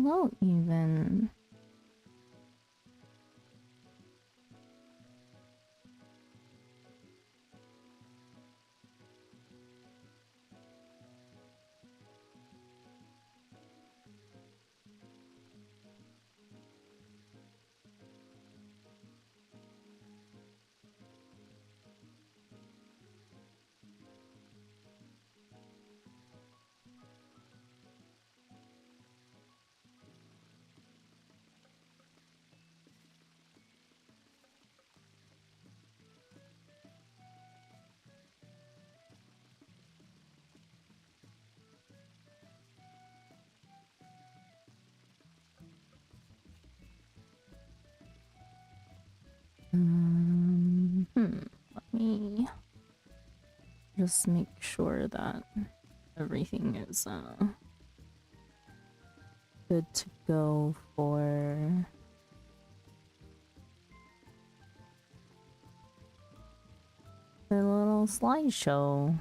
hello, even. Let me just make sure that everything is good to go for the little slideshow.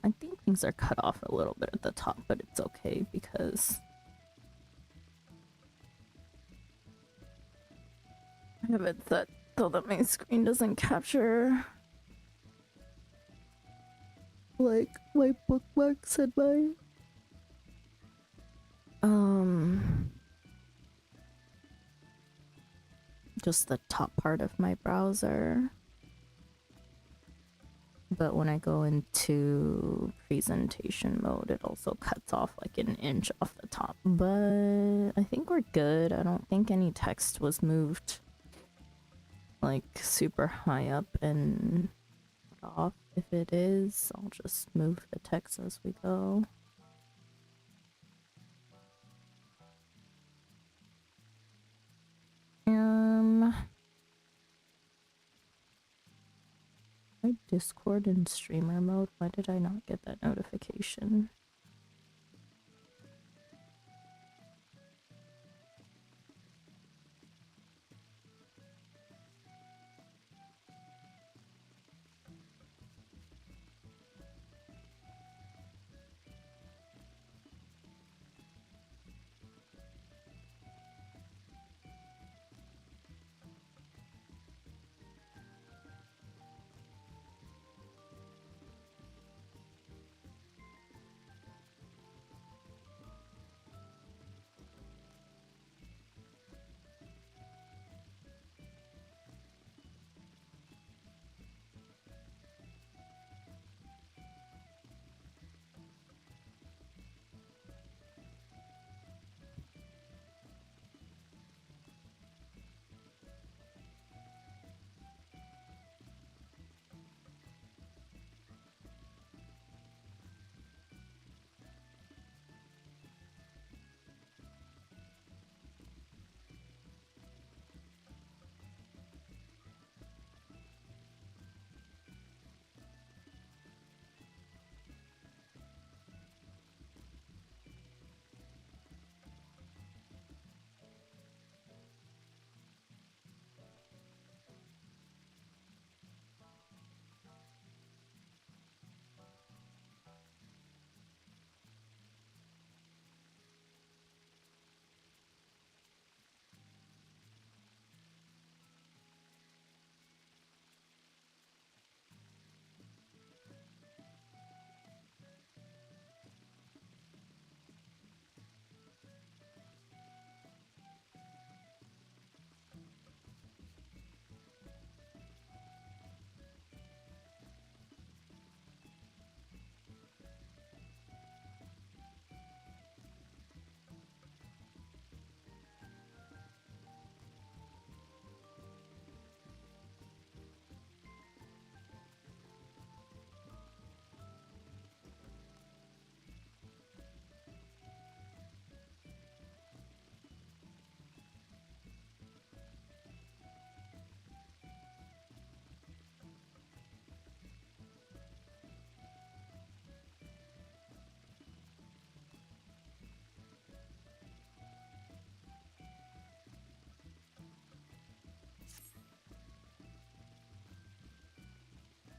I think things are cut off a little bit at the top, but it's okay because I have it set so that my screen doesn't capture like my bookmarks and my just the top part of my browser. But when I go into presentation mode, it also cuts off like an inch off the top. But I think we're good. I don't think any text was moved like super high up and off. If it is, I'll just move the text as we go. My Discord in streamer mode. Why did I not get that notification?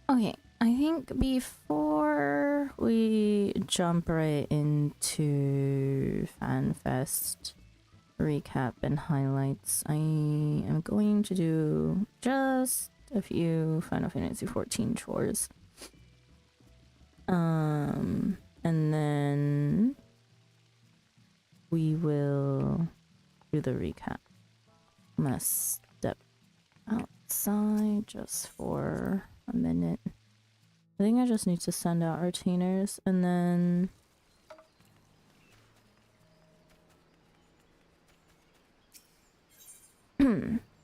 Okay, I think before we jump right into FanFest recap and highlights. I am going to do just a few Final Fantasy XIV chores. And then we will do the recap. I'm gonna step outside just for a minute. I think I just need to send out retainers and then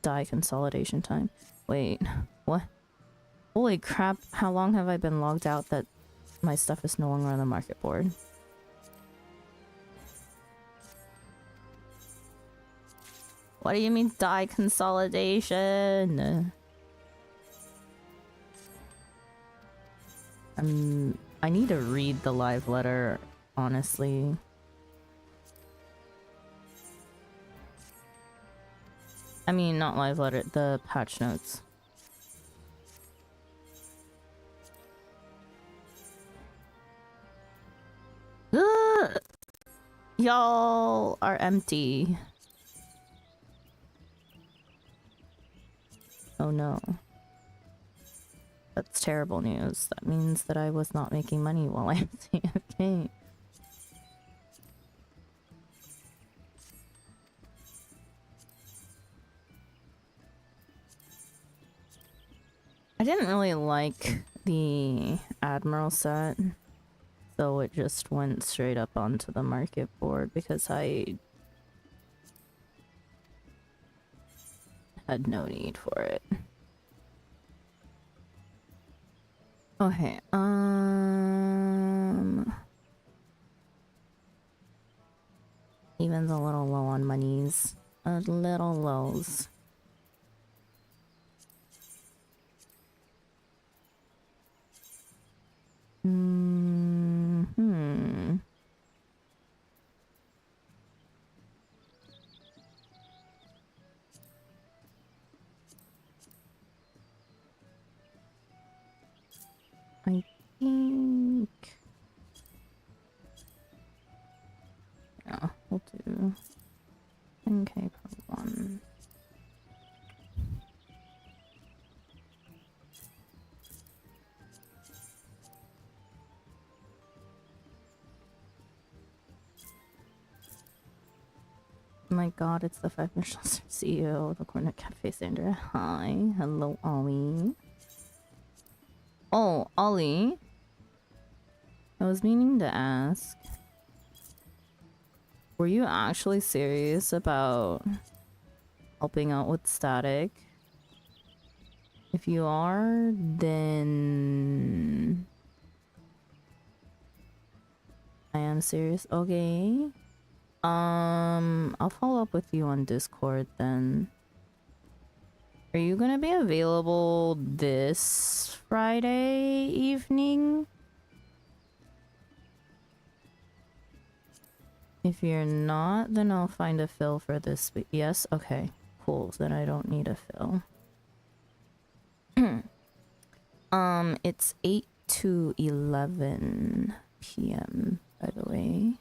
die consolidation time. Wait, what? Holy crap, how long have I been logged out that my stuff is no longer on the market board? What do you mean die consolidation? I need to read the live letter, honestly. I mean, not live letter, the patch notes. Y'all are empty. Oh no. That's terrible news. That means that I was not making money while I was AFK. I didn't really like the Admiral set, so it just went straight up onto the market board because I had no need for it. Okay, Even's a little low on monies. A little lows. I think... yeah, we'll do 10k per one. Oh my god, it's the 5 Michelin CEO of the Corner Cafe, Sandra. Hi. Hello, Ollie. Oh, Ollie. I was meaning to ask. Were you actually serious about helping out with static? If you are, then... I am serious. Okay. I'll follow up with you on Discord then. Are you gonna be available this Friday evening? If you're not, then I'll find a fill for this week. Yes? Okay. Cool. Then I don't need a fill. It's 8 to 11 p.m. by the way.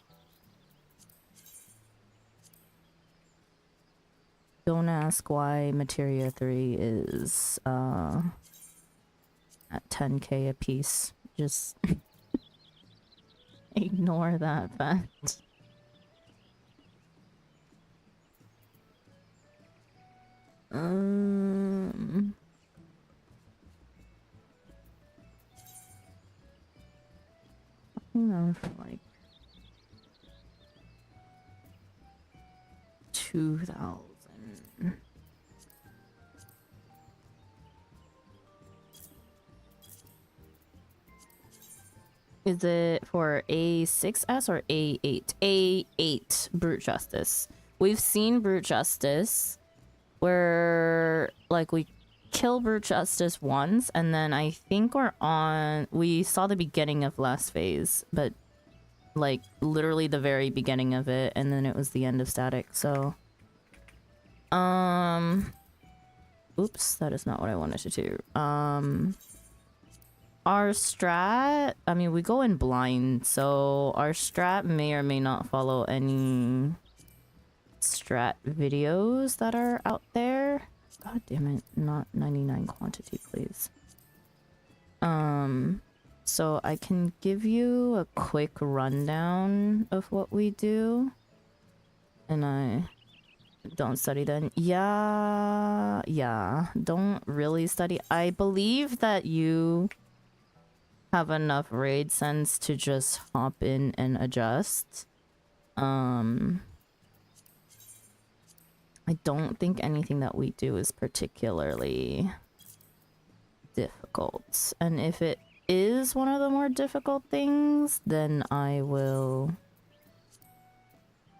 Don't ask why Materia 3 is at 10k a piece. Just ignore that fact. I think I'm for like 2,000. Is it for A6S or A8? A8 Brute Justice. We've seen Brute Justice where like we kill Brute Justice once and then I think we saw the beginning of last phase, but like literally the very beginning of it, and then it was the end of static. So oops, that is not what I wanted to do. Our strat, I mean, we go in blind, so our strat may or may not follow any strat videos that are out there. God damn it, not 99 quantity, please. So I can give you a quick rundown of what we do. And I don't study then. Yeah, don't really study. I believe that you have enough raid sense to just hop in and adjust. I don't think anything that we do is particularly difficult. And if it is one of the more difficult things, then I will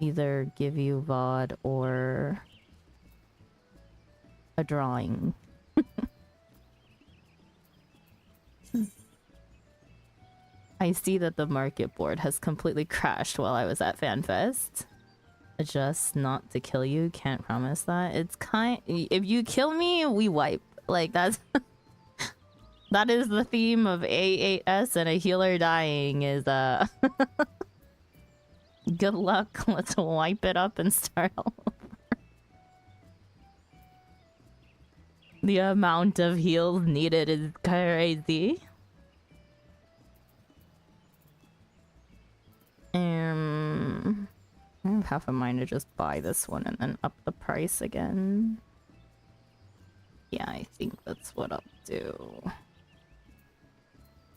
either give you VOD or a drawing. I see that the market board has completely crashed while I was at FanFest. Just not to kill you, can't promise that. It's if you kill me, we wipe. Like, that's that is the theme of A8S, and a healer dying is good luck. Let's wipe it up and start all over. The amount of heals needed is crazy. I have half a mind to just buy this one and then up the price again. Yeah, I think that's what I'll do.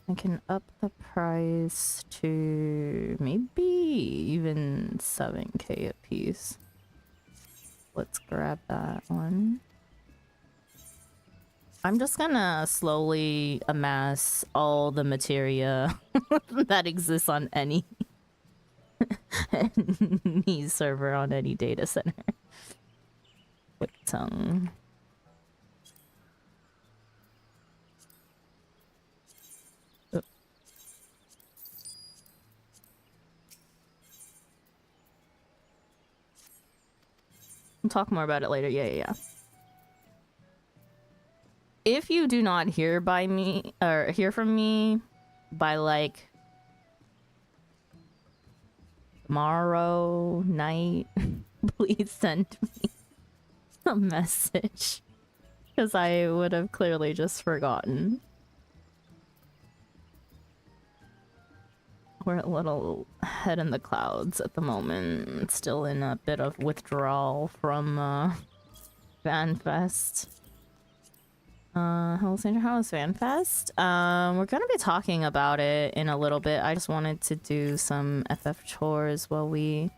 I can up the price to maybe even 7k a piece. Let's grab that one. I'm just gonna slowly amass all the materia that exists on any server on any data center. Quick tongue. Oh. We'll talk more about it later. Yeah. If you do not hear from me by like tomorrow night, please send me a message, because I would have clearly just forgotten. We're a little head in the clouds at the moment, still in a bit of withdrawal from FanFest. Hello Stranger, how was FanFest? We're gonna be talking about it in a little bit. I just wanted to do some FF chores while we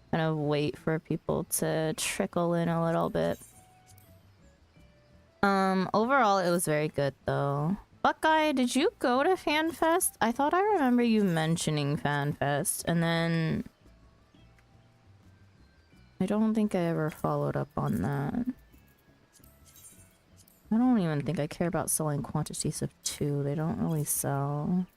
kind of wait for people to trickle in a little bit. Overall it was very good though. Buckeye, did you go to FanFest? I thought I remember you mentioning FanFest, and then I don't think I ever followed up on that. I don't even think I care about selling quantities of 2. They don't really sell.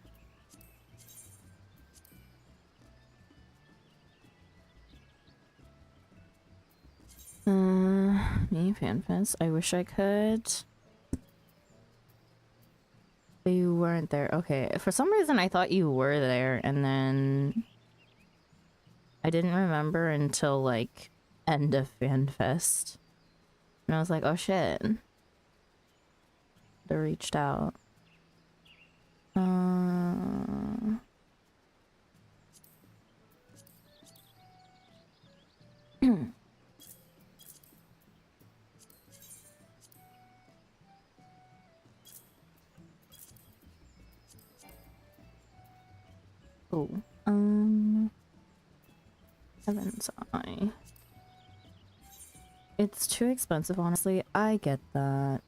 Me, FanFest. I wish I could. But you weren't there. Okay, for some reason I thought you were there, and then I didn't remember until like end of FanFest. And I was like, oh shit. They reached out. Oh, Heaven's Eye. It's too expensive, honestly. I get that.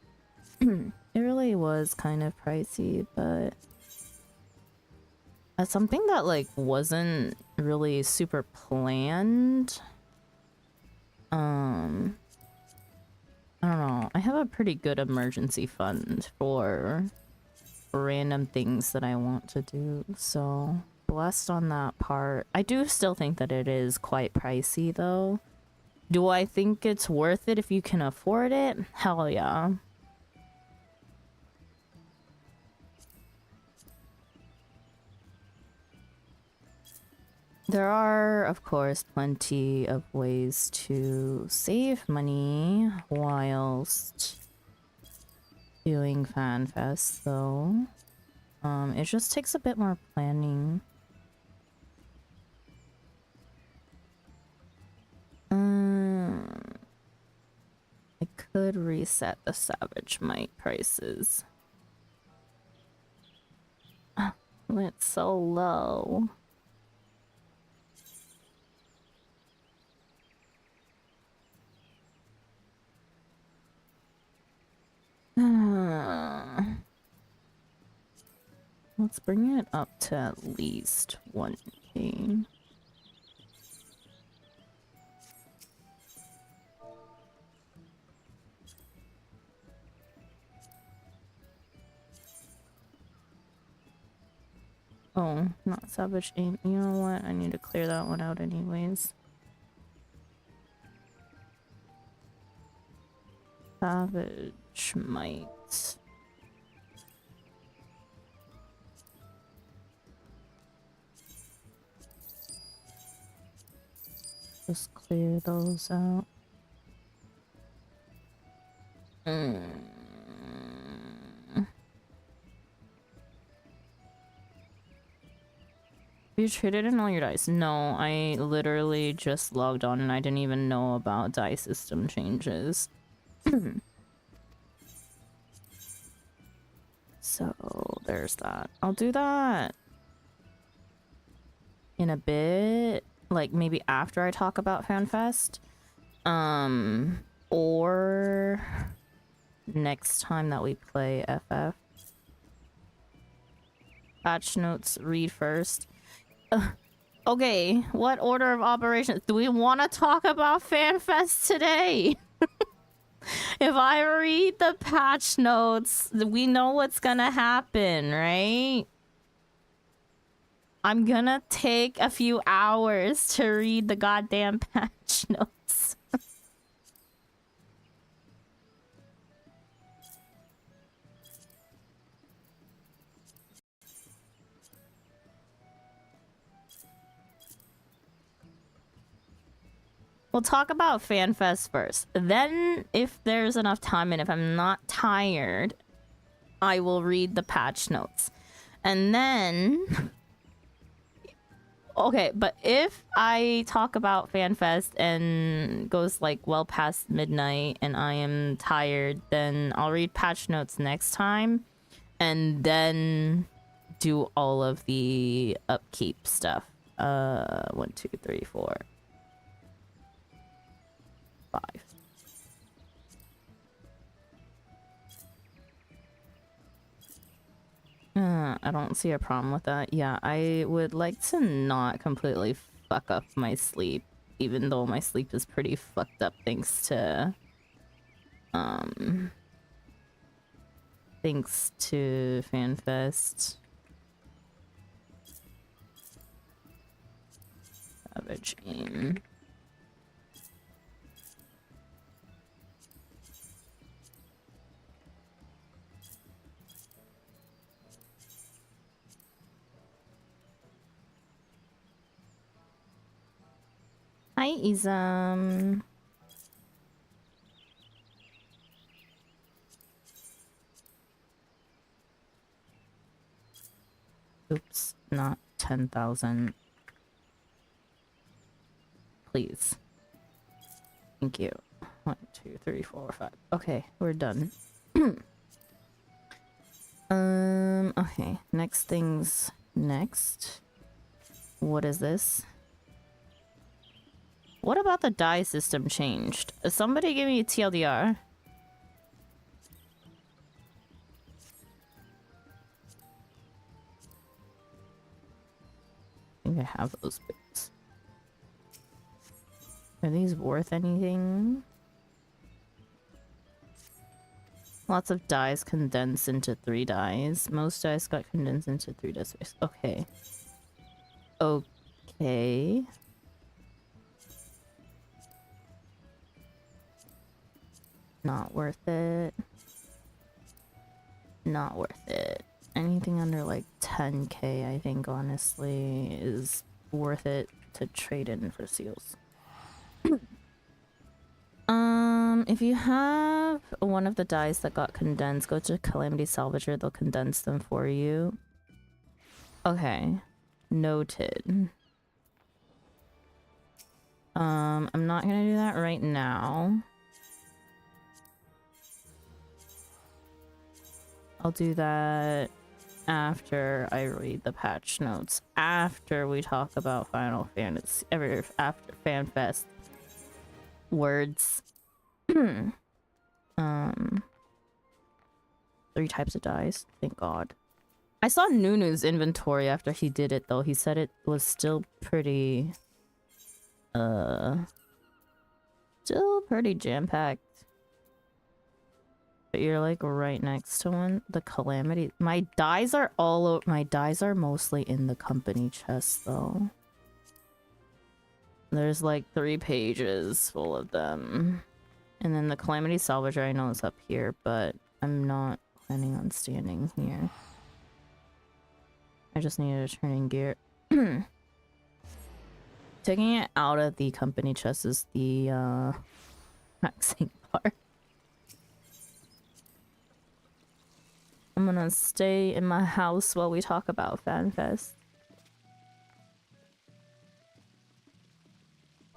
It really was kind of pricey, but as something that like wasn't really super planned. I don't know. I have a pretty good emergency fund for random things that I want to do, so blessed on that part. I do still think that it is quite pricey though. Do I think it's worth it if you can afford it? Hell yeah. There are, of course, plenty of ways to save money whilst doing FanFest, though. It just takes a bit more planning. I could reset the Savage Might prices. It's so low. Let's bring it up to at least 1K. Oh, not Savage Aim. You know what? I need to clear that one out anyways. Savage Might. Just clear those out. You traded in all your dice? No, I literally just logged on and I didn't even know about die system changes. So there's that. I'll do that in a bit, like maybe after I talk about FanFest, or next time that we play FF. Patch notes, read first. Okay, what order of operations? Do we want to talk about FanFest today? If I read the patch notes, we know what's gonna happen, right? I'm gonna take a few hours to read the goddamn patch notes. We'll talk about FanFest first. Then, if there's enough time and if I'm not tired, I will read the patch notes. And then... Okay, but if I talk about FanFest and goes like well past midnight and I am tired, then I'll read patch notes next time and then do all of the upkeep stuff. 1, 2, 3, 4, 5. I don't see a problem with that. Yeah, I would like to not completely fuck up my sleep, even though my sleep is pretty fucked up thanks to FanFest. Savage Aim. Hi, Izam. Oops, not 10,000. Please. Thank you. 1, 2, 3, 4, 5. Okay, we're done. Okay, next things next. What is this? What about the die system changed? Somebody give me a TLDR. I think I have those bits. Are these worth anything? Lots of dies condensed into 3 dies. Most dies got condensed into 3 dice. Okay. Okay. Not worth it. Not worth it. Anything under like 10k, I think, honestly, is worth it to trade in for seals. If you have one of the dies that got condensed, go to Calamity Salvager, they'll condense them for you. Okay. Noted. I'm not gonna do that right now. I'll do that after I read the patch notes. After we talk about Final Fantasy, after FanFest. Words. 3 types of dice. Thank God. I saw Nunu's inventory after he did it though. He said it was still pretty still pretty jam-packed. But you're like right next to one. The Calamity. My dies are all over. My dies are mostly in the company chest though. There's like 3 pages full of them. And then the Calamity Salvager I know is up here, but I'm not planning on standing here. I just needed a turning gear. Taking it out of the company chest is the maxing part. I'm gonna stay in my house while we talk about FanFest.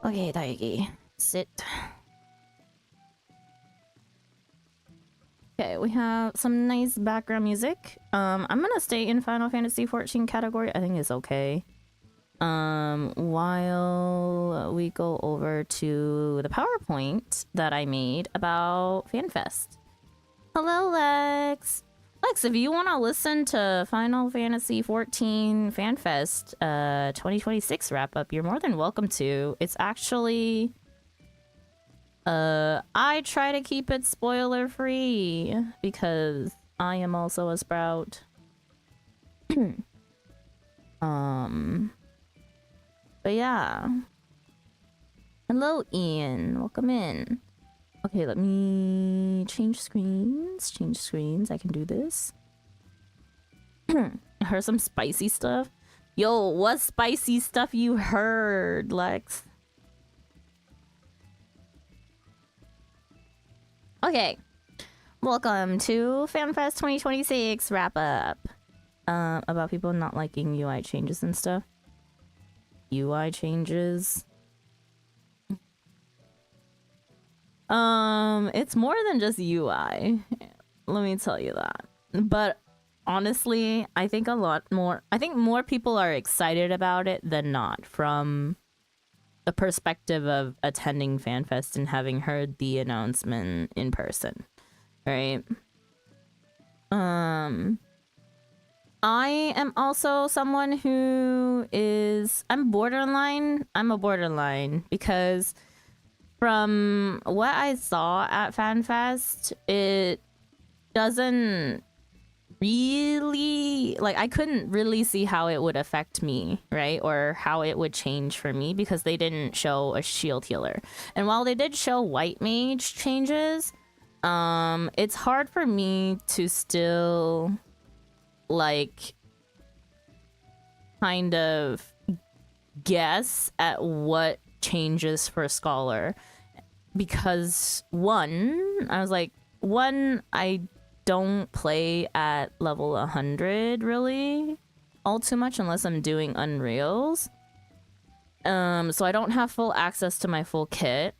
Okay, Daigi. Sit. Okay, we have some nice background music. I'm gonna stay in Final Fantasy XIV category. I think it's okay. While we go over to the PowerPoint that I made about FanFest. Hello, Lex. Lex, if you want to listen to Final Fantasy XIV FanFest 2026 wrap-up, you're more than welcome to. It's actually... I try to keep it spoiler-free because I am also a Sprout. But yeah. Hello, Ian. Welcome in. Okay, let me change screens. Change screens. I can do this. I heard some spicy stuff. Yo, what spicy stuff you heard, Lex? Okay. Welcome to FanFest 2026 wrap-up. About people not liking UI changes and stuff. UI changes. It's more than just UI. Let me tell you that. But honestly, I think more people are excited about it than not, from the perspective of attending FanFest and having heard the announcement in person, right? I am also someone who is... I'm a borderline because from what I saw at FanFest, it doesn't really... Like, I couldn't really see how it would affect me, right? Or how it would change for me because they didn't show a shield healer. And while they did show white mage changes, it's hard for me to still... like kind of guess at what changes for Scholar, because I don't play at level 100 really all too much unless I'm doing Unreals, so I don't have full access to my full kit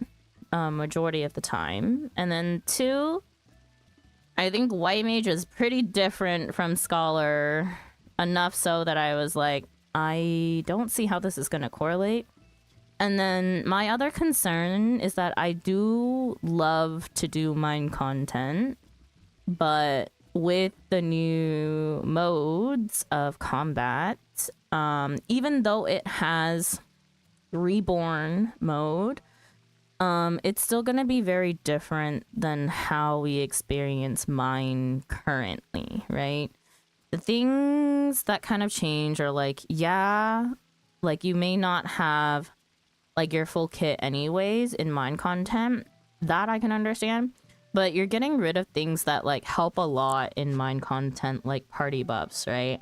majority of the time. And then 2, I think White Mage is pretty different from Scholar, enough so that I was like, I don't see how this is going to correlate. And then my other concern is that I do love to do mine content, but with the new modes of combat, even though it has Reborn mode, it's still gonna be very different than how we experience mine currently, right? The things that kind of change are like, yeah, like you may not have like your full kit anyways in mine content. That I can understand. But you're getting rid of things that like help a lot in mine content, like party buffs, right?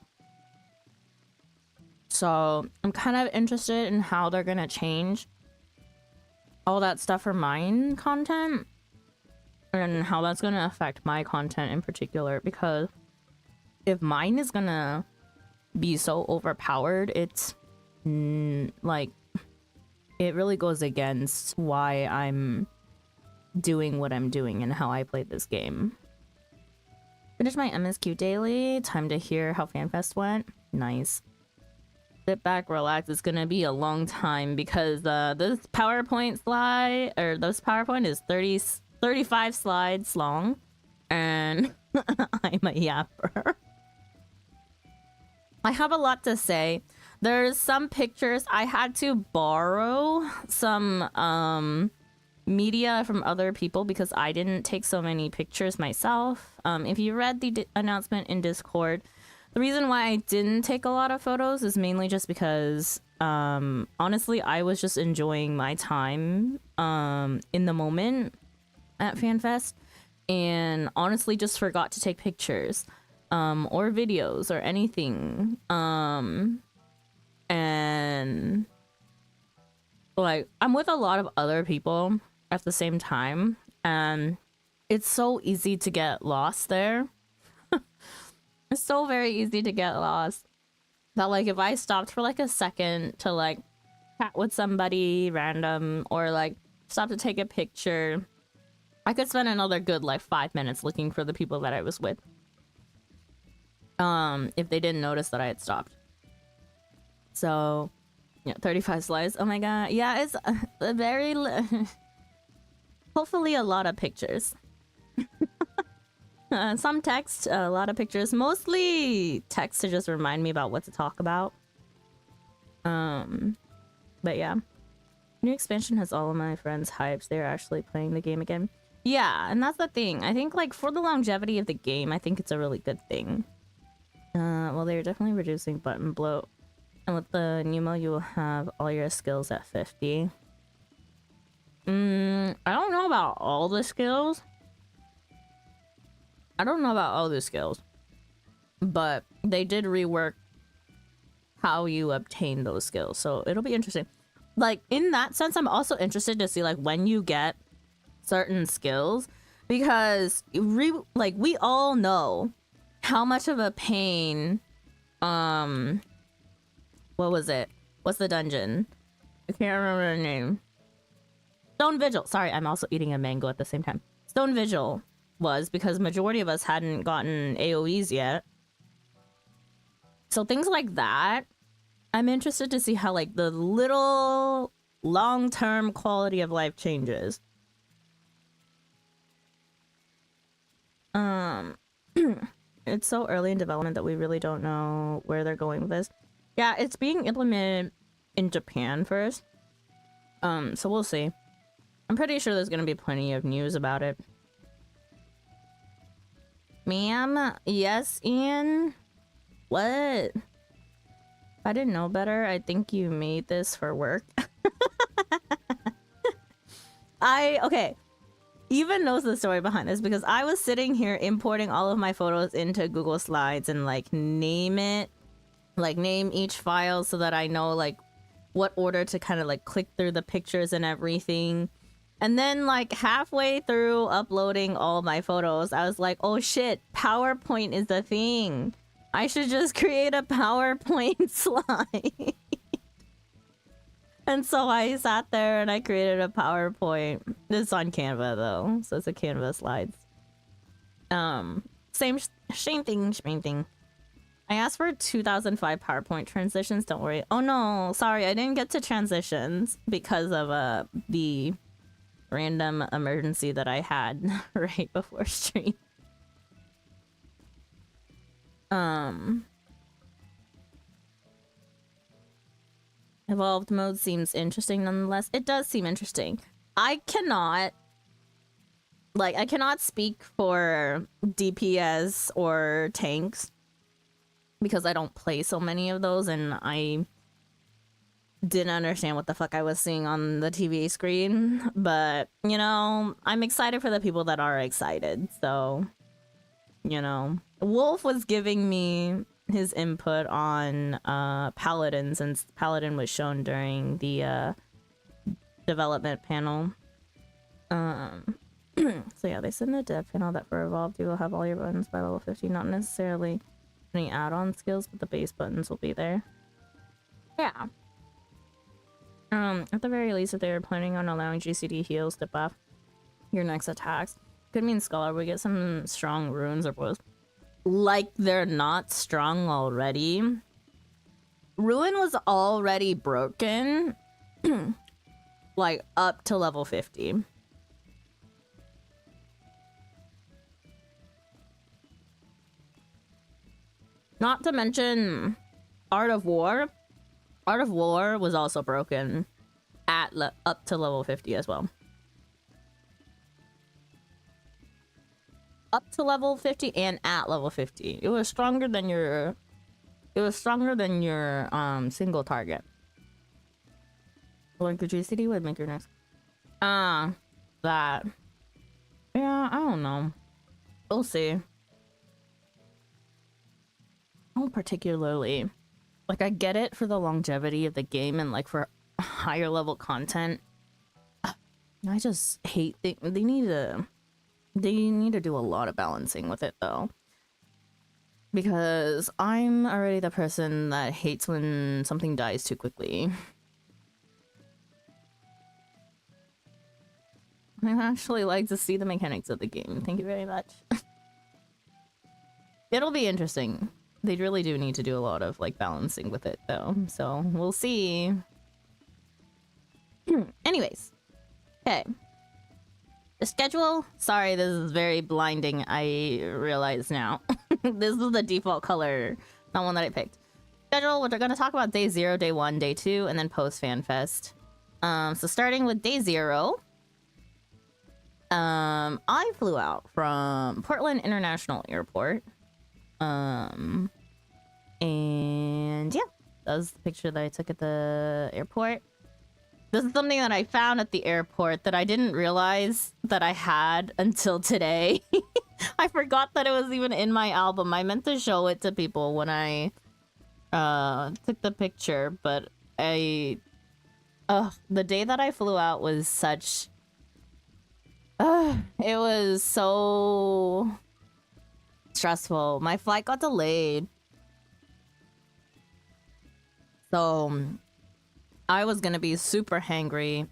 So I'm kind of interested in how they're gonna change all that stuff for mine content and how that's gonna affect my content in particular, because if mine is gonna be so overpowered, it's like it really goes against why I'm doing what I'm doing and how I played this game. Finish my MSQ daily. Time to hear how FanFest went. Nice. Sit back, relax. It's gonna be a long time because this PowerPoint slide, or this PowerPoint is 35 slides long, and I'm a yapper. I have a lot to say. There's some pictures. I had to borrow some media from other people because I didn't take so many pictures myself. If you read the announcement in Discord, the reason why I didn't take a lot of photos is mainly just because honestly, I was just enjoying my time in the moment at FanFest, and honestly just forgot to take pictures or videos or anything. And like I'm with a lot of other people at the same time, and it's so easy to get lost there. It's so very easy to get lost that like if I stopped for like a second to like chat with somebody random or like stop to take a picture, I could spend another good like 5 minutes looking for the people that I was with, if they didn't notice that I had stopped. So yeah, 35 slides. Oh my god. Yeah, it's a very hopefully a lot of pictures. Some text, a lot of pictures, mostly text to just remind me about what to talk about. But yeah, new expansion has all of my friends hyped. They're actually playing the game again. Yeah, and that's the thing. I think like for the longevity of the game, I think it's a really good thing. Well, they're definitely reducing button bloat, and with the Numo, you will have all your skills at 50. I don't know about all the skills. I don't know about all the skills, but they did rework how you obtain those skills, so it'll be interesting. Like in that sense, I'm also interested to see like when you get certain skills, because we all know how much of a pain. What was it? What's the dungeon? I can't remember the name. Stone Vigil. Sorry, I'm also eating a mango at the same time. Stone Vigil was because majority of us hadn't gotten AoEs yet. So things like that, I'm interested to see how like the little long-term quality of life changes. It's so early in development that we really don't know where they're going with this. Yeah, it's being implemented in Japan first. So we'll see. I'm pretty sure there's gonna be plenty of news about it. Ma'am? Yes, Ian? What? If I didn't know better, I think you made this for work. Okay. Even knows the story behind this because I was sitting here importing all of my photos into Google Slides and like name each file so that I know like what order to kind of like click through the pictures and everything. And then like halfway through uploading all my photos, I was like, oh shit, PowerPoint is the thing. I should just create a PowerPoint slide. And so I sat there and I created a PowerPoint. It's on Canva though, so it's a Canva slides. Same thing. I asked for 2005 PowerPoint transitions, don't worry. Oh no, sorry, I didn't get to transitions because of the random emergency that I had right before stream. Evolved mode seems interesting nonetheless. It does seem interesting. I cannot speak for DPS or tanks because I don't play so many of those, and I didn't understand what the fuck I was seeing on the TV screen. But, you know, I'm excited for the people that are excited. So, you know, Wolf was giving me his input on Paladin, since Paladin was shown during the development panel. So yeah, they said in the dev panel that for Evolved you will have all your buttons by level 50, not necessarily any add-on skills, but the base buttons will be there. Yeah. At the very least, if they were planning on allowing GCD heals to buff your next attacks, could mean Scholar would get some strong runes or bows. Like they're not strong already. Ruin was already broken, like up to level 50. Not to mention Art of War. Art of War was also broken at up to level 50 as well. Up to level 50 and at level 50. It was stronger than your single target. Like the GCD would make your next that. Yeah, I don't know. We'll see. I don't particularly like, I get it for the longevity of the game and like for higher level content. I just hate they need to do a lot of balancing with it though, because I'm already the person that hates when something dies too quickly. I actually like to see the mechanics of the game. Thank you very much. It'll be interesting. They really do need to do a lot of like balancing with it though, so we'll see. Anyways, okay. The schedule, sorry, this is very blinding, I realize now. This is the default color, not one that I picked. Schedule, which we're gonna talk about day 0, day 1, day 2, and then post FanFest. So starting with day 0, I flew out from Portland International Airport. And yeah, that was the picture that I took at the airport. This is something that I found at the airport that I didn't realize that I had until today. I forgot that it was even in my album. I meant to show it to people when I took the picture, but the day that I flew out was such it was so stressful. My flight got delayed, so I was gonna be super hangry.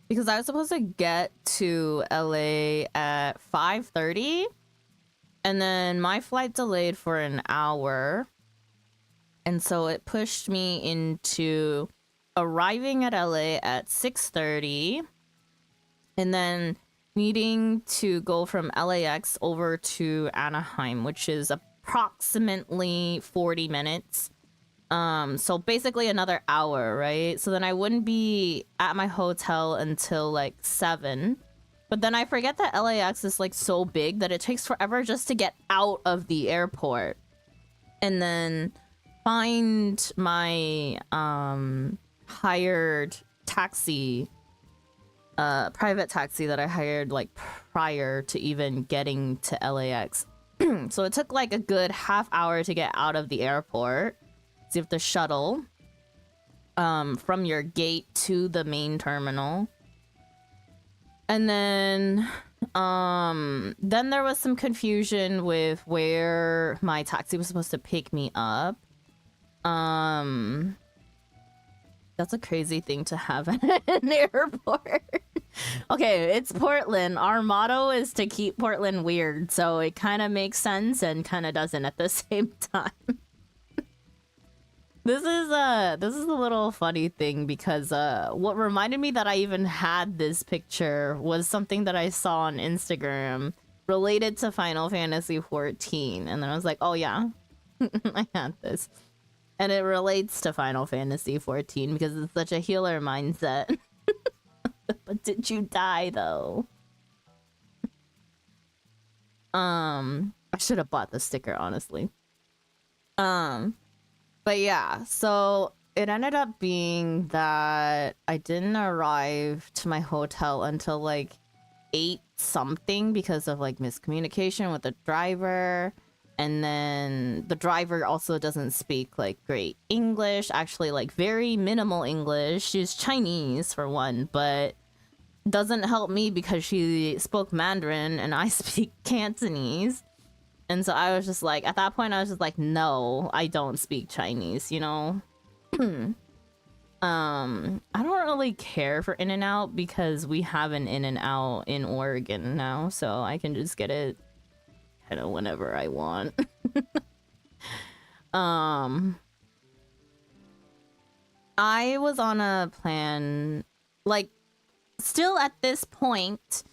Because I was supposed to get to LA at 5:30, and then my flight delayed for an hour, and so it pushed me into arriving at LA at 6:30, and then needing to go from LAX over to Anaheim, which is approximately 40 minutes. So basically another hour, right? So then I wouldn't be at my hotel until like 7. But then I forget that LAX is like so big that it takes forever just to get out of the airport. And then find my hired taxi, private taxi that I hired like prior to even getting to LAX. So it took like a good half hour to get out of the airport. So you have to shuttle from your gate to the main terminal. And then there was some confusion with where my taxi was supposed to pick me up. That's a crazy thing to have at an airport. Okay, it's Portland. Our motto is to keep Portland weird, so it kind of makes sense and kind of doesn't at the same time. This is a little funny thing because what reminded me that I even had this picture was something that I saw on Instagram related to Final Fantasy XIV, and then I was like, oh yeah, I had this. And it relates to Final Fantasy XIV because it's such a healer mindset. But did you die though? I should have bought the sticker, honestly. But yeah, so it ended up being that I didn't arrive to my hotel until like 8 something because of like miscommunication with the driver. And then the driver also doesn't speak like great English, actually like very minimal English. She's Chinese for one, but doesn't help me because she spoke Mandarin and I speak Cantonese. And so I was just like, at that point I was just like, no, I don't speak Chinese, you know? I don't really care for In-N-Out because we have an In-N-Out in Oregon now, so I can just get it kind of whenever I want. I was on a plan, like, still at this point,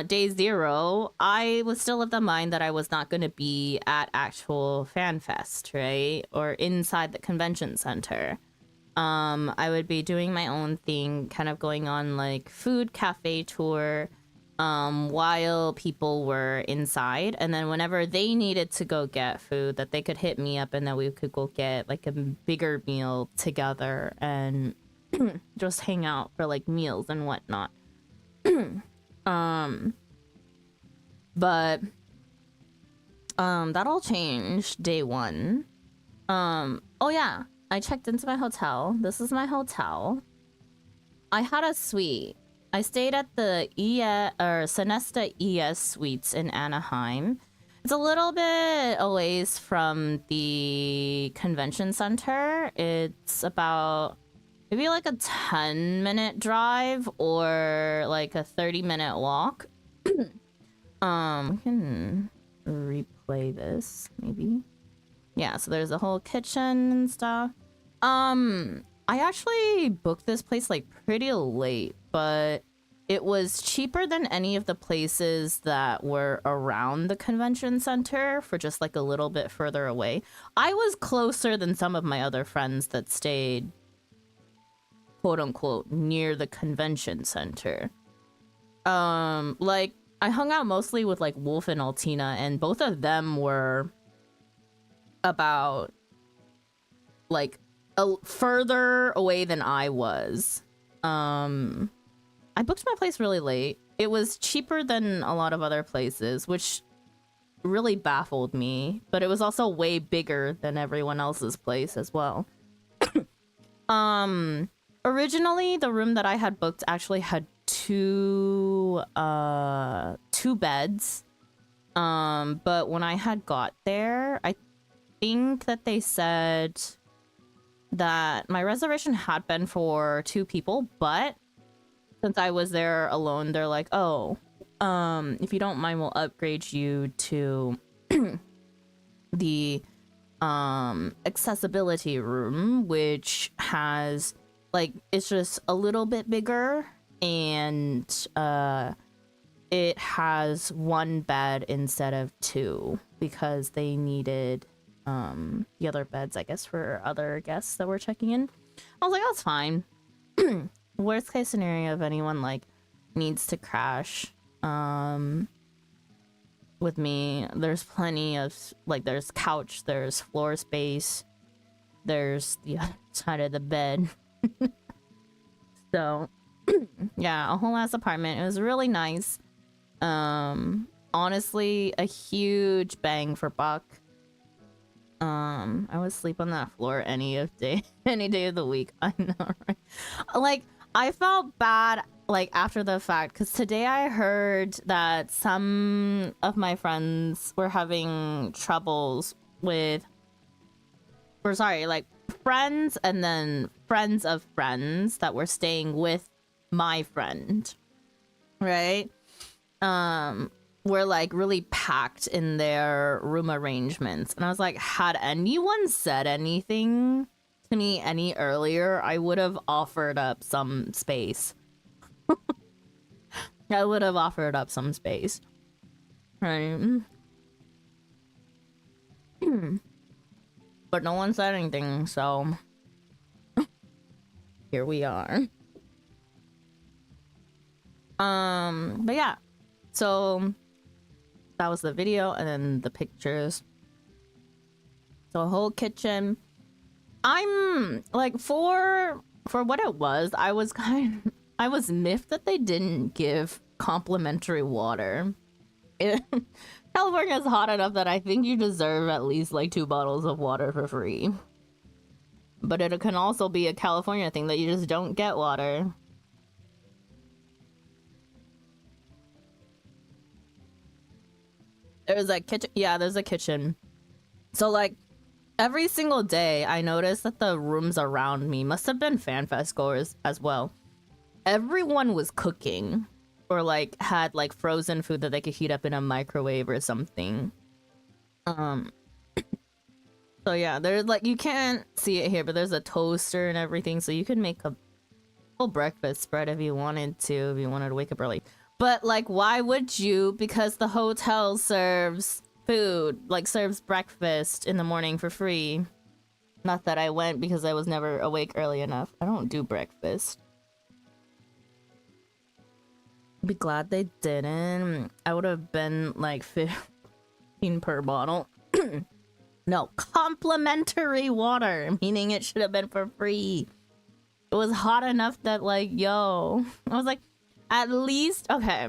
day 0, I was still of the mind that I was not going to be at actual FanFest, right? Or inside the convention center. I would be doing my own thing, kind of going on like food cafe tour, while people were inside. And then whenever they needed to go get food, that they could hit me up and then we could go get like a bigger meal together and just hang out for like meals and whatnot. But that all changed day 1. Oh yeah, I checked into my hotel. This is my hotel. I had a suite. I stayed at the Sonesta ES Suites in Anaheim. It's a little bit away from the convention center. It's about maybe like a 10-minute drive or like a 30-minute walk. I can replay this maybe. Yeah, so there's a whole kitchen and stuff. I actually booked this place like pretty late, but it was cheaper than any of the places that were around the convention center for just like a little bit further away. I was closer than some of my other friends that stayed, quote unquote, near the convention center. Like I hung out mostly with like Wolf and Altina, and both of them were about like further away than I was. I booked my place really late. It was cheaper than a lot of other places, which really baffled me, but it was also way bigger than everyone else's place as well. Originally the room that I had booked actually had two beds. But when I had got there, I think that they said that my reservation had been for 2 people, but since I was there alone, they're like, oh, if you don't mind, we'll upgrade you to the accessibility room, which has like, it's just a little bit bigger, and it has 1 bed instead of 2 because they needed the other beds, I guess, for other guests that were checking in. I was like, that's fine. Worst case scenario, if anyone like needs to crash with me, there's plenty of like, there's couch, there's floor space, there's the other side of the bed. So yeah, a whole ass apartment. It was really nice. Honestly, a huge bang for buck. I would sleep on that floor any day of the week. I know, right? Like, I felt bad like after the fact, because today I heard that some of my friends were having troubles with, or sorry, like friends and then friends of friends that were staying with my friend, right? Were like really packed in their room arrangements, and I was like, had anyone said anything to me any earlier, I would have offered up some space. I would have offered up some space, right? But no one said anything, so here we are. But yeah, so that was the video, and then the pictures. So a whole kitchen. I'm like, for what it was, I was miffed that they didn't give complimentary water. California is hot enough that I think you deserve at least like 2 bottles of water for free. But it can also be a California thing that you just don't get water. There's a kitchen. Yeah, there's a kitchen. So like every single day I noticed that the rooms around me must have been FanFest goers as well. Everyone was cooking or like had like frozen food that they could heat up in a microwave or something. So yeah, there's like, you can't see it here, but there's a toaster and everything, so you could make a full breakfast spread if you wanted to wake up early. But like, why would you? Because the hotel serves food, like serves breakfast in the morning for free. Not that I went because I was never awake early enough. I don't do breakfast. Be glad they didn't. I would have been like 15 per bottle. No, complimentary water, meaning it should have been for free. It was hot enough that like, yo, I was like, at least, okay.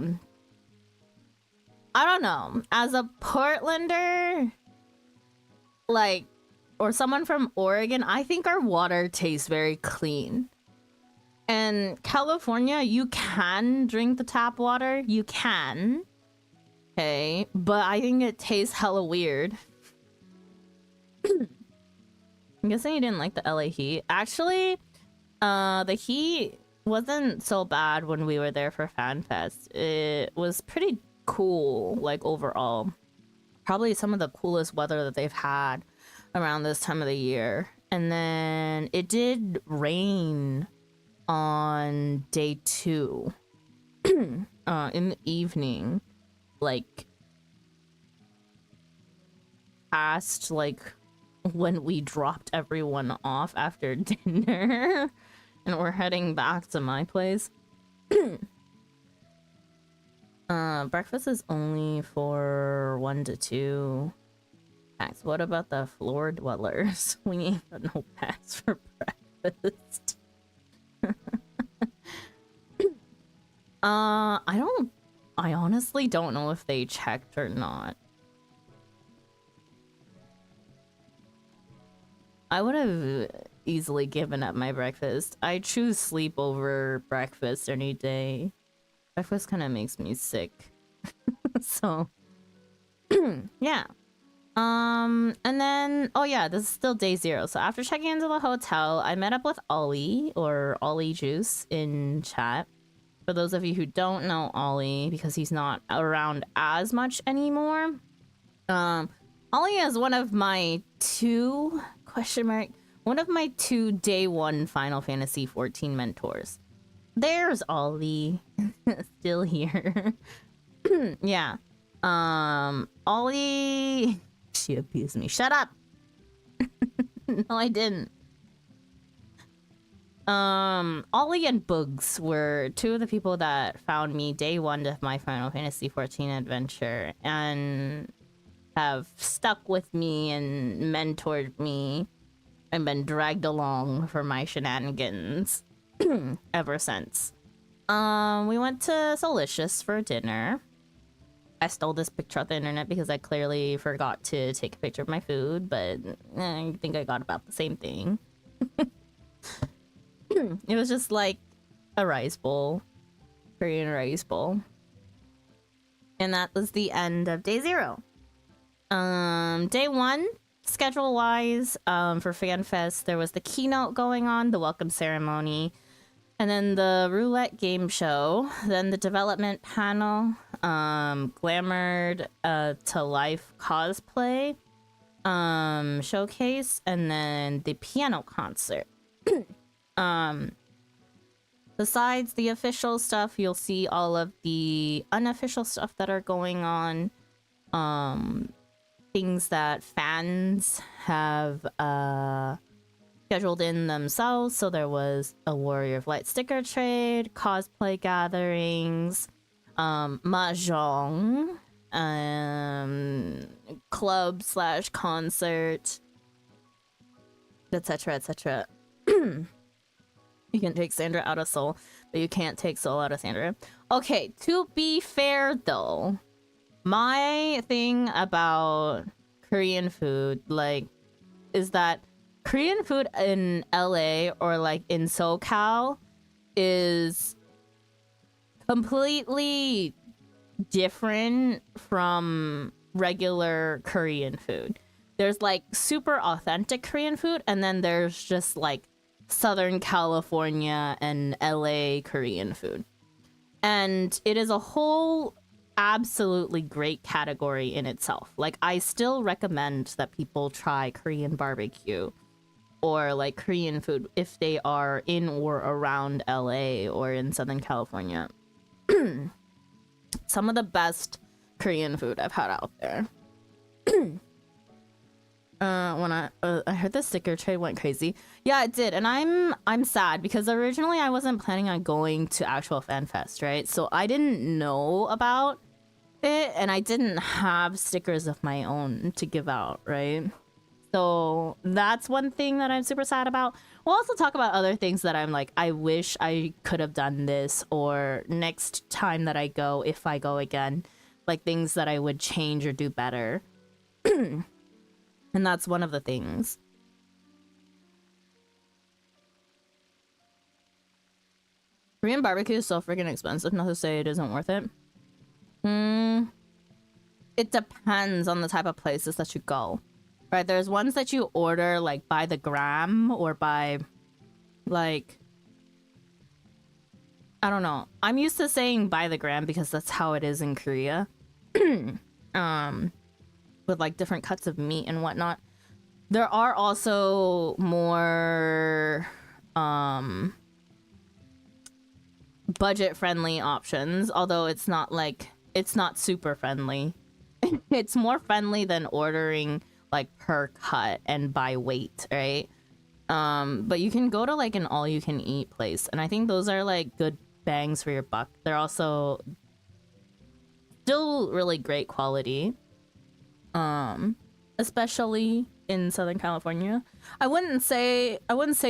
I don't know. As a Portlander, like, or someone from Oregon, I think our water tastes very clean. And California, you can drink the tap water. You can. Okay. But I think it tastes hella weird. I'm guessing you didn't like the LA heat. Actually, the heat wasn't so bad when we were there for FanFest. It was pretty cool, like, overall. Probably some of the coolest weather that they've had around this time of the year. And then it did rain on day 2 in the evening, like past like when we dropped everyone off after dinner and we're heading back to my place. Breakfast is only for 1 to 2. Max, what about the floor dwellers? We ain't got no packs for breakfast. I honestly don't know if they checked or not. I would have easily given up my breakfast. I choose sleep over breakfast any day. Breakfast kind of makes me sick. So, yeah. And then, oh yeah, this is still day 0. So after checking into the hotel, I met up with Ollie, or Ollie Juice, in chat. For those of you who don't know Ollie, because he's not around as much anymore, Ollie is one of my 2 day 1 Final Fantasy 14 mentors. There's Ollie, still here. Yeah. Ollie, she abused me. Shut up. No, I didn't. Ollie and Bugs were 2 of the people that found me day 1 of my Final Fantasy 14 adventure and have stuck with me and mentored me and been dragged along for my shenanigans ever since. We went to Solicious for dinner. I stole this picture off the internet because I clearly forgot to take a picture of my food, but I think I got about the same thing. It was just like a rice bowl, Korean rice bowl. And that was the end of day 0. Day 1, schedule-wise, for FanFest, there was the keynote going on, the welcome ceremony, and then the roulette game show, then the development panel, Glamored to Life cosplay showcase, and then the piano concert. Besides the official stuff, you'll see all of the unofficial stuff that are going on. Things that fans have scheduled in themselves. So there was a Warrior of Light sticker trade, cosplay gatherings, mahjong, club / concert, etc., etc. You can take Sandra out of Seoul. but you can't take Seoul out of standard. Okay, to be fair though, my thing about Korean food, like, is that Korean food in LA or like in SoCal is completely different from regular Korean food. There's like super authentic Korean food, and then there's just like Southern California and LA Korean food. And it is a whole absolutely great category in itself. Like, I still recommend that people try Korean barbecue or like Korean food if they are in or around LA or in Southern California. Some of the best Korean food I've had out there. When I heard the sticker trade went crazy. Yeah, it did, and I'm sad because originally I wasn't planning on going to actual FanFest, right? So I didn't know about it, and I didn't have stickers of my own to give out, right? So that's one thing that I'm super sad about. We'll also talk about other things that I'm like, I wish I could have done this, or next time that I go, if I go again, like things that I would change or do better. And that's one of the things. Korean barbecue is so freaking expensive, not to say it isn't worth it. It depends on the type of places that you go. Right, there's ones that you order like by the gram or by like, I don't know. I'm used to saying by the gram because that's how it is in Korea. With like different cuts of meat and whatnot. There are also more budget friendly options, although it's not super friendly. It's more friendly than ordering like per cut and by weight, right? But you can go to like an all you can eat place, and I think those are like good bangs for your buck. They're also still really great quality, especially in Southern California. I wouldn't say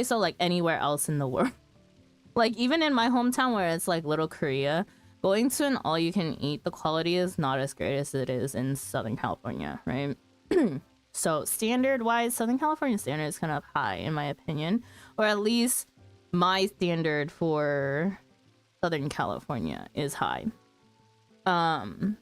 so like anywhere else in the world. Like even in my hometown where it's like Little Korea, going to an all you can eat, the quality is not as great as it is in Southern California, right? So standard wise, Southern California standard is kind of high in my opinion, or at least my standard for Southern California is high. And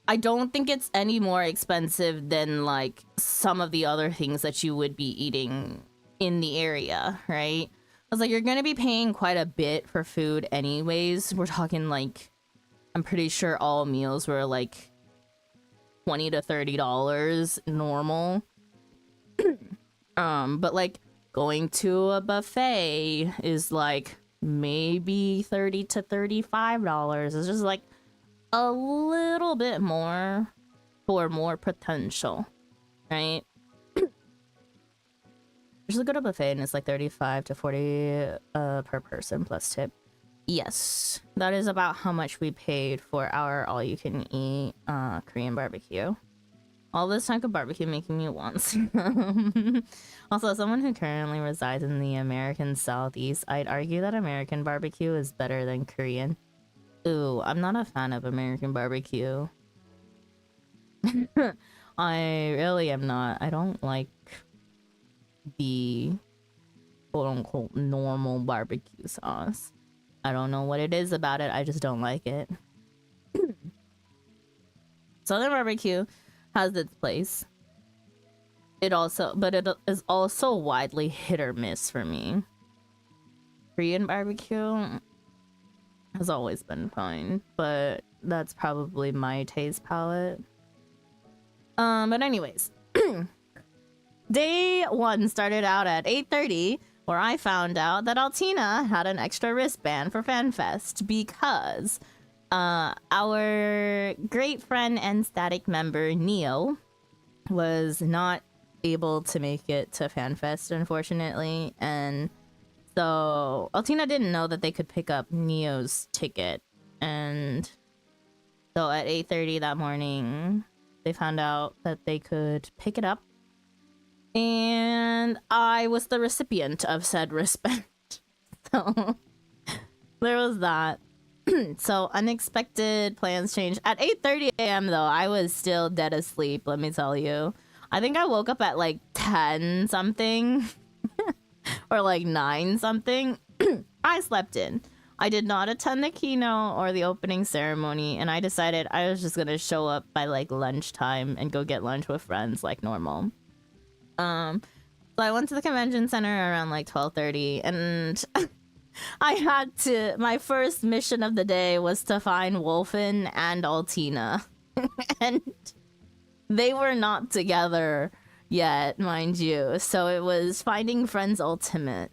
I don't think it's any more expensive than like some of the other things that you would be eating in the area, right? I was like, you're gonna be paying quite a bit for food anyways. We're talking like, I'm pretty sure all meals were like $20 to $30 normal. But like going to a buffet is like maybe $30 to $35. It's just like a little bit more for more potential, right? Usually go to a buffet and it's like 35 to 40 per person plus tip. Yes, that is about how much we paid for our all-you-can-eat Korean barbecue. All this talk of barbecue making me want some. Also, as someone who currently resides in the American Southeast, I'd argue that American barbecue is better than Korean. Ooh, I'm not a fan of American barbecue. I really am not. I don't like the quote-unquote normal barbecue sauce. I don't know what it is about it. I just don't like it. Southern barbecue has its place. It is also widely hit or miss for me. Korean barbecue has always been fine, but that's probably my taste palette. But anyways, day one started out at 8:30. Where I found out that Altina had an extra wristband for FanFest because our great friend and static member Neo was not able to make it to FanFest, unfortunately, and so Altina didn't know that they could pick up Neo's ticket, and so at 8:30 that morning they found out that they could pick it up And I was the recipient of said respect. So there was that. So unexpected plans changed. At 8:30 a.m. though, I was still dead asleep, let me tell you. I think I woke up at like 10 something or like 9 something. I slept in. I did not attend the keynote or the opening ceremony, and I decided I was just gonna show up by like lunchtime and go get lunch with friends like normal. So I went to the convention center around like 12:30, and I had to. My first mission of the day was to find Wolfen and Altina, and they were not together yet, mind you. So it was finding friends ultimate.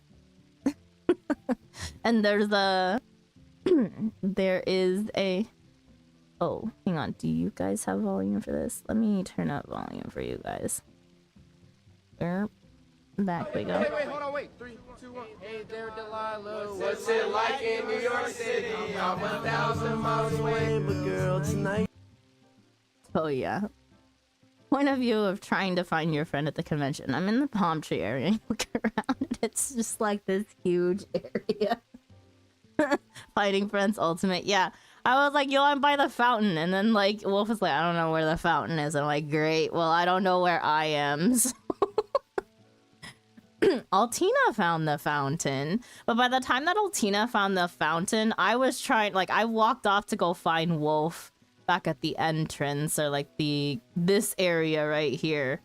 And there's a there is a oh, hang on, do you guys have volume for this? Let me turn up volume for you guys. There, back we go. Wait, hold on, wait. 3, 2, 1. Hey there, Delilah. What's it like in New York City? I'm 1,000 miles away, but girl, tonight. Oh yeah. Point of view of trying to find your friend at the convention. I'm in the palm tree area. You look around and it's just like this huge area. Finding friends ultimate. Yeah. I was like, yo, I'm by the fountain. And then like Wolf was like, I don't know where the fountain is. I'm like, great. Well, I don't know where I am. So Altina found the fountain. But by the time that Altina found the fountain, I was trying, like, I walked off to go find Wolf back at the entrance, or like this area right here.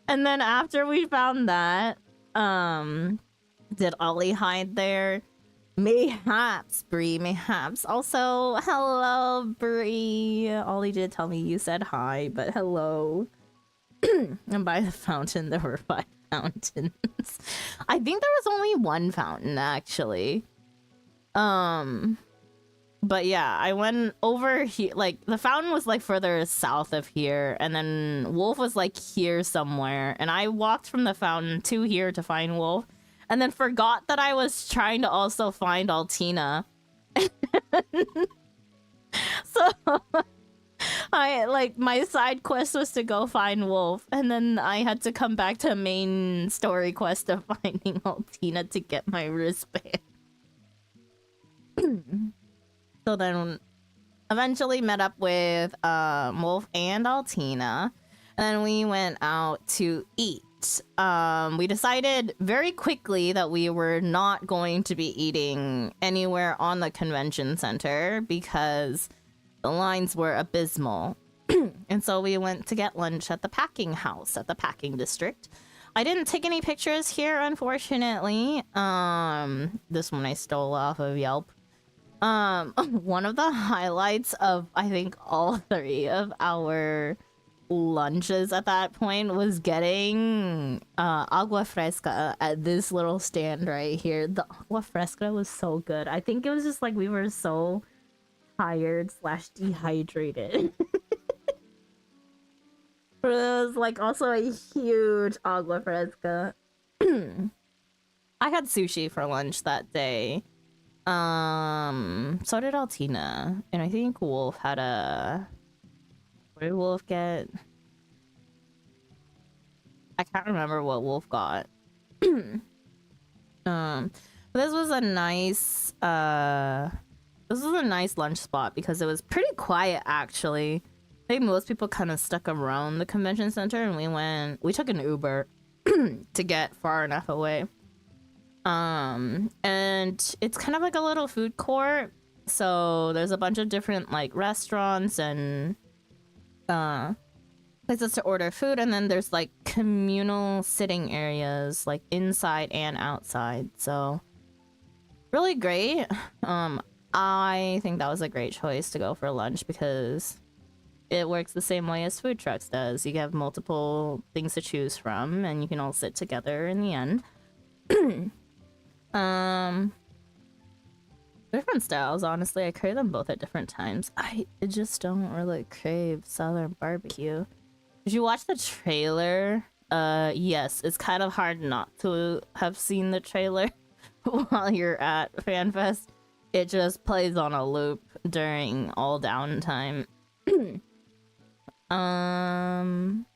And then after we found that, did Ollie hide there? Mayhaps, Bree, mayhaps. Also, hello, Bree. Ollie did tell me you said hi, but hello. And by the fountain, there were 5 fountains. I think there was only 1 fountain, actually. But yeah, I went over here, like, the fountain was, like, further south of here, and then Wolf was, like, here somewhere, and I walked from the fountain to here to find Wolf, and then forgot that I was trying to also find Altina. So, my side quest was to go find Wolf, and then I had to come back to main story quest of finding Altina to get my wristband. So then eventually met up with Wolf and Altina, and then we went out to eat. We decided very quickly that we were not going to be eating anywhere on the convention center because the lines were abysmal. And so we went to get lunch at the packing house at the packing district. I didn't take any pictures here, unfortunately. This one I stole off of Yelp. One of the highlights of, I think, all 3 of our lunches at that point was getting agua fresca at this little stand right here. The agua fresca was so good. I think it was just like we were so tired / dehydrated. But it was like also a huge agua fresca. I had sushi for lunch that day. So did Altina, and I think Wolf had a. What did Wolf get? I can't remember what Wolf got. This was a nice lunch spot because it was pretty quiet actually. I think most people kind of stuck around the convention center, and we took an Uber to get far enough away. And it's kind of like a little food court, so there's a bunch of different like restaurants and places to order food, and then there's like communal sitting areas like inside and outside, so really great. I think that was a great choice to go for lunch because it works the same way as food trucks does. You have multiple things to choose from and you can all sit together in the end. Different styles, honestly. I crave them both at different times. I just don't really crave Southern barbecue. Did you watch the trailer? Yes, it's kind of hard not to have seen the trailer while you're at FanFest. It just plays on a loop during all downtime. And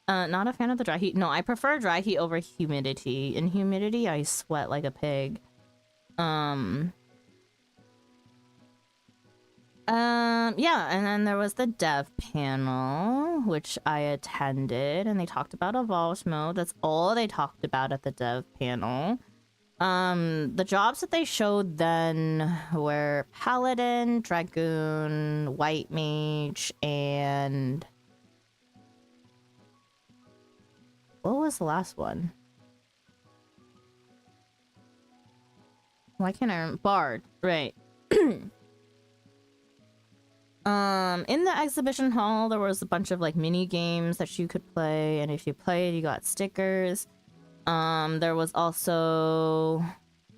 Not a fan of the dry heat. No, I prefer dry heat over humidity. In humidity, I sweat like a pig. Yeah, and then there was the dev panel, which I attended, and they talked about Evolved Mode. That's all they talked about at the dev panel. The jobs that they showed then were Paladin, Dragoon, White Mage, and... what was the last one? Why can't I remember? Bard, right. In the exhibition hall, there was a bunch of like mini games that you could play, and if you played, you got stickers. There was also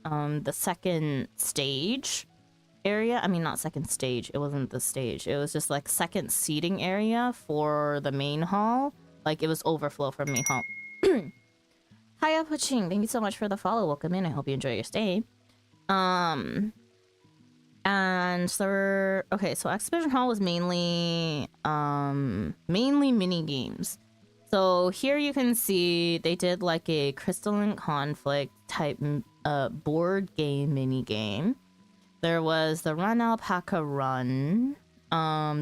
the second stage area. I mean, not second stage. It wasn't the stage. It was just like second seating area for the main hall. Like it was overflow from main hall. Hiya Puching, thank you so much for the follow. Welcome in. I hope you enjoy your stay. And so okay, so exhibition hall was mainly mini games. So here you can see they did like a Crystalline Conflict type board game mini game. There was the Run Alpaca Run.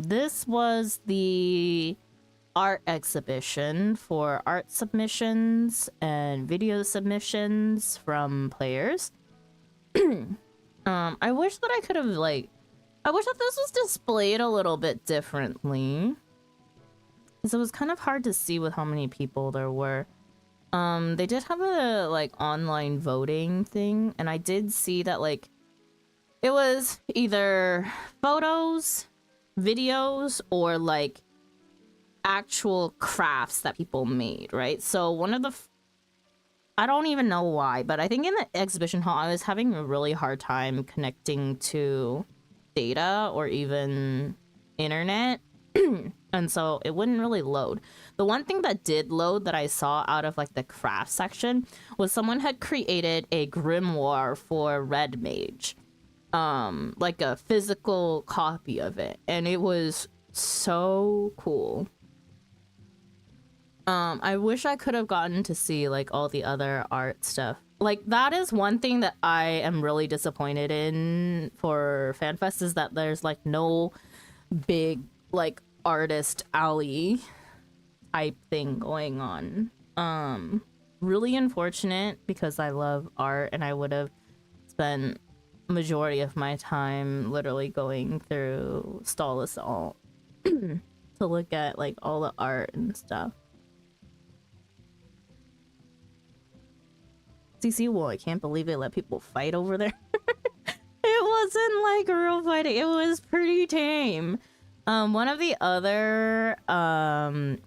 This was the art exhibition for art submissions and video submissions from players. I wish that I could have I wish that this was displayed a little bit differently, because it was kind of hard to see with how many people there were. They did have a online voting thing, and I did see that it was either photos, videos, or actual crafts that people made, right? So one of the I don't even know why, but I think in the exhibition hall I was having a really hard time connecting to data or even internet. And so it wouldn't really load. The one thing that did load that I saw out of the craft section was someone had created a grimoire for Red Mage. Like a physical copy of it, and it was so cool. I wish I could have gotten to see all the other art stuff. That is one thing that I am really disappointed in for FanFest, is that there's no big artist alley type thing going on. Really unfortunate, because I love art and I would have spent majority of my time literally going through Stall Assault to look at all the art and stuff. CC, well, I can't believe they let people fight over there. It wasn't a real fighting. It was pretty tame. One of the other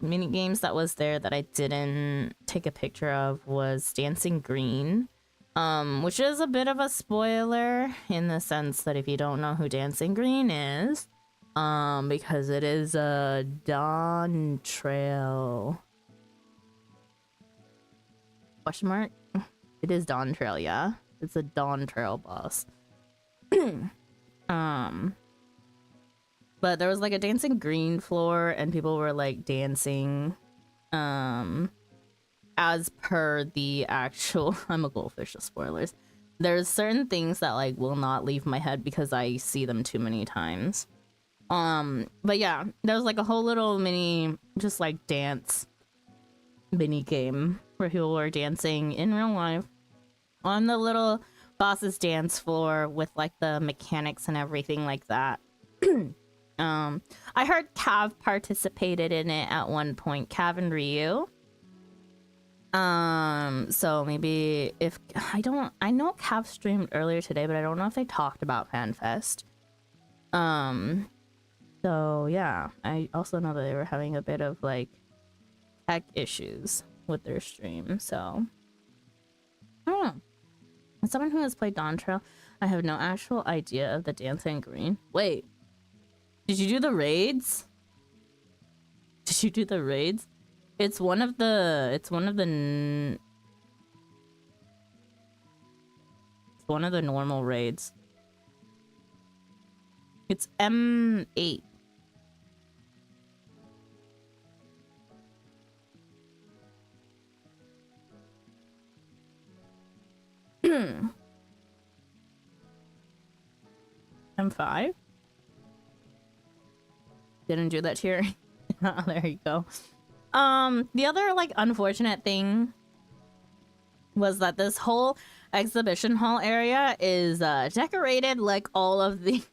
mini games that was there that I didn't take a picture of was Dancing Green, which is a bit of a spoiler in the sense that if you don't know who Dancing Green is, because it is a Dawntrail question mark. It is Dawntrail, yeah. It's a Dawntrail boss. But there was a Dancing Green floor, and people were dancing as per the actual I'm a goldfish, so spoilers. There's certain things that will not leave my head because I see them too many times. But yeah, there was a whole little mini just dance mini game where people were dancing in real life on the little boss's dance floor with the mechanics and everything like that. I heard Cav participated in it at one point, Cav and Ryu. So maybe if I know Cav streamed earlier today, but I don't know if they talked about FanFest. So yeah, I also know that they were having a bit of tech issues with their stream, so I don't know. As someone who has played Dawntrail, I have no actual idea of the Dancing Green. Wait, did you do the raids? Did you do the raids? It's one of the normal raids. It's M8. M5? Didn't do that here. There you go. The other like unfortunate thing was that this whole exhibition hall area is decorated like all of the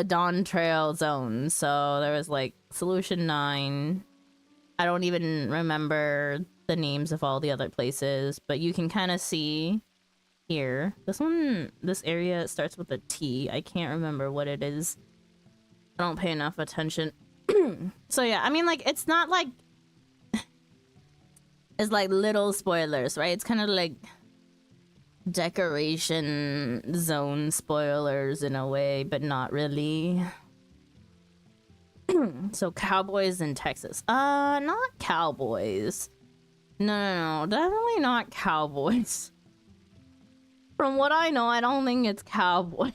Dawn Trail zones. So there was like Solution 9. I don't even remember the names of all the other places, but you can kind of see here. This area starts with a T. I can't remember what it is. I don't pay enough attention. So yeah, I mean, like, it's not like it's like little spoilers, right? It's kind of like decoration zone spoilers in a way, but not really. So cowboys in Texas. Not cowboys. No, definitely not cowboys. From what I know, I don't think it's cowboys.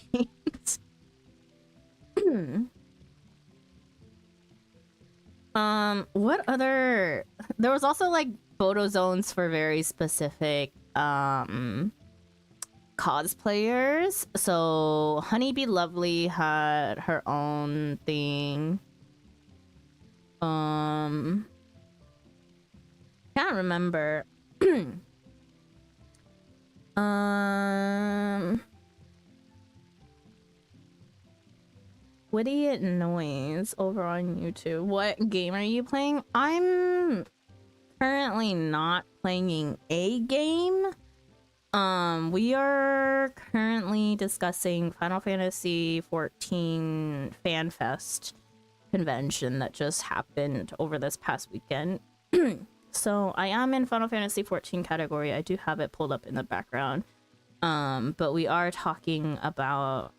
What other... There was also, like, photo zones for very specific, cosplayers. So, Honeybee Lovely had her own thing. Can't remember. Witty noise over on YouTube. What game are you playing? I'm currently not playing a game. We are currently discussing Final Fantasy 14 Fan Fest convention that just happened over this past weekend. So I am in Final Fantasy 14 category. I do have it pulled up in the background. But we are talking about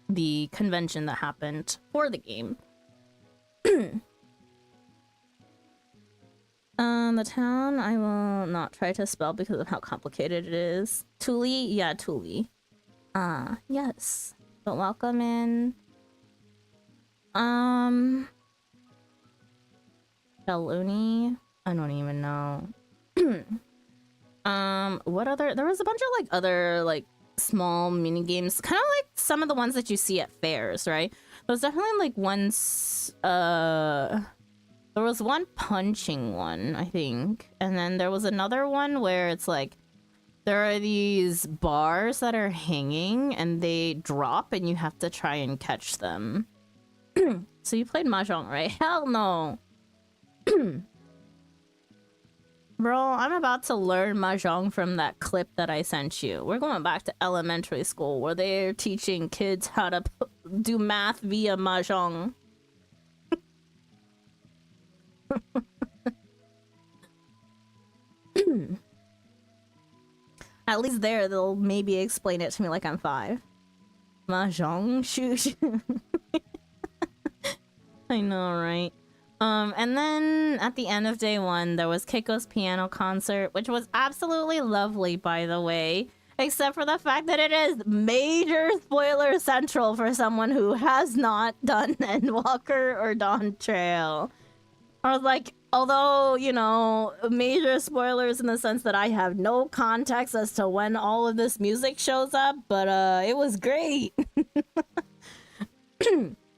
the convention that happened for the game. The town I will not try to spell because of how complicated it is. Thule? Yeah, Thule. Yes. But welcome in. Shaluni? I don't even know. What other... There was a bunch of, like, other, like, small mini games, kind of like some of the ones that you see at fairs, right? There's definitely like ones there was one punching one, I think, and then there was another one where it's like there are these bars that are hanging and they drop and you have to try and catch them. So you played Mahjong, right? Hell no. Bro, I'm about to learn Mahjong from that clip that I sent you. We're going back to elementary school where they're teaching kids how to do math via Mahjong. At least there, they'll maybe explain it to me like I'm 5. Mahjong? Shoo. I know, right? And then at the end of day 1, there was Keiko's piano concert, which was absolutely lovely, by the way. Except for the fact that it is major spoiler central for someone who has not done Endwalker or Dawn Trail. I was like, although, you know, major spoilers in the sense that I have no context as to when all of this music shows up, but it was great.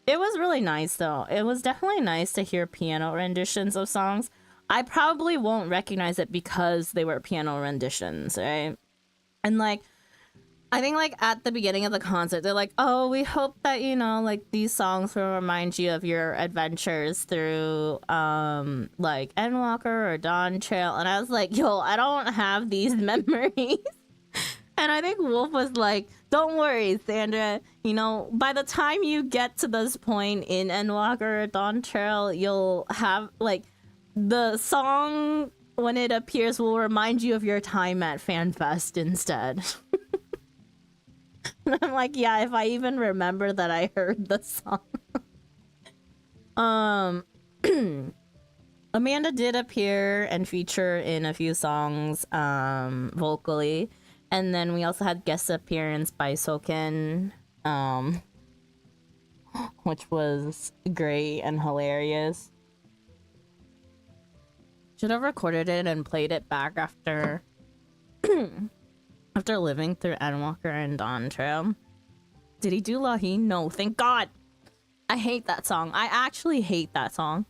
It was really nice, though. It was definitely nice to hear piano renditions of songs. I probably won't recognize it because they were piano renditions, right? And, like, I think, like, at the beginning of the concert, they're like, oh, we hope that, you know, like, these songs will remind you of your adventures through, like, Endwalker or Dawn Trail. And I was like, yo, I don't have these memories. And I think Wolf was like, don't worry, Sandra. You know, by the time you get to this point in Endwalker or Dawn Trail, you'll have, like, the song, when it appears, will remind you of your time at FanFest instead. And I'm like, yeah, if I even remember that I heard the song. Amanda did appear and feature in a few songs, vocally. And then we also had guest appearance by Soken, which was great and hilarious. Should have recorded it and played it back after after living through Endwalker and Dawn Trail. Did he do Lahi? No, thank God. I hate that song. I actually hate that song.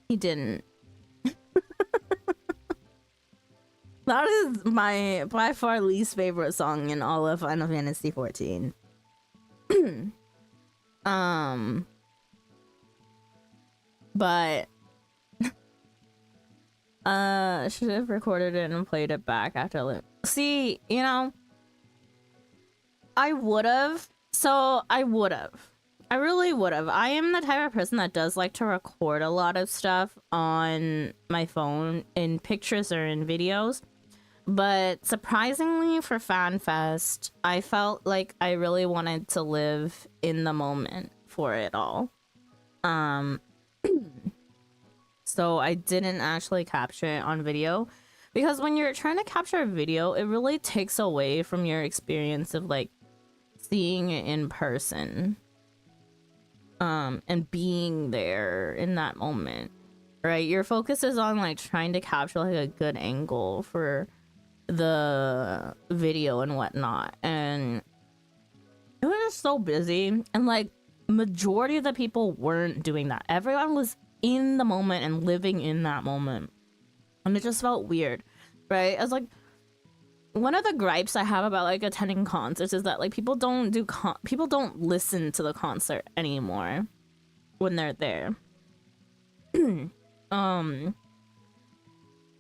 He didn't. That is my by far least favorite song in all of Final Fantasy XIV. But should have recorded it and played it back after. See, you know, I would have. So I would have. I really would have. I am the type of person that does like to record a lot of stuff on my phone in pictures or in videos. But surprisingly for FanFest, I felt like I really wanted to live in the moment for it all. So I didn't actually capture it on video, because when you're trying to capture a video, it really takes away from your experience of like seeing it in person. And being there in that moment, right? Your focus is on like trying to capture like a good angle for the video and whatnot, and it was just so busy, and like majority of the people weren't doing that. Everyone was in the moment and living in that moment, and it just felt weird, right? As like one of the gripes I have about like attending concerts is that like people don't listen to the concert anymore when they're there.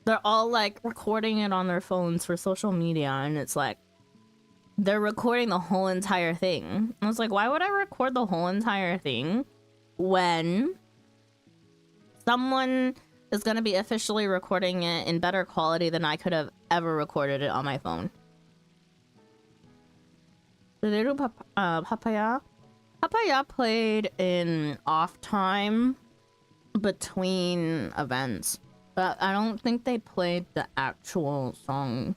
They're all like recording it on their phones for social media, and it's like they're recording the whole entire thing. I was like, why would I record the whole entire thing when someone is going to be officially recording it in better quality than I could have ever recorded it on my phone? Did they do Papaya? Papaya played in off time between events, but I don't think they played the actual song.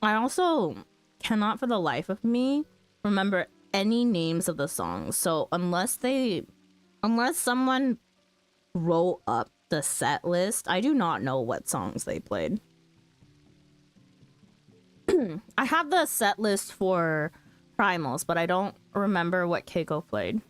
I also cannot for the life of me remember any names of the songs, so unless someone wrote up the set list, I do not know what songs they played. I have the set list for Primals, but I don't remember what Keiko played.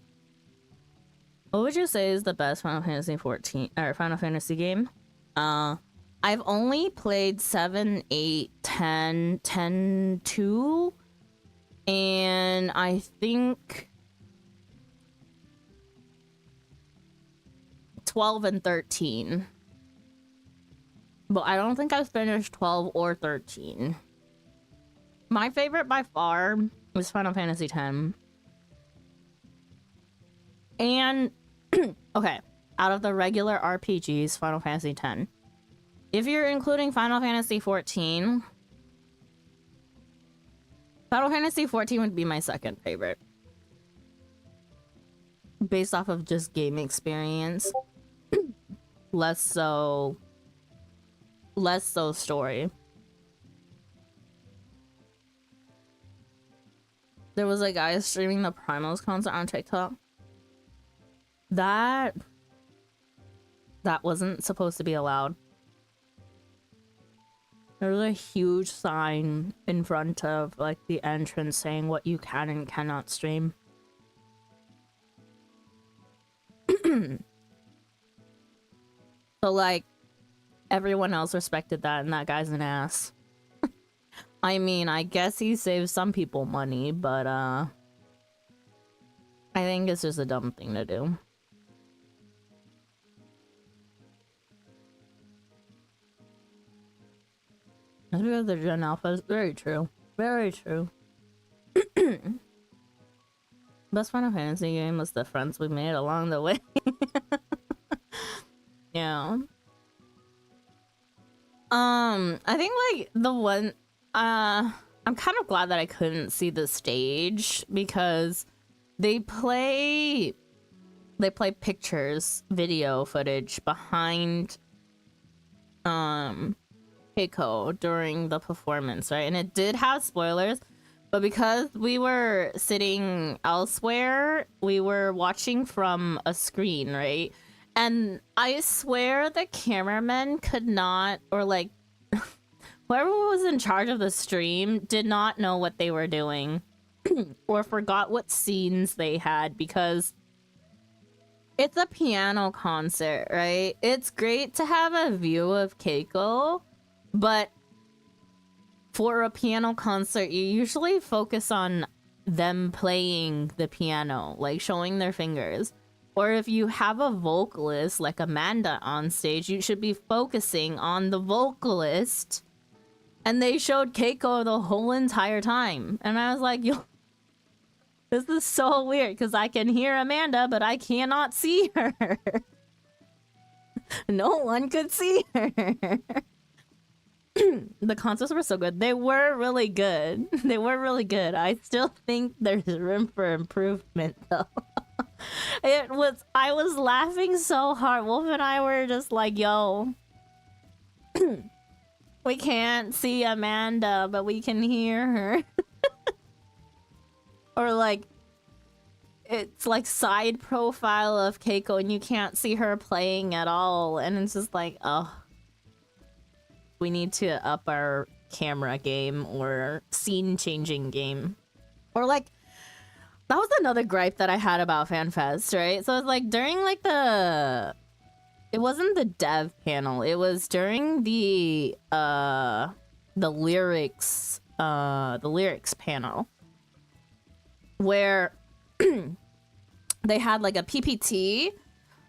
What would you say is the best Final Fantasy 14 or Final Fantasy game? I've only played 7, 8, 10, 10, 2, and I think 12 and 13. But I don't think I've finished 12 or 13. My favorite by far is Final Fantasy X. And, okay, out of the regular RPGs, Final Fantasy X. If you're including Final Fantasy 14, Final Fantasy 14 would be my second favorite. Based off of just game experience. Less so story. There was a guy streaming the Primals concert on TikTok. That wasn't supposed to be allowed. There was a huge sign in front of like the entrance saying what you can and cannot stream. So like everyone else respected that, and that guy's an ass. I mean, I guess he saves some people money, but I think it's just a dumb thing to do. That's because they're Gen Alphas. Very true. Very true. Best Final Fantasy game was the friends we made along the way. Yeah. I think like the one I'm kind of glad that I couldn't see the stage, because they play pictures, video footage behind Keiko during the performance, right? And it did have spoilers, But because we were sitting elsewhere, we were watching from a screen, right? And I swear the cameraman could not, or like, whoever was in charge of the stream did not know what they were doing or forgot what scenes they had, because it's a piano concert, right? It's great to have a view of Keiko, but for a piano concert, you usually focus on them playing the piano, like showing their fingers. Or if you have a vocalist like Amanda on stage, you should be focusing on the vocalist. And they showed Keiko the whole entire time. And I was like, yo, this is so weird, because I can hear Amanda, but I cannot see her. No one could see her. The concerts were so good. They were really good. They were really good. I still think there's room for improvement, though. I was laughing so hard. Wolf and I were just like, yo, we can't see Amanda, but we can hear her. Or like, it's like side profile of Keiko and you can't see her playing at all. And it's just like, oh, we need to up our camera game or scene changing game. Or like, that was another gripe that I had about FanFest, right? So it's like during like it wasn't the dev panel, it was during the lyrics panel, where they had like a PPT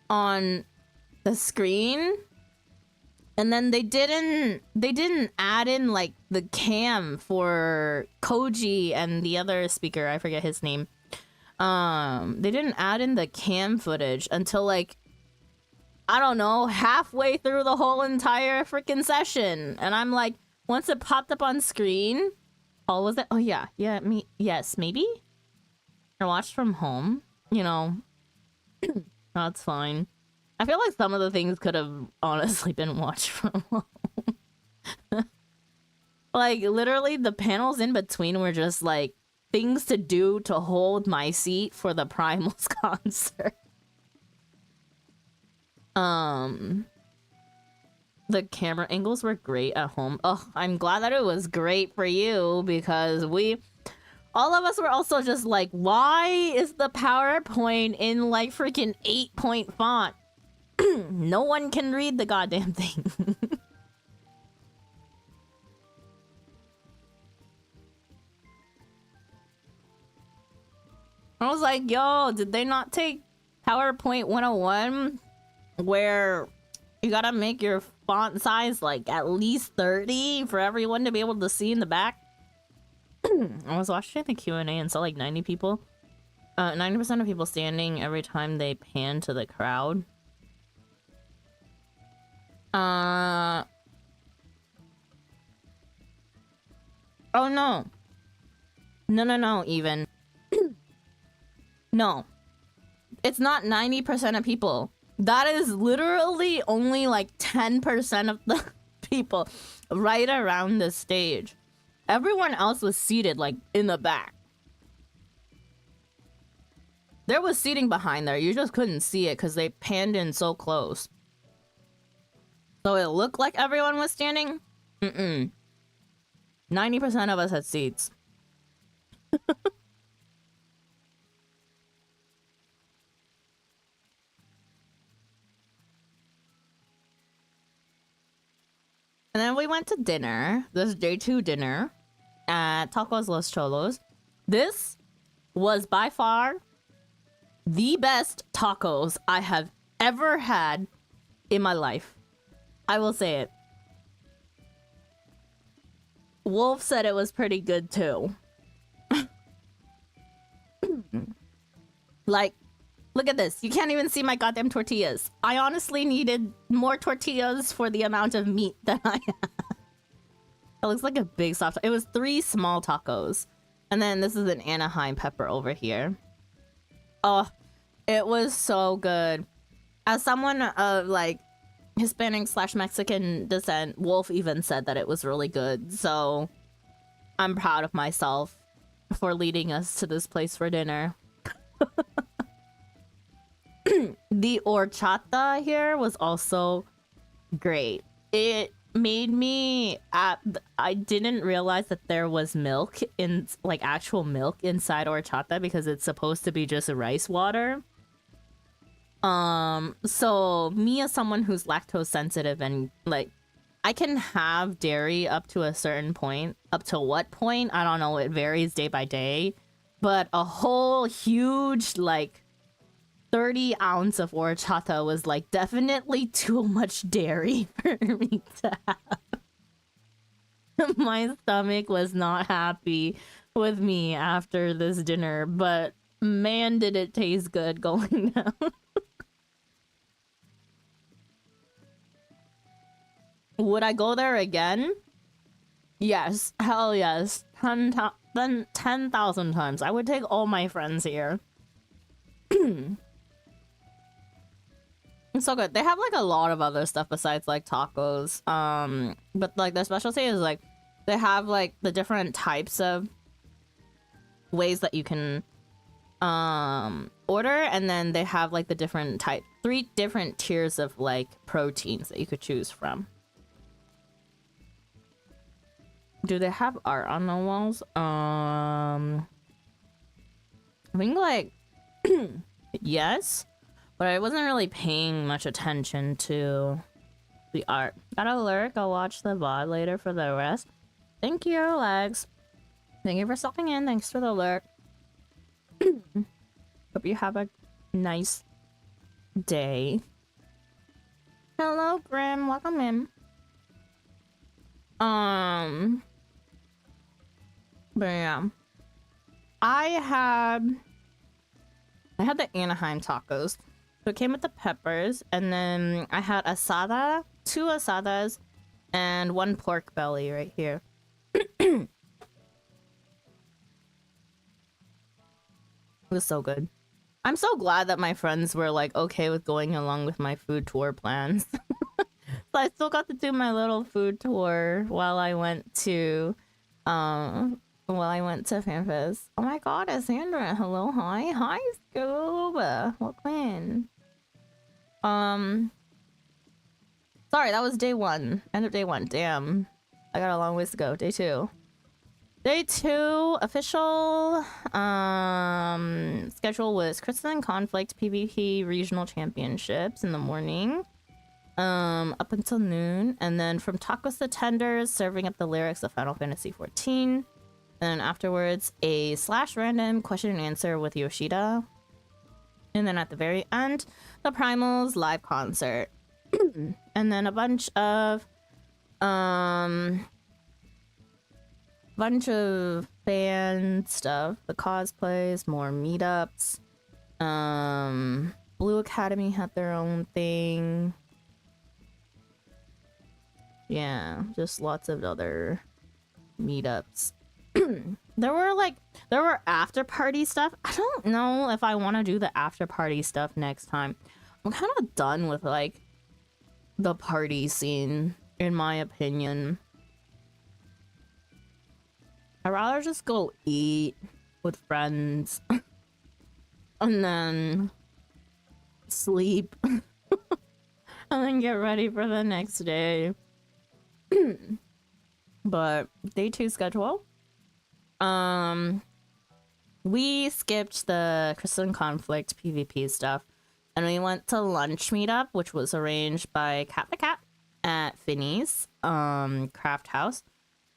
on the screen, and then they didn't add in like the cam for Koji and the other speaker, I forget his name. They didn't add in the cam footage until like, I don't know, halfway through the whole entire freaking session. And I'm like, once it popped up on screen, all was it? Oh yeah, yes, maybe. I watched from home, you know. That's fine. I feel like some of the things could have honestly been watched from home. Like literally the panels in between were just like things to do to hold my seat for the Primals concert. The camera angles were great at home. Oh, I'm glad that it was great for you, because all of us were also just like, why is the PowerPoint in like freaking 8-point font? No one can read the goddamn thing. I was like, yo, did they not take PowerPoint 101 where you gotta make your font size like at least 30 for everyone to be able to see in the back? I was watching the Q&A and saw like 90 people. 90% of people standing every time they pan to the crowd. Oh no. No, even. No. It's not 90% of people. That is literally only like 10% of the people right around the stage. Everyone else was seated like in the back. There was seating behind there. You just couldn't see it because they panned in so close. So it looked like everyone was standing? 90% of us had seats. And then we went to dinner, this J2 dinner at Tacos Los Cholos. This was by far the best tacos I have ever had in my life. I will say it. Wolf said it was pretty good too. Like, look at this. You can't even see my goddamn tortillas. I honestly needed more tortillas for the amount of meat that I have. It looks like a big soft... It was 3 small tacos. And then this is an Anaheim pepper over here. Oh, it was so good. As someone of like Hispanic/Mexican descent, Wolf even said that it was really good. So I'm proud of myself. for leading us to this place for dinner. The horchata here was also great. It made me I didn't realize that there was milk in, like, actual milk inside horchata, because it's supposed to be just rice water. So me, as someone who's lactose sensitive, and like, I can have dairy up to a certain point. Up to what point? I don't know. It varies day by day. But a whole huge, like, 30 ounce of horchata was, like, definitely too much dairy for me to have. My stomach was not happy with me after this dinner, but man, did it taste good going down. Would I go there again? Yes, hell yes. 10,000 times. I would take all my friends here. It's so good. They have, like, a lot of other stuff besides, like, tacos. But, like, their specialty is, like, they have, like, the different types of ways that you can order, and then they have, like, the different 3 different tiers of, like, proteins that you could choose from. Do they have art on the walls? I think, like, yes, but I wasn't really paying much attention to the art. Got a lurk. I'll watch the VOD later for the rest. Thank you, Legs. Thank you for stopping in. Thanks for the lurk. Hope you have a nice day. Hello, Grim. Welcome in. But yeah, I had the Anaheim tacos. So it came with the peppers, and then I had asada, 2 asadas, and 1 pork belly right here. It was so good. I'm so glad that my friends were, like, okay with going along with my food tour plans. So I still got to do my little food tour while I went to FanFest. Oh my god, it's Sandra. Hello, hi. Hi, Scoob. Welcome in. Sorry, that was day 1. End of day 1. Damn. I got a long ways to go. Day 2. Day 2, official schedule was Crystalline Conflict PvP Regional Championships in the morning. Up until noon, and then from tacos to tenders, serving up the lyrics of Final Fantasy XIV. And afterwards, a /random question and answer with Yoshida. And then at the very end, the Primals live concert. And then a bunch of fan stuff, the cosplays, more meetups. Blue Academy had their own thing. Yeah, just lots of other meetups. There were after party stuff. I don't know if I want to do the after party stuff next time. I'm kind of done with, like, the party scene, in my opinion. I'd rather just go eat with friends and then sleep and then get ready for the next day. But day 2 schedule. We skipped the Crystalline Conflict PvP stuff, and we went to lunch meetup, which was arranged by Cat the Cat at Finny's craft house.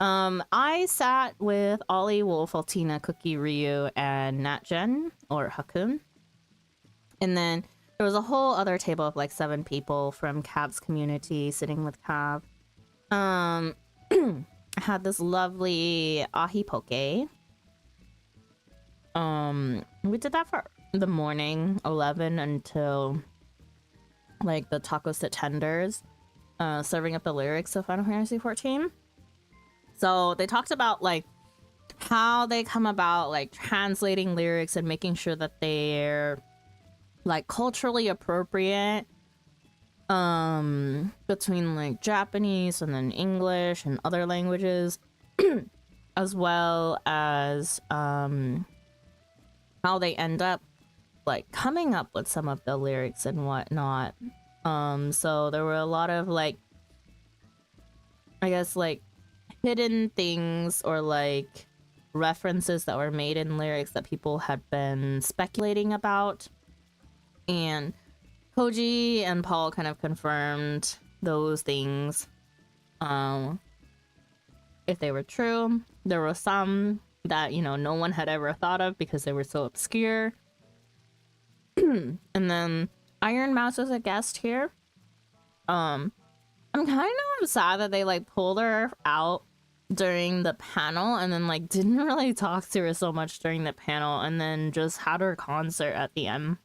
I sat with Ollie, Wolf, Altina, Cookie, Ryu, and Natjen, or Hakun. And then there was a whole other table of, like, 7 people from Cav's community sitting with Cav. I had this lovely ahi poke. We did that for the morning, 11 until, like, the tacos to tenders, serving up the lyrics of Final Fantasy XIV. So they talked about, like, how they come about, like, translating lyrics and making sure that they're, like, culturally appropriate, between, like, Japanese and then English and other languages. as well as how they end up like coming up with some of the lyrics and whatnot. So there were a lot of like, I guess like hidden things or like references that were made in lyrics that people had been speculating about, and Koji and Paul kind of confirmed those things. If they were true, there were some that, you know, no one had ever thought of because they were so obscure. And then Iron Mouse was a guest here. I'm kind of sad that they like pulled her out during the panel and then like didn't really talk to her so much during the panel and then just had her concert at the end.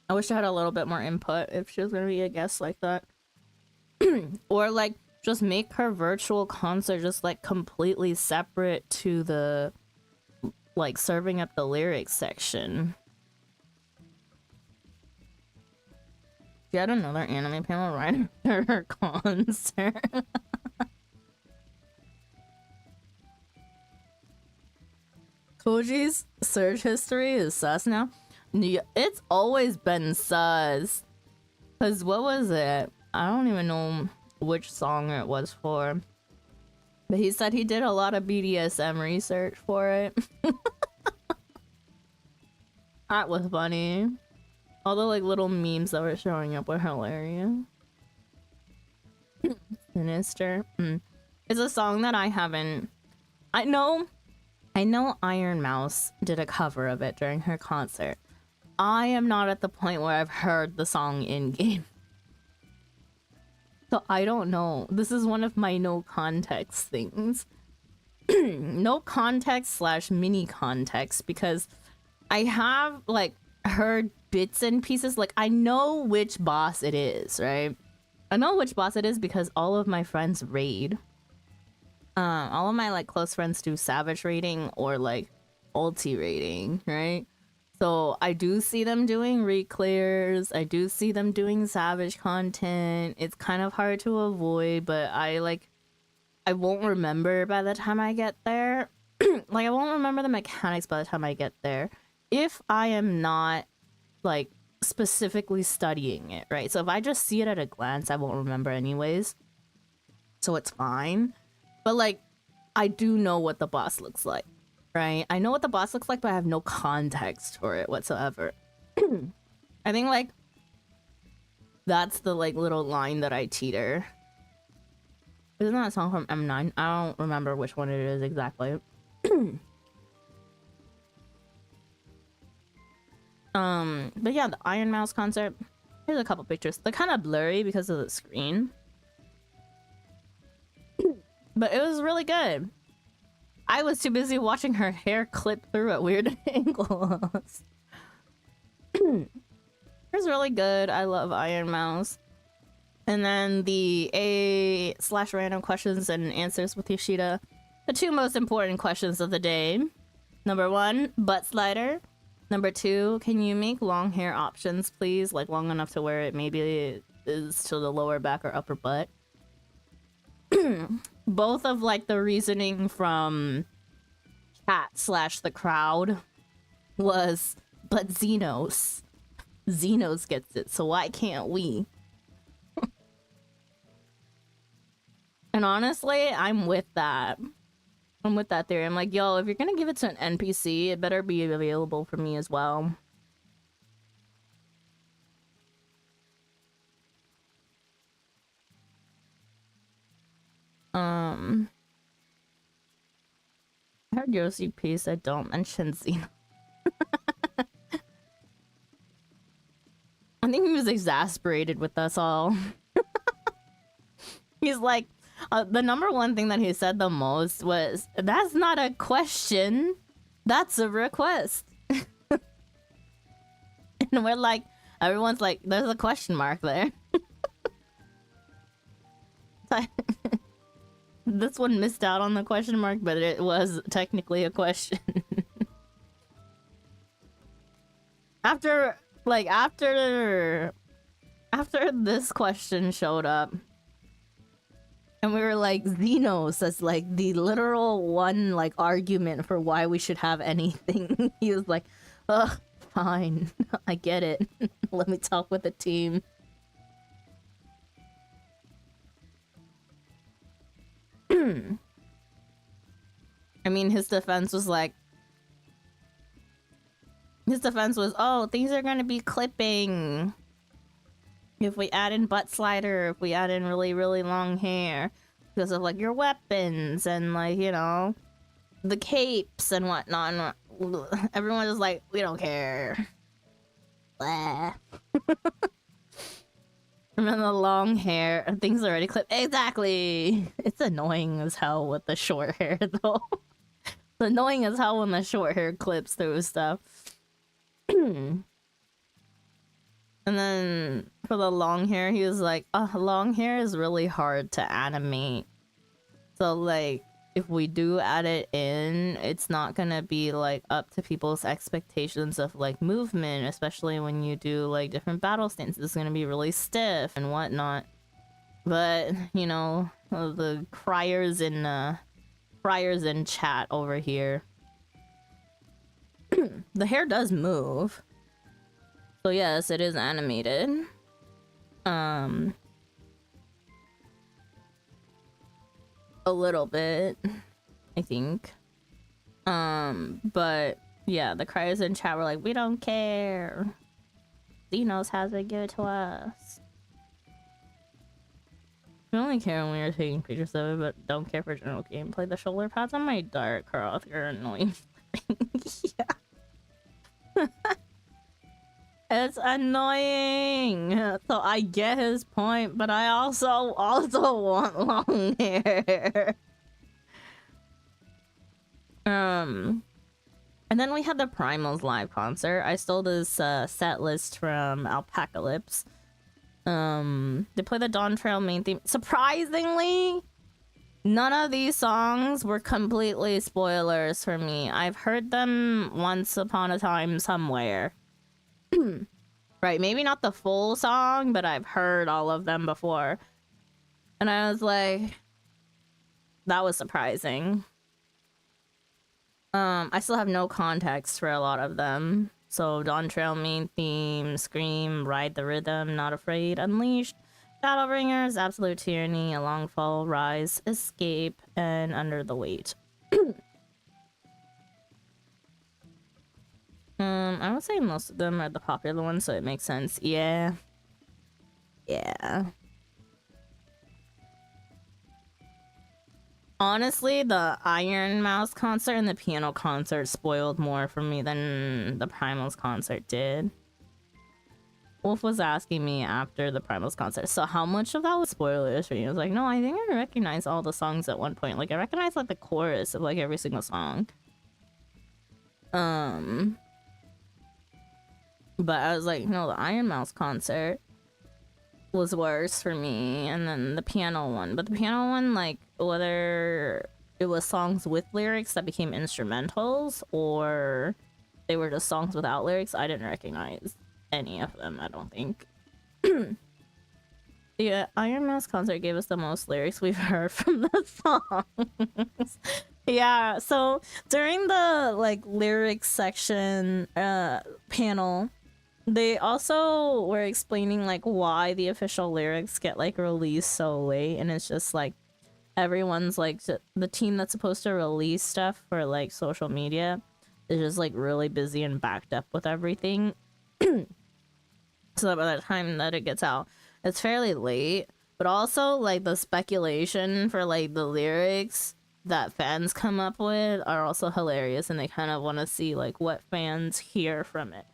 I wish I had a little bit more input if she was gonna be a guest like that. Or like just make her virtual concert just like completely separate to the like serving up the lyrics section. She had another anime panel right after her concert. Koji's search history is sus now. It's always been sus. Cause what was it? I don't even know which song it was for. But he said he did a lot of BDSM research for it. That was funny. All the like little memes that were showing up were hilarious. Sinister. It's a song that I haven't. I know Iron Mouse did a cover of it during her concert. I am not at the point where I've heard the song in game. So I don't know. This is one of my no context things. No context / mini context, because I have like heard bits and pieces. Like I know which boss it is, right? I know which boss it is because all of my friends raid. All of my like close friends do savage raiding or like ulti raiding, right? So I do see them doing reclears. I do see them doing savage content. It's kind of hard to avoid, but I won't remember by the time I get there. Like I won't remember the mechanics by the time I get there if I am not like specifically studying it, right? So if I just see it at a glance, I won't remember anyways. So it's fine. But like I do know what the boss looks like. Right? I know what the boss looks like, but I have no context for it whatsoever. I think like that's the like little line that I teeter. Isn't that a song from M9? I don't remember which one it is exactly. But yeah, the Iron Mouse concert. Here's a couple pictures. They're kind of blurry because of the screen. But it was really good. I was too busy watching her hair clip through at weird angles. It was really good. I love Iron Mouse. And then the A/random questions and answers with Yoshida. The two most important questions of the day. Number 1, butt slider. Number 2, can you make long hair options, please? Like long enough to where it maybe is to the lower back or upper butt. Both of like the reasoning from chat / the crowd was, but Xenos gets it, so why can't we? And honestly, I'm with that. I'm with that theory. I'm like, yo, if you're gonna give it to an NPC, it better be available for me as well. I heard Yoshi P said don't mention Xeno. I think he was exasperated with us all. He's like, the number one thing that he said the most was, that's not a question, that's a request. And we're like, everyone's like, there's a question mark there. This one missed out on the question mark, but it was technically a question. After this question showed up, And we were like, Xenos as like the literal one like argument for why we should have anything. He was like, ugh, fine. I get it. Let me talk with the team. I mean, his defense was, oh, things are gonna be clipping. If we add in butt slider, if we add in really, really long hair. Because of, like, your weapons and, like, you know, the capes and whatnot. And everyone was like, we don't care. Blah. And then the long hair, things already clipped. Exactly! It's annoying as hell with the short hair, though. It's annoying as hell when the short hair clips through stuff. And then for the long hair, he was like, long hair is really hard to animate. So, like, if we do add it in, it's not gonna be, like, up to people's expectations of, like, movement, especially when you do, like, different battle stances. It's gonna be really stiff and whatnot. But, you know, the criers in chat over here. The hair does move. So yes, it is animated. A little bit, I think. But yeah, the criers in chat were like, we don't care. Xenos has it, give it to us. We only care when we are taking pictures of it, but don't care for general gameplay. The shoulder pads on my Dark Cross are annoying. Yeah. It's annoying. So I get his point, but I also want long hair. And then we had the Primals live concert. I stole this set list from Alpacalypse. They play the Dawn Trail main theme. Surprisingly, none of these songs were completely spoilers for me. I've heard them once upon a time somewhere. Right, maybe not the full song, but I've heard all of them before. And I was like, that was surprising. I still have no context for a lot of them. So, Dawn Trail main theme, Scream, Ride the Rhythm, Not Afraid, Unleashed, Shadowbringers, Absolute Tyranny, A Long Fall, Rise, Escape, and Under the Weight. I would say most of them are the popular ones, so it makes sense. Yeah. Yeah. Honestly, the Iron Mouse concert and the piano concert spoiled more for me than the Primals concert did. Wolf was asking me after the Primals concert, so how much of that was spoilers for you? I was like, no, I think I recognize all the songs at one point. Like, I recognize, like, the chorus of, like, every single song. But I was like, no, the Iron Mouse concert was worse for me, and then the piano one. But the piano one, like, whether it was songs with lyrics that became instrumentals or they were just songs without lyrics, I didn't recognize any of them, I don't think. Yeah, Iron Mouse concert gave us the most lyrics we've heard from the songs. Yeah, so during the, like, lyrics section panel, they also were explaining, like, why the official lyrics get, like, released so late, and it's just, like, everyone's, like, the team that's supposed to release stuff for, like, social media is just, like, really busy and backed up with everything. So that by the time that it gets out, it's fairly late. But also, like, the speculation for, like, the lyrics that fans come up with are also hilarious, and they kind of want to see, like, what fans hear from it.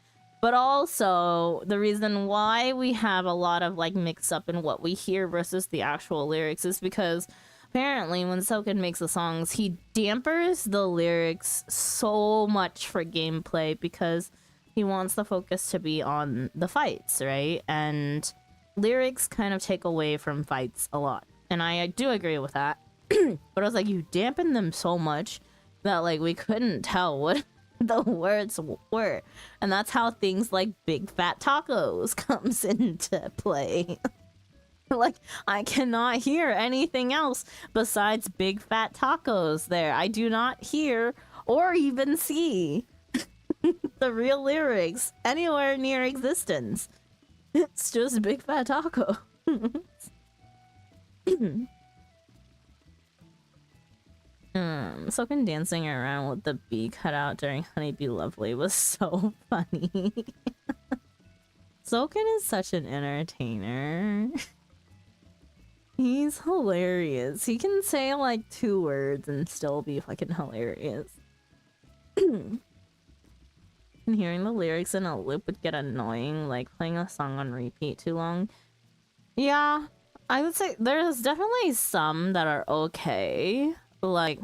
But also, the reason why we have a lot of, like, mix up in what we hear versus the actual lyrics is because apparently when Soken makes the songs, he dampers the lyrics so much for gameplay because he wants the focus to be on the fights, right? And lyrics kind of take away from fights a lot. And I do agree with that. But I was like, you dampen them so much that, like, we couldn't tell what the words were. And that's how things like Big Fat Tacos comes into play. Like, I cannot hear anything else besides big fat tacos there. I do not hear or even see the real lyrics anywhere near existence. It's just big fat taco. Soken dancing around with the bee cut out during Honeybee Lovely was so funny. Soken is such an entertainer. He's hilarious. He can say like 2 words and still be fucking hilarious. And hearing the lyrics in a loop would get annoying, like playing a song on repeat too long. Yeah, I would say there's definitely some that are okay. Like,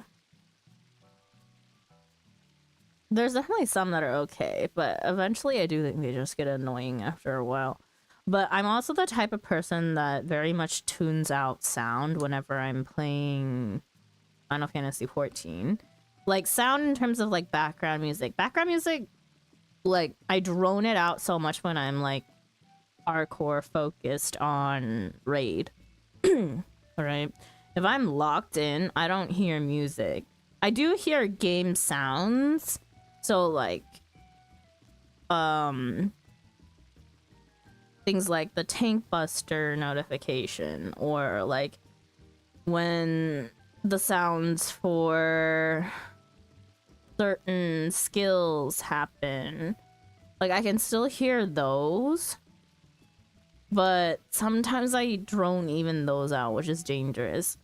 there's definitely some that are okay, but eventually I do think they just get annoying after a while. But I'm also the type of person that very much tunes out sound whenever I'm playing Final Fantasy XIV. Like, sound in terms of, like, background music. Background music, like, I drone it out so much when I'm, like, hardcore focused on raid. Alright? If I'm locked in, I don't hear music. I do hear game sounds. So, like, things like the Tank Buster notification, or like when the sounds for certain skills happen. Like, I can still hear those, but sometimes I drone even those out, which is dangerous.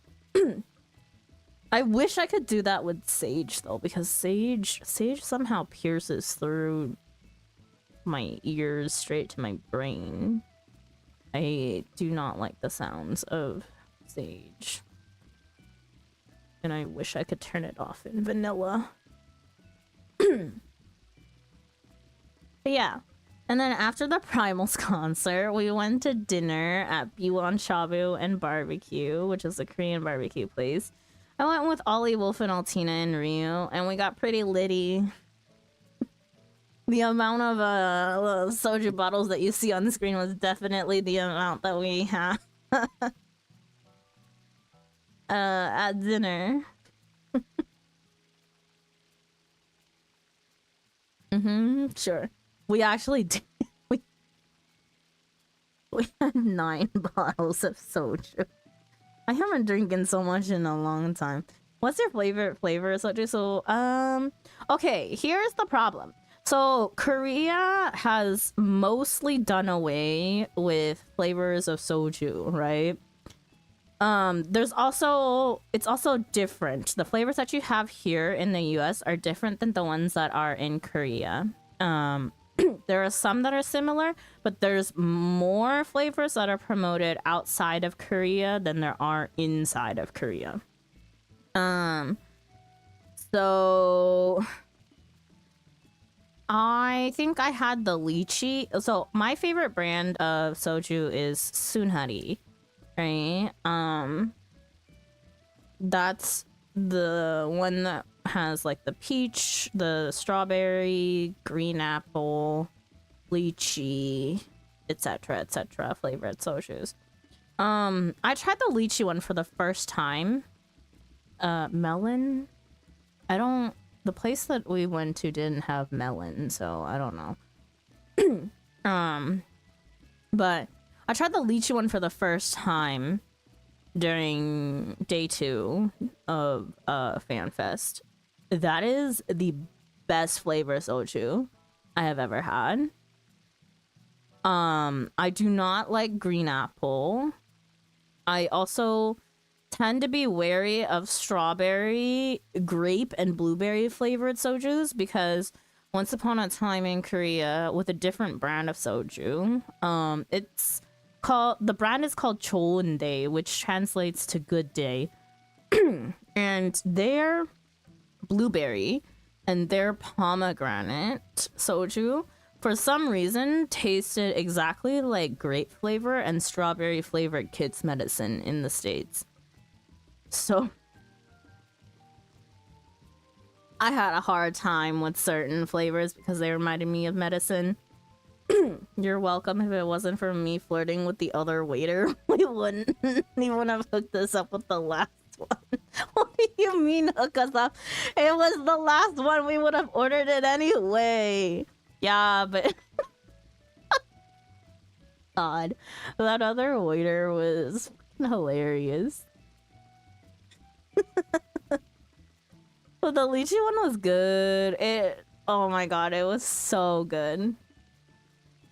I wish I could do that with Sage though, because Sage somehow pierces through my ears straight to my brain. I do not like the sounds of Sage. And I wish I could turn it off in vanilla. But yeah. And then after the Primals concert, we went to dinner at Biwon Shabu and Barbecue, which is a Korean barbecue place. I went with Ollie, Wolf, and Altina and Ryu, and we got pretty litty. The amount of soju bottles that you see on the screen was definitely the amount that we had at dinner. Sure. We actually did. We had 9 bottles of soju. I haven't drinking so much in a long time. What's your favorite flavor of soju? So, okay, here's the problem. So, Korea has mostly done away with flavors of soju, right? It's also different. The flavors that you have here in the US are different than the ones that are in Korea. There are some that are similar, but there's more flavors that are promoted outside of Korea than there are inside of Korea. So I think I had the lychee. So my favorite brand of soju is Sunhari, right? That's the one that has like the peach, the strawberry, green apple, lychee, etc., etc. flavored sojus. I tried the lychee one for the first time. Melon. The place that we went to didn't have melon, so I don't know. But I tried the lychee one for the first time during day 2 of FanFest. That is the best flavor soju I have ever had. I do not like green apple. I also tend to be wary of strawberry, grape, and blueberry flavored sojus because once upon a time in Korea with a different brand of soju, the brand is called Choondae, which translates to good day. And their blueberry and their pomegranate soju for some reason tasted exactly like grape flavor and strawberry flavored kids medicine in the States. So I had a hard time with certain flavors because they reminded me of medicine. You're welcome. If it wasn't for me flirting with the other waiter, we wouldn't have hooked us up with the last one. What do you mean hook us up? It was the last one. We would have ordered it anyway. Yeah, but God, that other waiter was hilarious. But the lychee one was good. Oh my god, it was so good.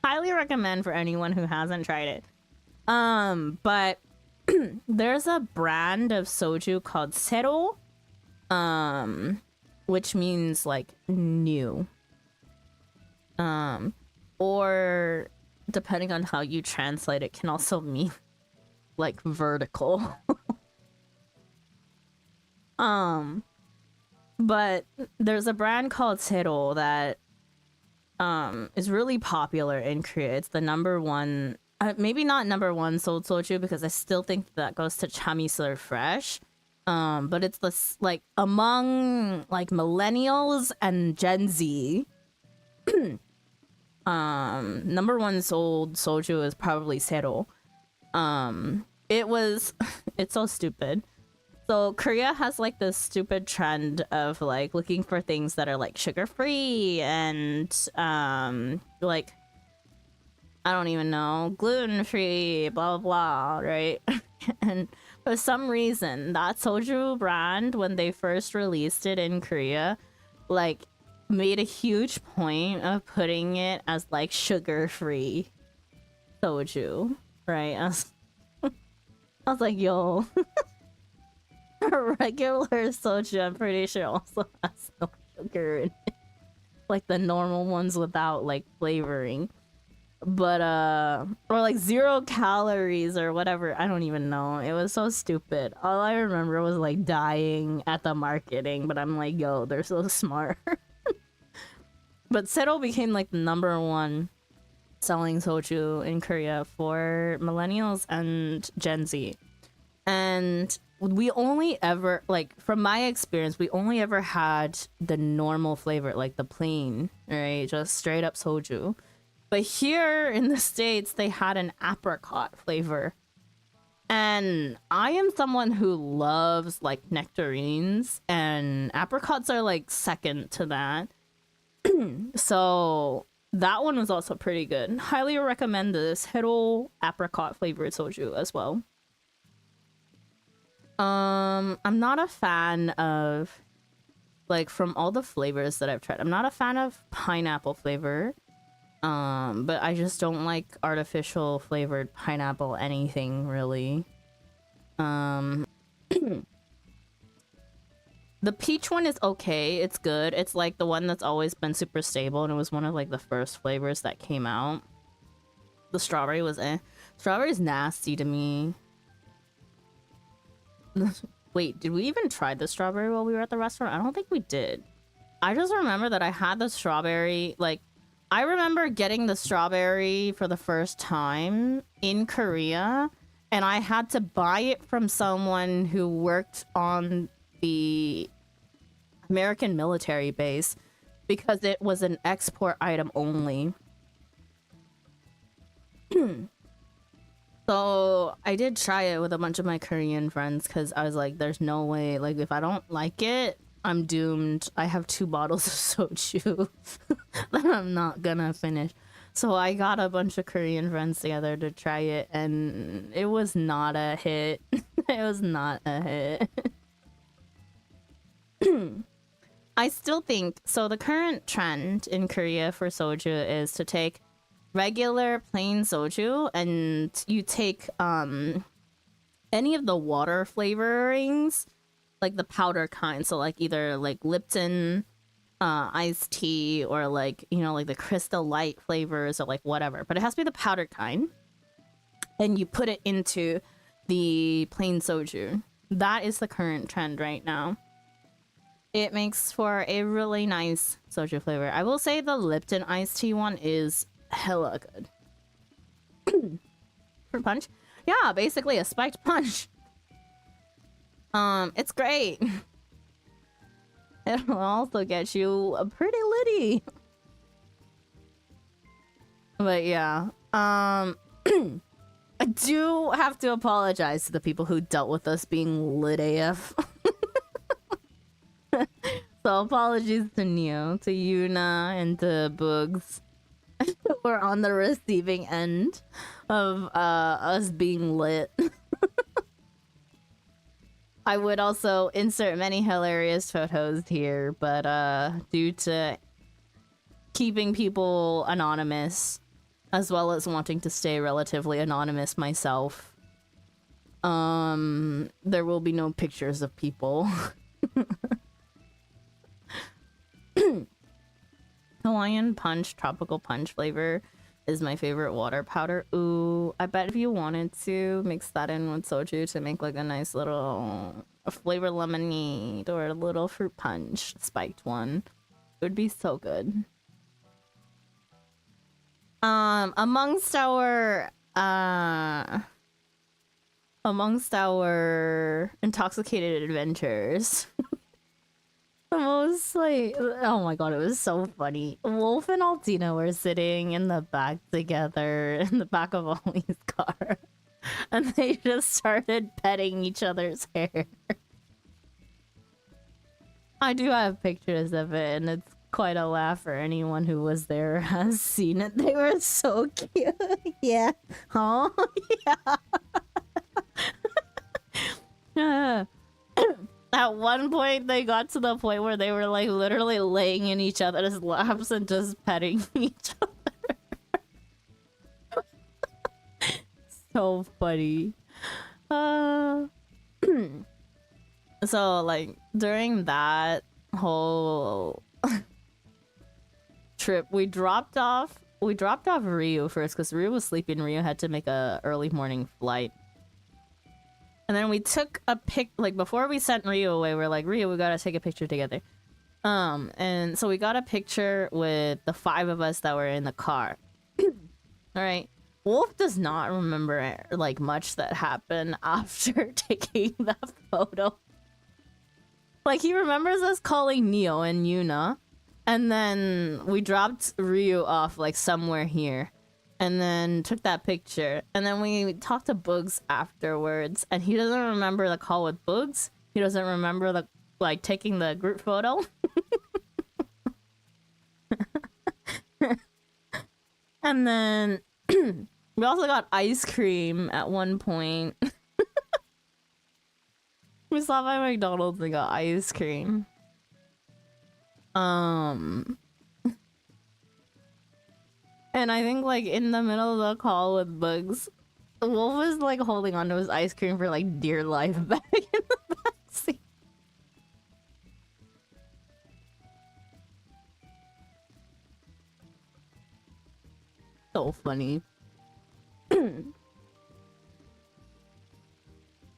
Highly recommend for anyone who hasn't tried it. But there's a brand of soju called Sero, which means like new. Or depending on how you translate it, can also mean like vertical. But there's a brand called Sero that is really popular in Korea. It's the number one, maybe not number one sold soju, because I still think that goes to Chamisul Fresh. But it's this like among like millennials and Gen Z. Number one sold soju is probably Sero. It's so stupid. So Korea has like this stupid trend of like looking for things that are like sugar free and like I don't even know, gluten free, blah blah blah, right? And for some reason that soju brand, when they first released it in Korea, like made a huge point of putting it as like sugar free soju, right? I was like, yo. Regular soju, I'm pretty sure, also has no sugar in it. Like the normal ones without like flavoring. But or like 0 calories or whatever. I don't even know. It was so stupid. All I remember was like dying at the marketing, but I'm like, yo, they're so smart. But Sero became like the number one selling soju in Korea for millennials and Gen Z. And we only ever, like, from my experience, we only ever had the normal flavor, like the plain, right? Just straight up soju. But here in the States, they had an apricot flavor. And I am someone who loves, like, nectarines, and apricots are, like, second to that. So that one was also pretty good. Highly recommend this Hero apricot flavored soju as well. I'm not a fan of, like, from all the flavors that I've tried, I'm not a fan of pineapple flavor. But I just don't like artificial flavored pineapple anything, really. The peach one is okay, it's good. It's like the one that's always been super stable, and it was one of like the first flavors that came out. The strawberry was Strawberry's nasty to me. Wait, did we even try the strawberry while we were at the restaurant? I don't think we did. I just remember that I had the strawberry, like, I remember getting the strawberry for the first time in Korea, and I had to buy it from someone who worked on the American military base because it was an export item only. So I did try it with a bunch of my Korean friends because I was like, there's no way, like, if I don't like it, I'm doomed. I have 2 bottles of soju that I'm not gonna finish. So I got a bunch of Korean friends together to try it, and it was not a hit. It was not a hit. I still think, so the current trend in Korea for soju is to take regular plain soju and you take any of the water flavorings, like the powder kind, so like either like Lipton iced tea or like, you know, like the Crystal Light flavors or like whatever, but it has to be the powdered kind, and you put it into the plain soju. That is the current trend right now. It makes for a really nice soju flavor. I will say the Lipton iced tea one is hella good. Fruit punch? Yeah, basically a spiked punch. It's great. It'll also get you a pretty litty. But yeah, I do have to apologize to the people who dealt with us being lit AF. So apologies to Neo, to Yuna, and to Boogs. We're on the receiving end of us being lit. I would also insert many hilarious photos here, but due to keeping people anonymous, as well as wanting to stay relatively anonymous myself, there will be no pictures of people. Hawaiian Punch, tropical punch flavor is my favorite water powder. Ooh, I bet if you wanted to mix that in with soju to make like a nice little flavor lemonade or a little fruit punch spiked one, it would be so good. Amongst our intoxicated adventures, the most like, oh my god, it was so funny. Wolf and Altina were sitting in the back together in the back of Ollie's car, and they just started petting each other's hair. I do have pictures of it, and it's quite a laugh for anyone who was there or has seen it. They were so cute. Yeah. Oh, yeah. At one point, they got to the point where they were like literally laying in each other's laps and just petting each other. So funny. So like during that whole trip, we dropped off Ryu first because Ryu was sleeping. Ryu had to make a early morning flight. And then we took a pic, like before we sent Ryu away, we're like, Ryu, we gotta take a picture together. And so we got a picture with the 5 of us that were in the car. Alright. Wolf does not remember like much that happened after taking that photo. Like he remembers us calling Neo and Yuna. And then we dropped Ryu off like somewhere here. And then took that picture. And then we talked to Boogs afterwards. And he doesn't remember the call with Boogs. He doesn't remember the like taking the group photo. And then we also got ice cream at one point. We stopped by McDonald's and got ice cream. And I think like in the middle of the call with Bugs, Wolf was like holding onto his ice cream for like dear life back in the backseat. So funny.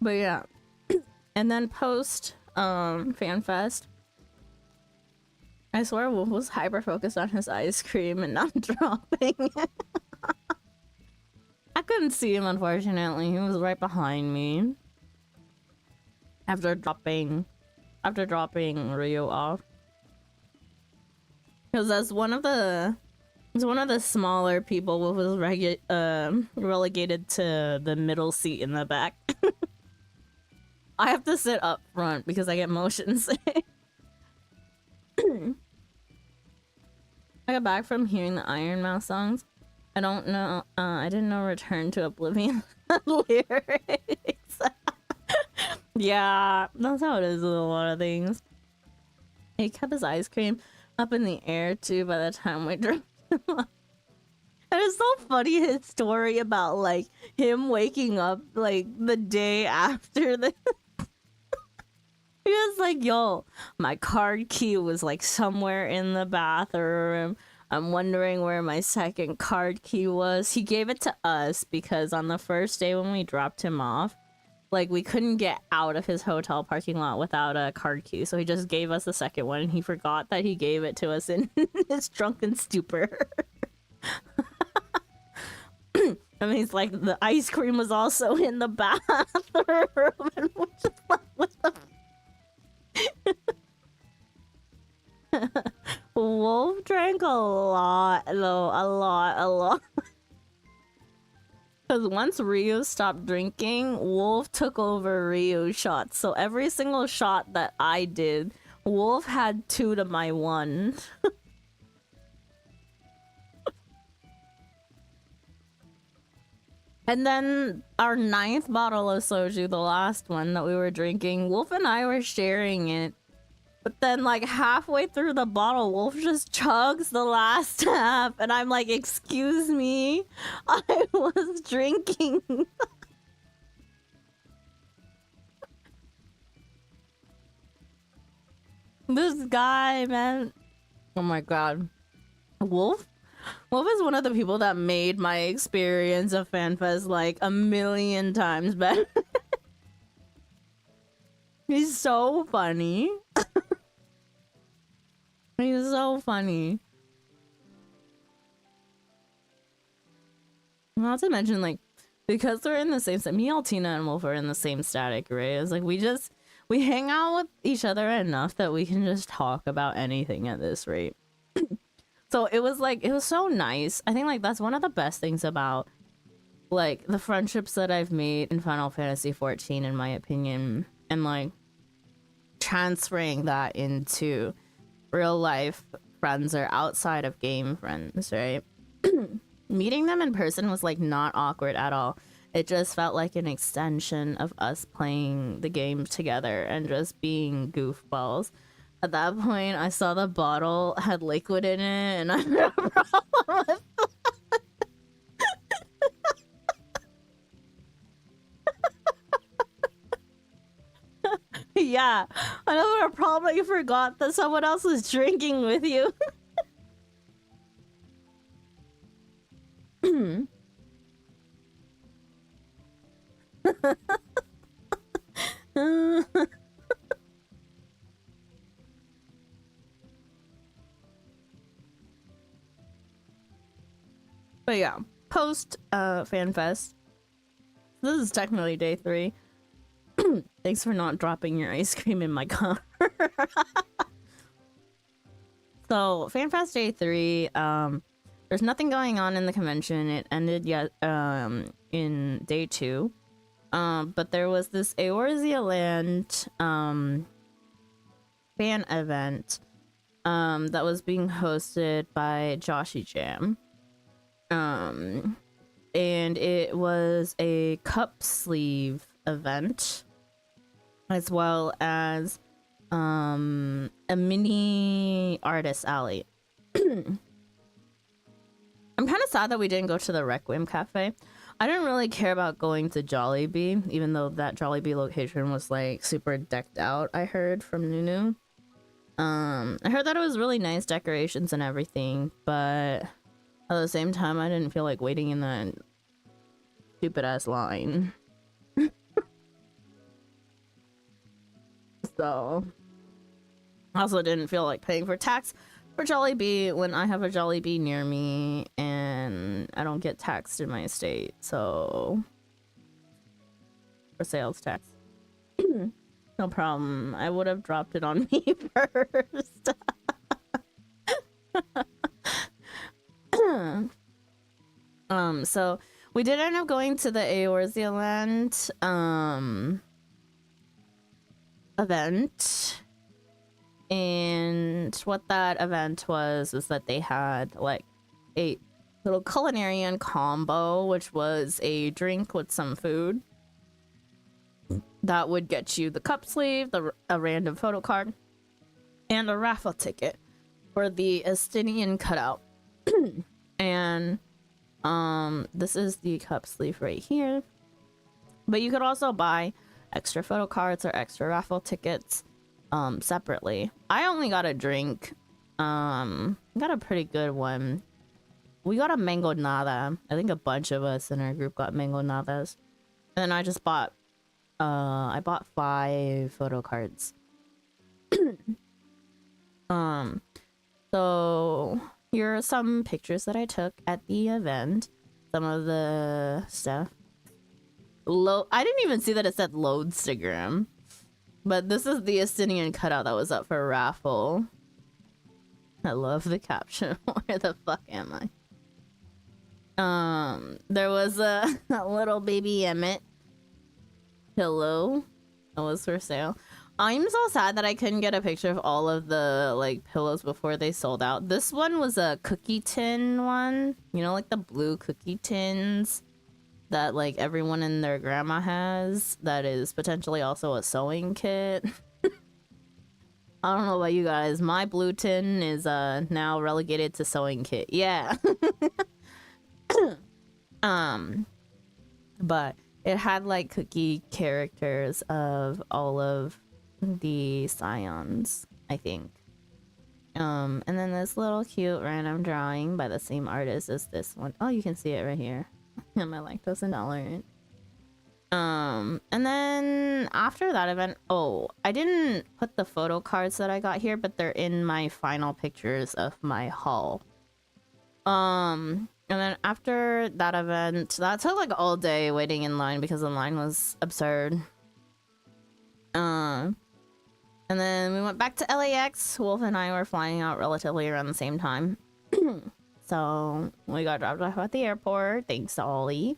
But yeah. And then post FanFest, I swear Wolf was hyper focused on his ice cream and not dropping it. I couldn't see him, unfortunately. He was right behind me. After dropping Ryu off. Because as one of the smaller people, Wolf was relegated to the middle seat in the back. I have to sit up front because I get motion sick. I got back from hearing the Iron Mouse songs. I don't know. I didn't know Return to Oblivion lyrics. Yeah, that's how it is with a lot of things. He kept his ice cream up in the air too by the time we dropped him off. And it's so funny, his story about like him waking up like the day after the he was like, yo, my card key was like somewhere in the bathroom. I'm wondering where my second card key was. He gave it to us because on the first day when we dropped him off, like we couldn't get out of his hotel parking lot without a card key. So he just gave us the second one and he forgot that he gave it to us in his drunken stupor. And he's like, the ice cream was also in the bathroom. And we're just like, what the Wolf drank a lot, though. A lot. once Ryu stopped drinking, Wolf took over Ryu's shots. So every single shot that I did, Wolf had 2 to my 1. And then our 9th bottle of soju, the last one that we were drinking, Wolf and I were sharing it. But then like halfway through the bottle, Wolf just chugs the last half. And I'm like, excuse me, I was drinking. This guy, man. Oh my god. Wolf is one of the people that made my experience of FanFest like a million times better. He's so funny. He's so funny. Not to mention, like, because we're in the same set, me, Altina, and Wolf are in the same static array. It's like we hang out with each other enough that we can just talk about anything at this rate. So it was so nice. I think like that's one of the best things about like the friendships that I've made in Final Fantasy 14, in my opinion, and like transferring that into real life friends or outside of game friends, right? Meeting them in person was like not awkward at all. It just felt like an extension of us playing the game together and just being goofballs. At that point, I saw the bottle had liquid in it, and I had a problem with that. Yeah, I never had a problem. You forgot that someone else was drinking with you. But yeah, post FanFest. This is technically day 3. Thanks for not dropping your ice cream in my car. So FanFest day 3, there's nothing going on in the convention. It ended yet in day 2. But there was this Eorzea Land fan event that was being hosted by Joshy Jam. And it was a cup sleeve event, as well as a mini artist alley. I'm kind of sad that we didn't go to the Requiem Cafe. I didn't really care about going to Jollibee, even though that Jollibee location was like super decked out, I heard from Nunu. I heard that it was really nice decorations and everything, but at the same time, I didn't feel like waiting in that stupid ass line. So, I also didn't feel like paying for tax for Jollibee when I have a Jollibee near me and I don't get taxed in my state. So, for sales tax. No problem. I would have dropped it on me first. So we did end up going to the Eorzea Land event, and what that event was that they had like a little culinarian combo, which was a drink with some food that would get you the cup sleeve, a random photo card, and a raffle ticket for the Estinian cutout. And this is the cup sleeve right here, but you could also buy extra photo cards or extra raffle tickets separately. I only got a drink. Got a pretty good one. We got a mango nada. I think a bunch of us in our group got mango nadas, and then I just bought I bought 5 photo cards. So here are some pictures that I took at the event. Some of the stuff. I didn't even see that it said Loadstagram. But this is the Estinian cutout that was up for a raffle. I love the caption. Where the fuck am I? There was a little baby Emmett pillow that was for sale. I'm so sad that I couldn't get a picture of all of the like pillows before they sold out. This one was a cookie tin one, you know, like the blue cookie tins that like everyone and their grandma has, that is potentially also a sewing kit. I don't know about you guys, my blue tin is now relegated to sewing kit. Yeah. But it had like cookie characters of all of the scions, I think. And then this little cute random drawing by the same artist as this one. Oh, you can see it right here. I'm lactose intolerant. And then after that event, oh, I didn't put the photo cards that I got here, but they're in my final pictures of my haul. And then after that event, that took like all day waiting in line because the line was absurd. And then we went back to LAX. Wolf and I were flying out relatively around the same time. So we got dropped off at the airport, thanks to Ollie.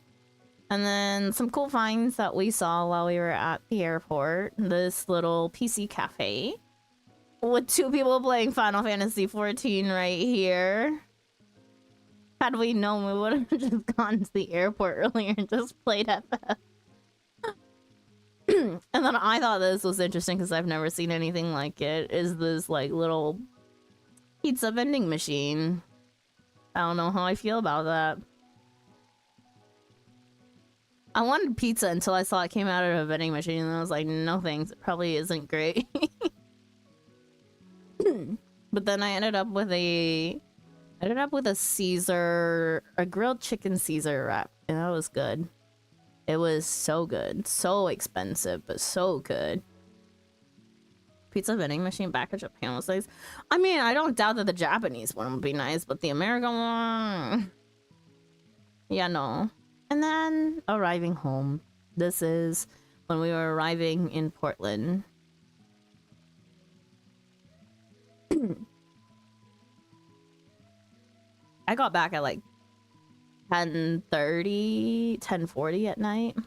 And then some cool finds that we saw while we were at the airport. This little PC cafe with 2 people playing Final Fantasy XIV right here. Had we known, we would have just gone to the airport earlier and just played FF. And then I thought this was interesting because I've never seen anything like it. Is this like little pizza vending machine? I don't know how I feel about that. I wanted pizza until I saw it came out of a vending machine, and I was like, no thanks, it probably isn't great. But then I ended up with a Caesar, a grilled chicken Caesar wrap, and that was good. It was so good. So expensive, but so good. Pizza vending machine back in Japan was nice. I mean, I don't doubt that the Japanese one would be nice, but the American one... Yeah, no. And then arriving home. This is when we were arriving in Portland. I got back at like 10:40 at night.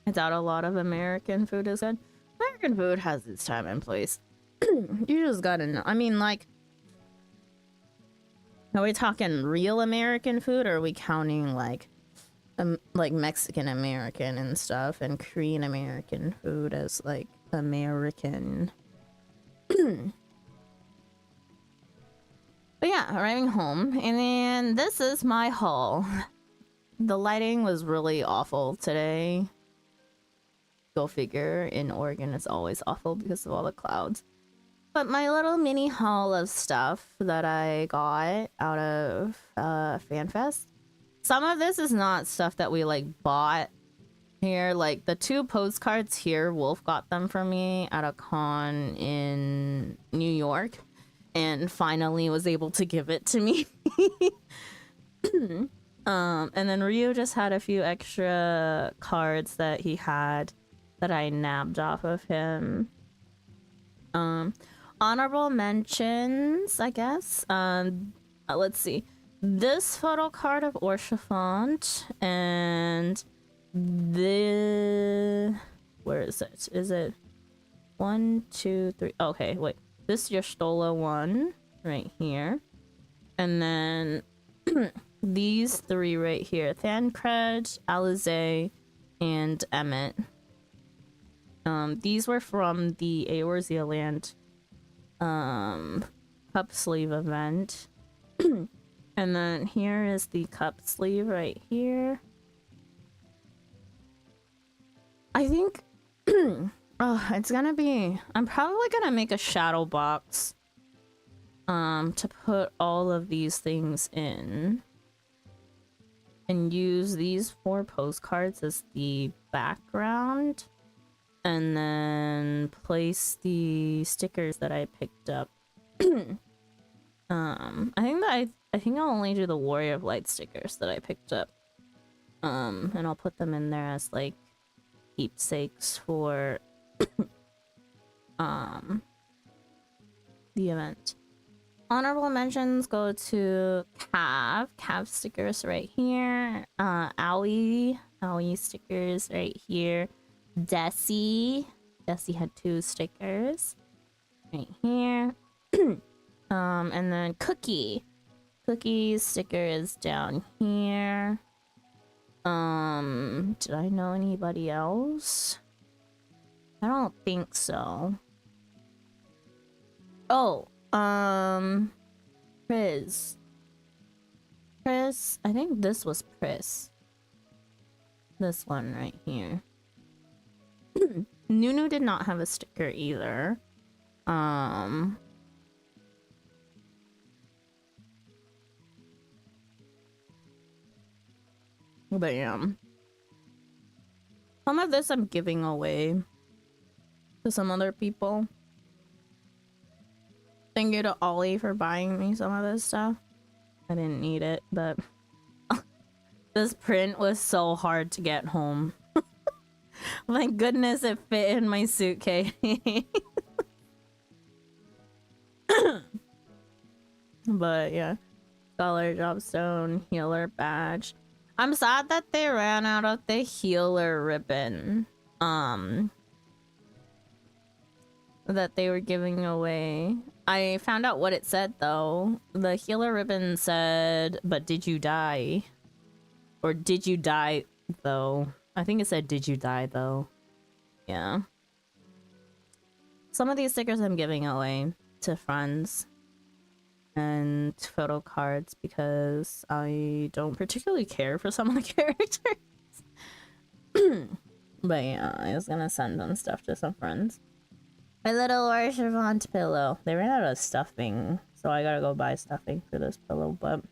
I doubt a lot of American food is good. American food has its time and place. You just gotta know. I mean, like, are we talking real American food, or are we counting like Mexican American and stuff, and Korean American food as like American? But yeah, arriving home, and then this is my haul. The lighting was really awful today. Go figure, in Oregon it's always awful because of all the clouds. But my little mini haul of stuff that I got out of FanFest. Some of this is not stuff that we like bought here. Like the 2 postcards here, Wolf got them for me at a con in New York. And finally was able to give it to me. And then Ryu just had a few extra cards that he had that I nabbed off of him. Honorable mentions, I guess. Let's see. This photo card of Orchifant and the... Where is it? Is it 1, 2, 3? Okay, wait. This Yestola one right here, and then these 3 right here: Thancred, Alize, and Emmett. These were from the Eorzea Land cup sleeve event. And then here is the cup sleeve right here. I think oh, it's gonna be... I'm probably gonna make a shadow box to put all of these things in. And use these 4 postcards as the background. And then place the stickers that I picked up. I think I'll only do the Warrior of Light stickers that I picked up. And I'll put them in there as like keepsakes for the event. Honorable mentions go to Cav. Cav stickers right here. Owie. Owie stickers right here. Desi. Desi had 2 stickers. Right here. And then Cookie. Cookie's sticker is down here. Did I know anybody else? I don't think so. Oh, Priz. Priz, I think this was Priz. This one right here. Nunu did not have a sticker either. But yeah. Some of this I'm giving away to some other people. Thank you to Ollie for buying me some of this stuff. I didn't need it, but this print was so hard to get home. My goodness, it fit in my suitcase. But yeah. Scholar Dropstone, healer badge. I'm sad that they ran out of the healer ribbon. That they were giving away. I found out what it said though. The healer ribbon said, but did you die? Or did you die though? I think it said, did you die though? Yeah. Some of these stickers I'm giving away to friends and photo cards because I don't particularly care for some of the characters. But yeah, I was gonna send them stuff to some friends. My little Orchevant pillow. They ran out of stuffing, so I gotta go buy stuffing for this pillow, but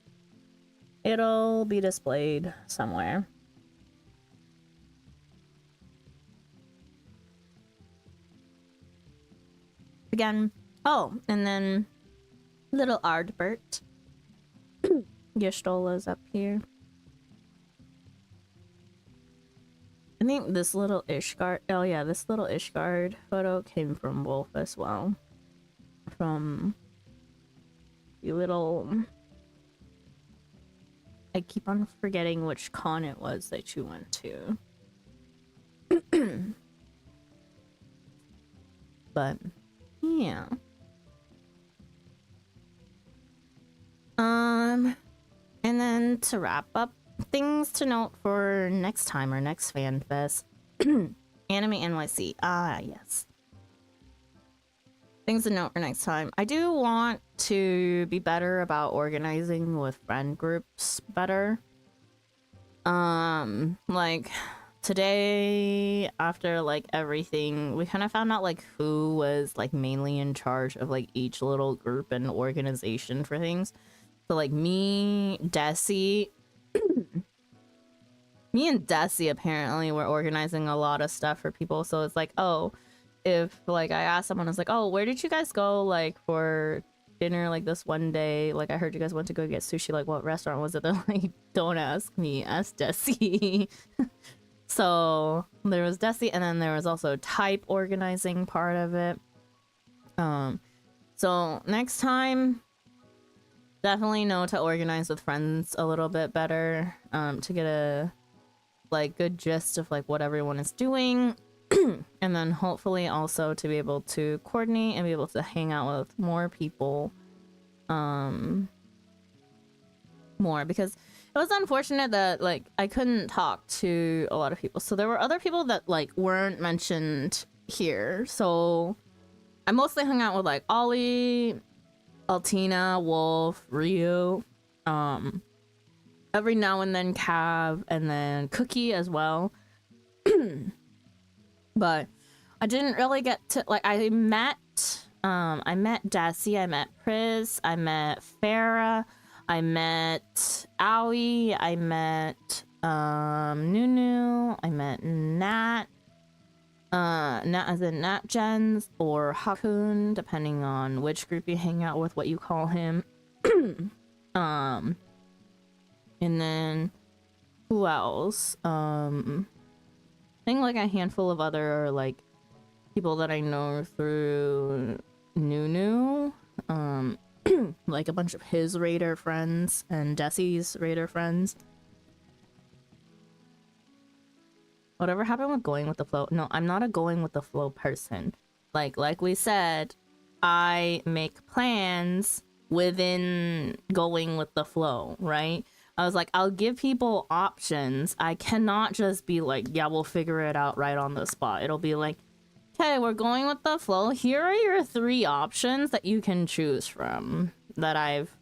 it'll be displayed somewhere. Again, oh, and then little Ardbert. Gishtola's up here. I think this little Ishgard, oh yeah, this little Ishgard photo came from Wolf as well. From the little... I keep on forgetting which con it was that you went to. But, yeah. And then to wrap up, things to note for next time or next fan fest. Anime NYC. Ah, yes. Things to note for next time. I do want to be better about organizing with friend groups better. Like today, after like everything, we kind of found out like who was like mainly in charge of like each little group and organization for things. So like me, Desi, me and Desi apparently were organizing a lot of stuff for people. So it's like, oh, if like I asked someone, I was like, oh, where did you guys go like for dinner like this one day? Like I heard you guys went to go get sushi. Like what restaurant was it? They're like, don't ask me, ask Desi. So there was Desi, and then there was also Type organizing part of it. So next time, definitely know to organize with friends a little bit better, to get a like good gist of like what everyone is doing. And then hopefully also to be able to coordinate and be able to hang out with more people more, because it was unfortunate that like I couldn't talk to a lot of people. So there were other people that like weren't mentioned here. So I mostly hung out with like Ollie, Altina, Wolf, Ryu, every now and then Cav, and then Cookie as well. But I didn't really get to like I met Desi, I met Priz, I met Farah, I met Owie, I met Nunu, I met Nat, Nat as in Nat Gens or Hakun, depending on which group you hang out with, what you call him. And then who else? I think like a handful of other like people that I know through Nunu. like a bunch of his raider friends and Desi's raider friends. Whatever happened with going with the flow? No, I'm not a going with the flow person. Like we said, I make plans within going with the flow, right? I was like, I'll give people options. I cannot just be like, yeah, we'll figure it out right on the spot. It'll be like, okay, we're going with the flow. Here are your 3 options that you can choose from that I've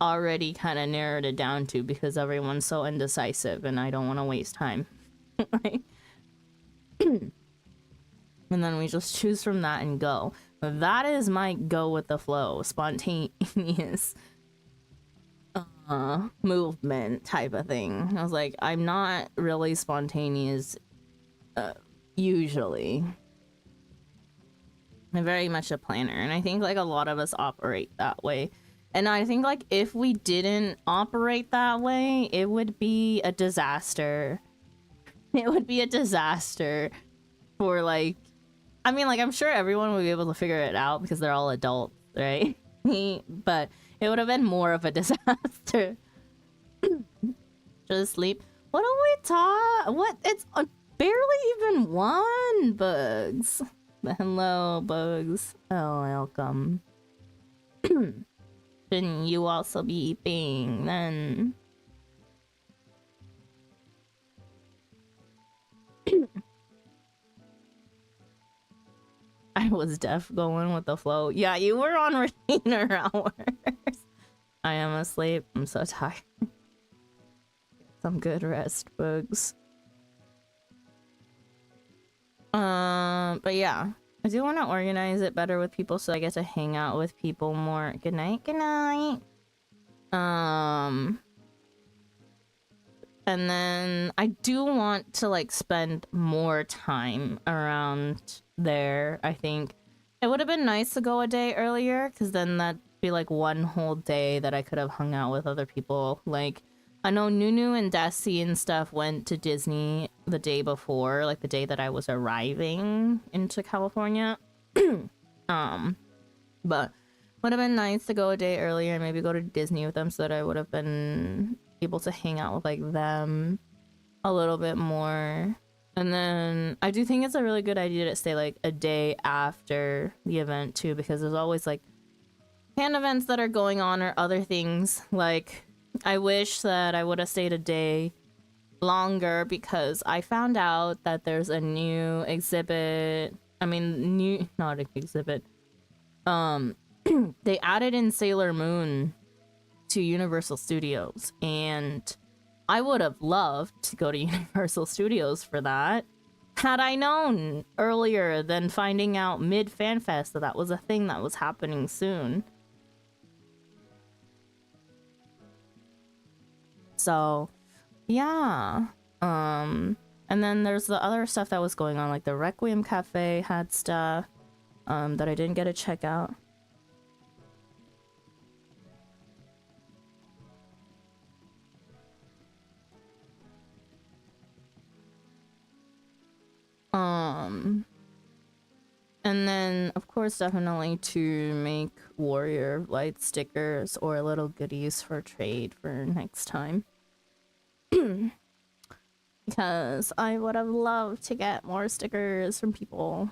already kind of narrowed it down to because everyone's so indecisive and I don't want to waste time. Right? And then we just choose from that and go. That is my go with the flow, spontaneous movement type of thing. I was like, I'm not really spontaneous usually. I'm very much a planner, and I think like a lot of us operate that way. And I think like if we didn't operate that way, it would be a disaster. It would be a disaster for like, I mean, like I'm sure everyone would be able to figure it out because they're all adults, right? But it would have been more of a disaster. Just sleep. What do we talk? What? It's barely even 1, Bugs. Hello, Bugs. Oh, welcome. Shouldn't you also be eating then? I was deaf going with the flow. Yeah, you were on retainer hours. I am asleep. I'm so tired. Some good rest, Bugs. But yeah, I do want to organize it better with people so I get to hang out with people more. Good night, good night. And then I do want to like spend more time around there. I think it would have been nice to go a day earlier because then that'd be like 1 whole day that I could have hung out with other people. Like I know Nunu and Desi and stuff went to Disney the day before, like the day that I was arriving into California. But would have been nice to go a day earlier and maybe go to Disney with them so that I would have been able to hang out with like them a little bit more. And then I do think it's a really good idea to stay like a day after the event too, because there's always like fan events that are going on or other things. Like I wish that I would have stayed a day longer because I found out that there's a new exhibit. I mean, not an exhibit. They added in Sailor Moon to Universal Studios, and I would have loved to go to Universal Studios for that had I known earlier than finding out mid FanFest that that was a thing that was happening soon. So yeah, and then there's the other stuff that was going on, like the Requiem Cafe had stuff that I didn't get to check out. And then of course definitely to make Warrior Light stickers or little goodies for trade for next time. Because I would have loved to get more stickers from people.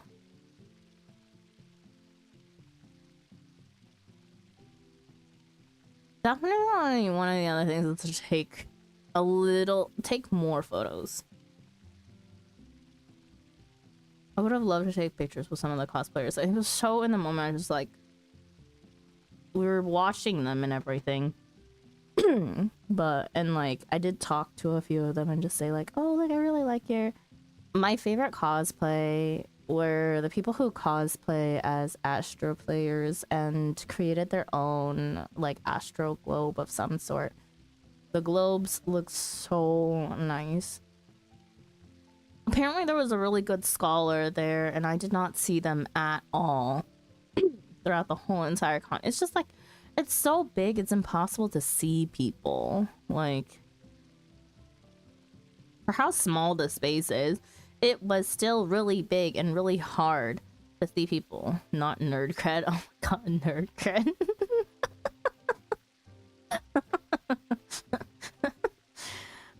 Definitely one of the other things is to take more photos. I would have loved to take pictures with some of the cosplayers. I was so in the moment, I was like, we were watching them and everything. And like, I did talk to a few of them and just say like, oh, like I really like my favorite cosplay were the people who cosplay as Astro players and created their own like Astro globe of some sort. The globes look so nice. Apparently there was a really good scholar there and I did not see them at all throughout the whole entire con. It's just like, it's so big, it's impossible to see people. Like, for how small the space is, it was still really big and really hard to see people. Not nerd cred. Oh my god, nerd cred.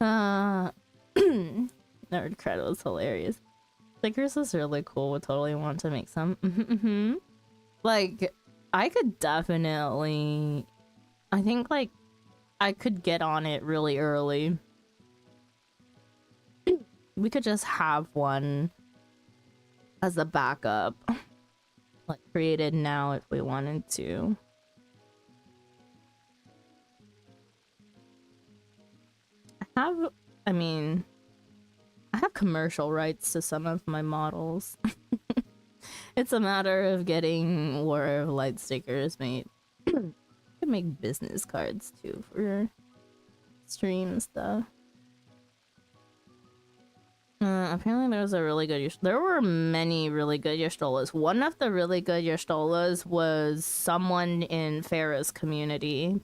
Uh, Nerd cred was hilarious. Stickers is really cool. Would totally want to make some. Like, I could definitely. I think like I could get on it really early. We could just have one as a backup, like created now if we wanted to. I mean, I have commercial rights to some of my models. It's a matter of getting War of Light stickers made. You can make business cards too for stream stuff. Apparently there was a really good there were many really good Y'shtolas. One of the really good Y'shtolas was someone in Farah's community.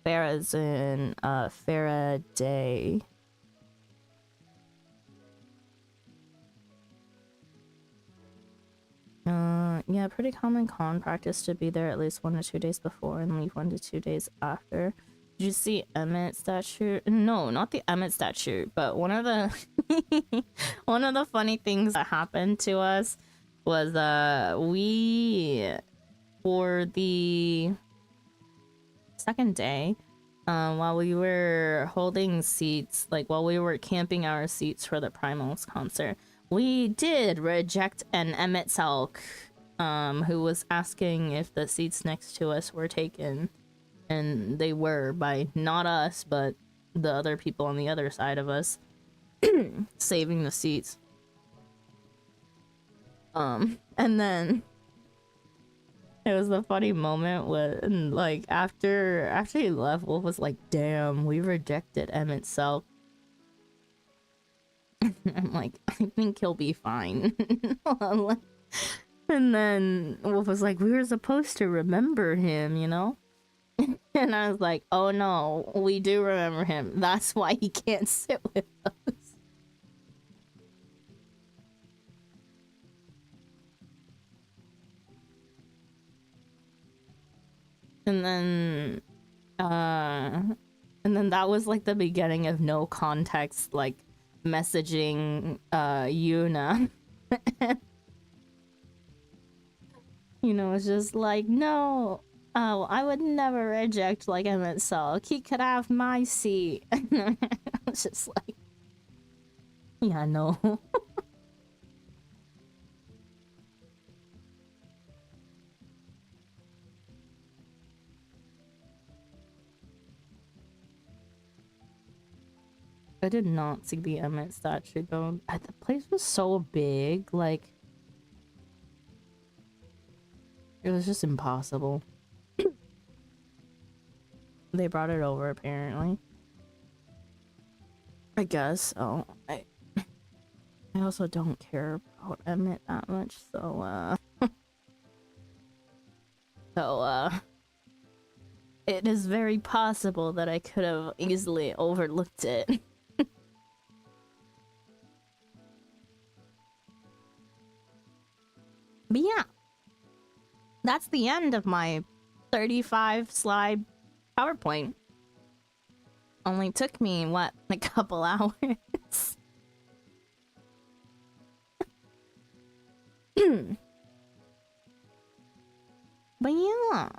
Farah's in Farah Day. Yeah, pretty common con practice to be there at least 1 to 2 days before and leave 1 to 2 days after. Did you see Emmett statue? No, not the Emmett statue, but one of the one of the funny things that happened to us was we for the second day, while we were holding seats, like while we were camping our seats for the Primals concert, we did reject an Emmett Salk, who was asking if the seats next to us were taken. And they were, by not us, but the other people on the other side of us, saving the seats. And then it was the funny moment when, like, after he left, Wolf was like, "Damn, we rejected Emmett Self." I'm like, "I think he'll be fine." And then Wolf was like, "We were supposed to remember him, you know?" And I was like, "Oh no, we do remember him. That's why he can't sit with us." And then that was like the beginning of no context, like messaging Yuna. You know, it's just like, "No, oh, I would never reject like Emmett Salk. He could have my seat." I was just like, yeah, no. I did not see the Emmett statue though. The place was so big, like it was just impossible. They brought it over apparently. I guess. Oh, I also don't care about Emmett that much, so it is very possible that I could have easily overlooked it. But yeah, that's the end of my 35 slide PowerPoint. Only took me, what, a couple hours? But yeah,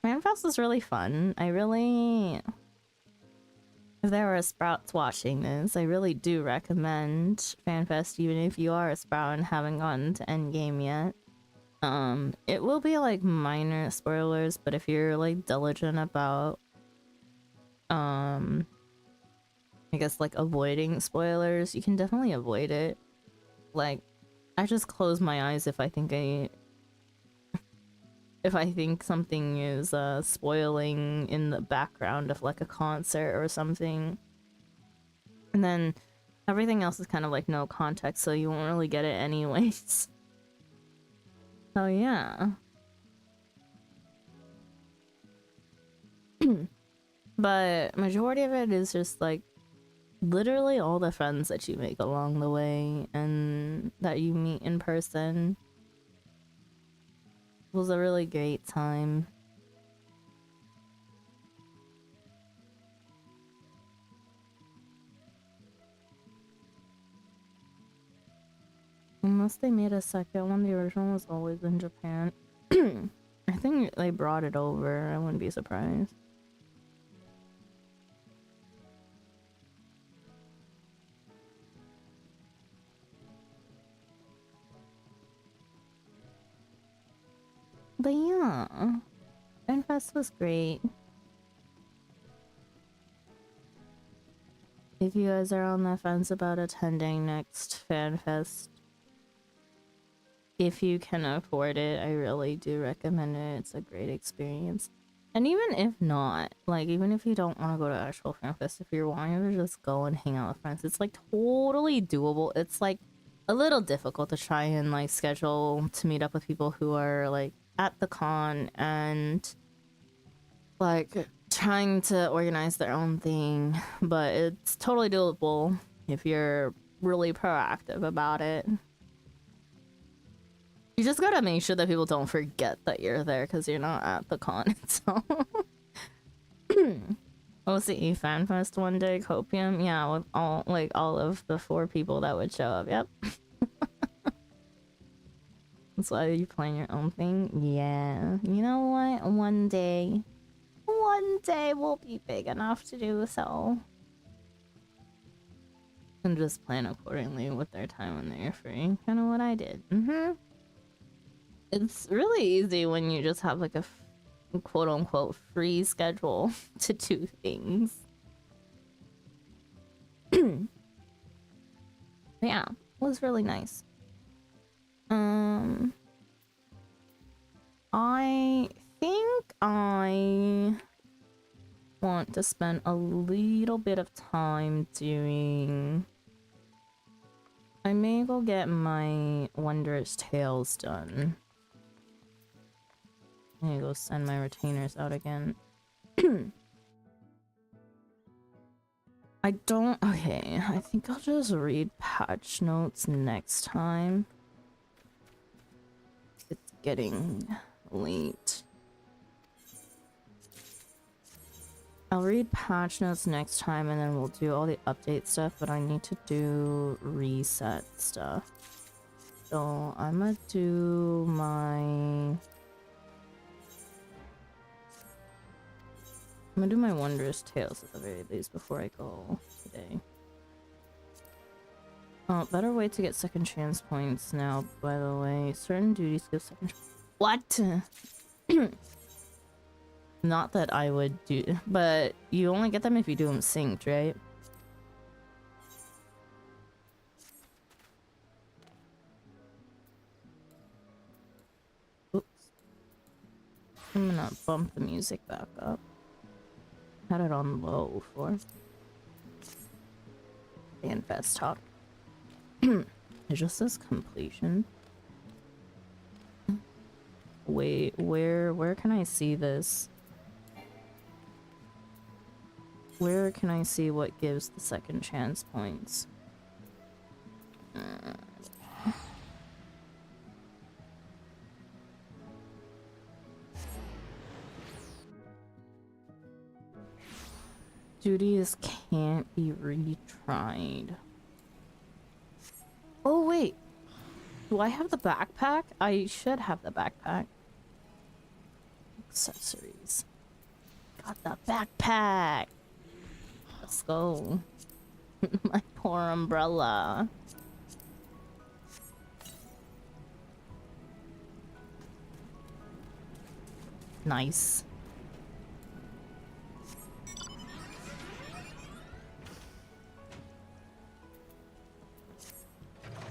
FanFest is really fun. If there were Sprouts watching this, I really do recommend FanFest, even if you are a Sprout and haven't gotten to Endgame yet. It will be like minor spoilers, but if you're like diligent about, I guess like avoiding spoilers, you can definitely avoid it. Like, I just close my eyes if I think something is spoiling in the background of like a concert or something. And then everything else is kind of like no context, so you won't really get it anyways. So yeah. But majority of it is just like literally all the friends that you make along the way and that you meet in person. It was a really great time. Unless they made a second one, the original was always in Japan. I think they brought it over. I wouldn't be surprised. But yeah, FanFest was great. If you guys are on the fence about attending next FanFest, if you can afford it, I really do recommend it. It's a great experience. And even if not, like, even if you don't want to go to actual FanFest, if you're wanting to just go and hang out with friends, it's like totally doable. It's like a little difficult to try and like schedule to meet up with people who are like at the con and like trying to organize their own thing, but it's totally doable if you're really proactive about it. You just gotta make sure that people don't forget that you're there because you're not at the con itself. OCE FanFest one day, Copium, yeah, with all of the 4 people that would show up. Yep. That's why you plan your own thing. Yeah, you know what? One day we'll be big enough to do so. And just plan accordingly with their time when they're free. Kind of what I did. It's really easy when you just have like a quote-unquote free schedule to do things. Yeah, it was really nice. I think I want to spend a little bit of time doing... I may go get my Wondrous Tales done. I need to go send my retainers out again. I don't... Okay, I think I'll just read patch notes next time. It's getting late. I'll read patch notes next time and then we'll do all the update stuff, but I need to do reset stuff. So I'm gonna do my... I'm gonna do my Wondrous Tales at the very least before I go today. Oh, better way to get second chance points now, by the way. Certain duties give second... What? Not that I would do... But you only get them if you do them synced, right? Oops. I'm gonna bump the music back up. Had it on low for FanFest talk. It just says completion. Wait, where can I see this? Where can I see what gives the second chance points? Duties can't be retried. Oh wait, do I have the backpack? I should have the backpack. Accessories. Got the backpack. Let's go. My poor umbrella. Nice.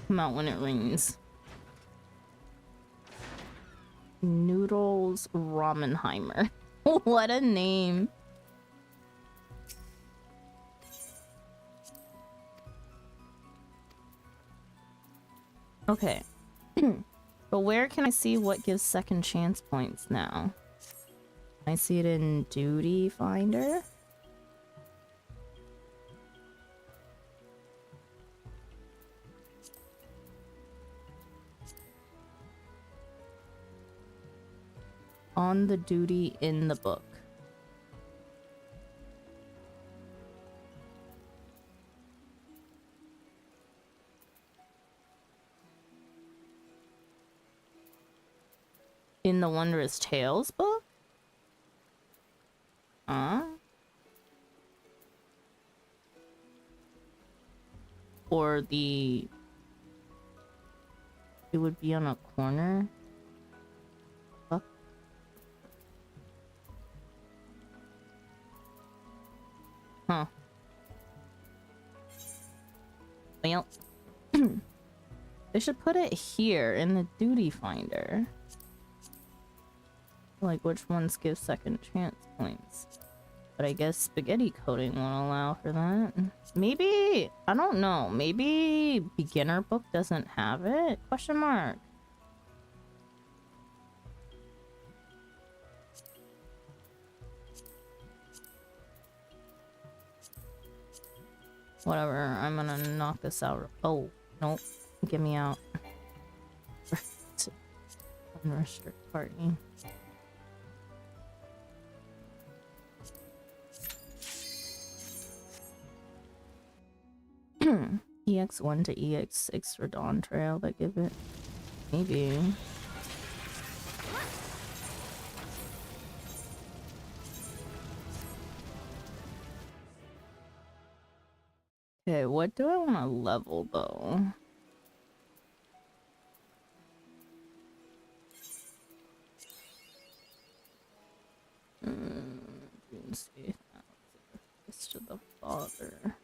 Come out when it rains. Noodles Ramenheimer. What a name. Okay. But where can I see what gives second chance points now? Can I see it in Duty Finder? On the duty in the book. In the Wondrous Tales book? Huh? Or the... It would be on a corner? Fuck. Huh. Well... They should put it here in the duty finder. Like, which ones give second chance points? But I guess spaghetti coating won't allow for that. Maybe, I don't know. Maybe beginner book doesn't have it? Question mark. Whatever, I'm gonna knock this out. Oh, nope. Get me out. Unrestricted party. EX1 to EX6 for Dawn Trail that give it. Maybe. Okay, what do I want to level though? See. It's to the father.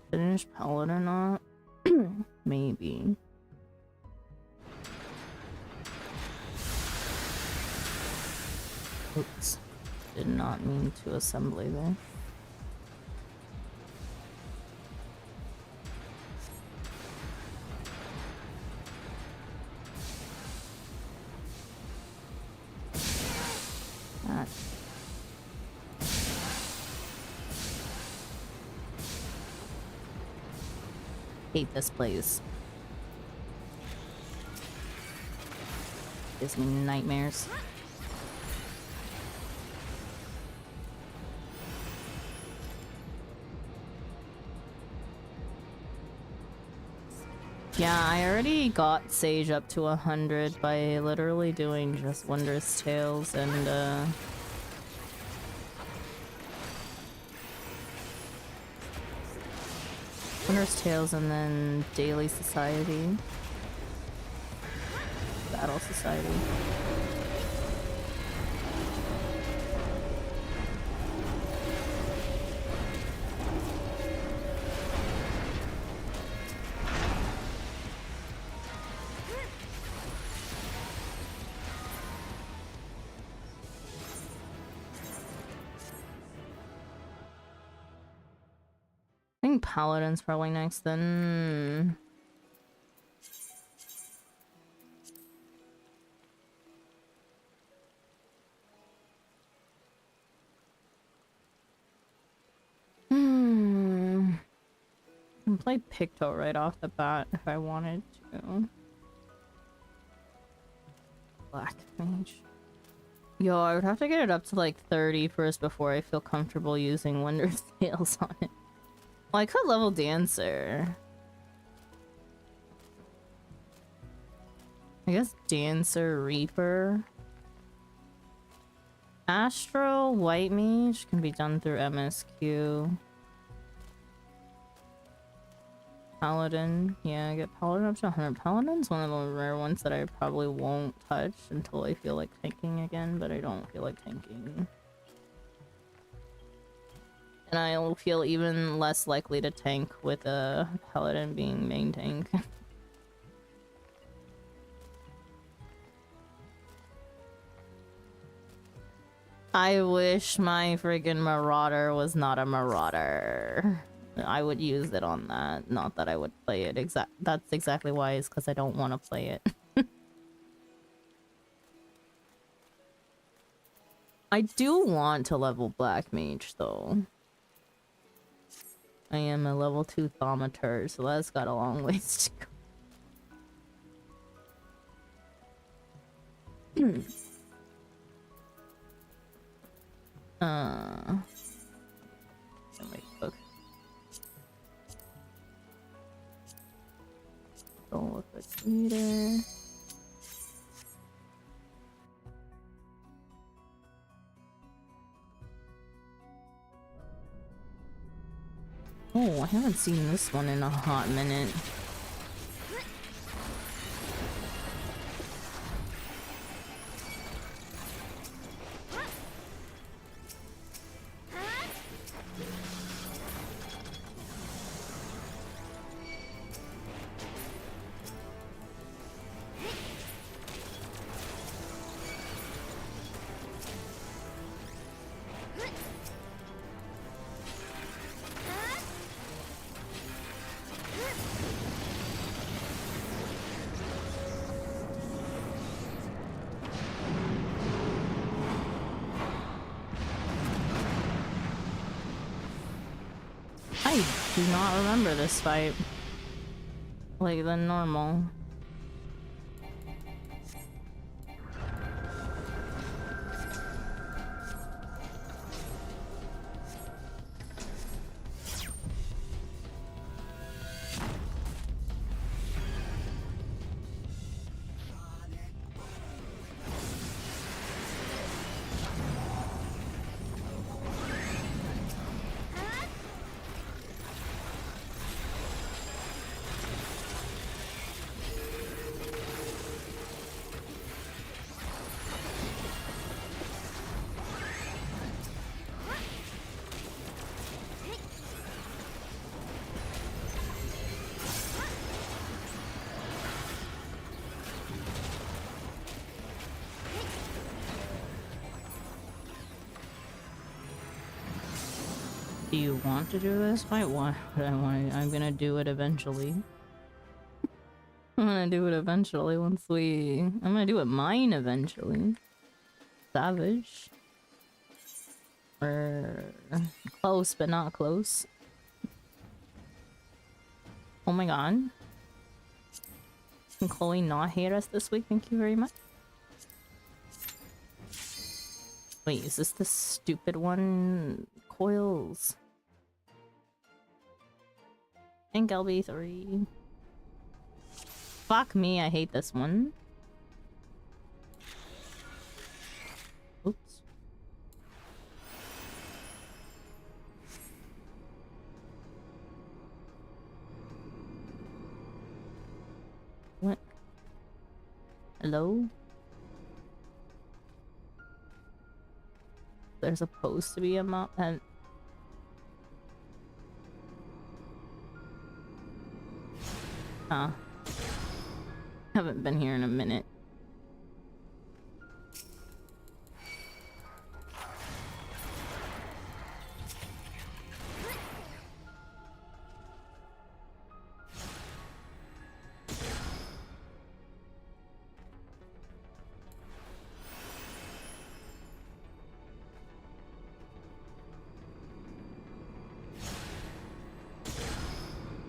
Finish Paladin or not? Maybe. Oops. Did not mean to assembly there. Hate this place. Gives me nightmares. Yeah, I already got Sage up to 100 by literally doing just Wondrous Tales and Wondrous Tales and then Daily Society. Battle Society. I think Paladin's probably next then. I can play Picto right off the bat if I wanted to. Black Mage. Yo, I would have to get it up to like 30 first before I feel comfortable using Wondrous Tales on it. Well, I could level Dancer. I guess Dancer, Reaper. Astral, White Mage can be done through MSQ. Paladin, yeah, I get Paladin up to 100. Paladin's one of the rare ones that I probably won't touch until I feel like tanking again, but I don't feel like tanking. And I'll feel even less likely to tank with a Paladin being main tank. I wish my friggin' Marauder was not a Marauder. I would use it on that. Not that I would play it. That's exactly why, is because I don't want to play it. I do want to level Black Mage, though. I am a level 2 Thaumaturge, so that's got a long ways to go. Wait, book. Either. Oh, I haven't seen this one in a hot minute. I do not remember this fight like the normal. Do you want to do this fight? Why? I'm gonna do it eventually. I'm gonna do it eventually once we... I'm gonna do it mine eventually. Savage. Or... close, but not close. Oh my god. Can Chloe not hate us this week? Thank you very much. Wait, is this the stupid one? Coils. I think LB3. Fuck me, I hate this one. Oops. What? Hello? There's supposed to be a mop and huh. Haven't been here in a minute.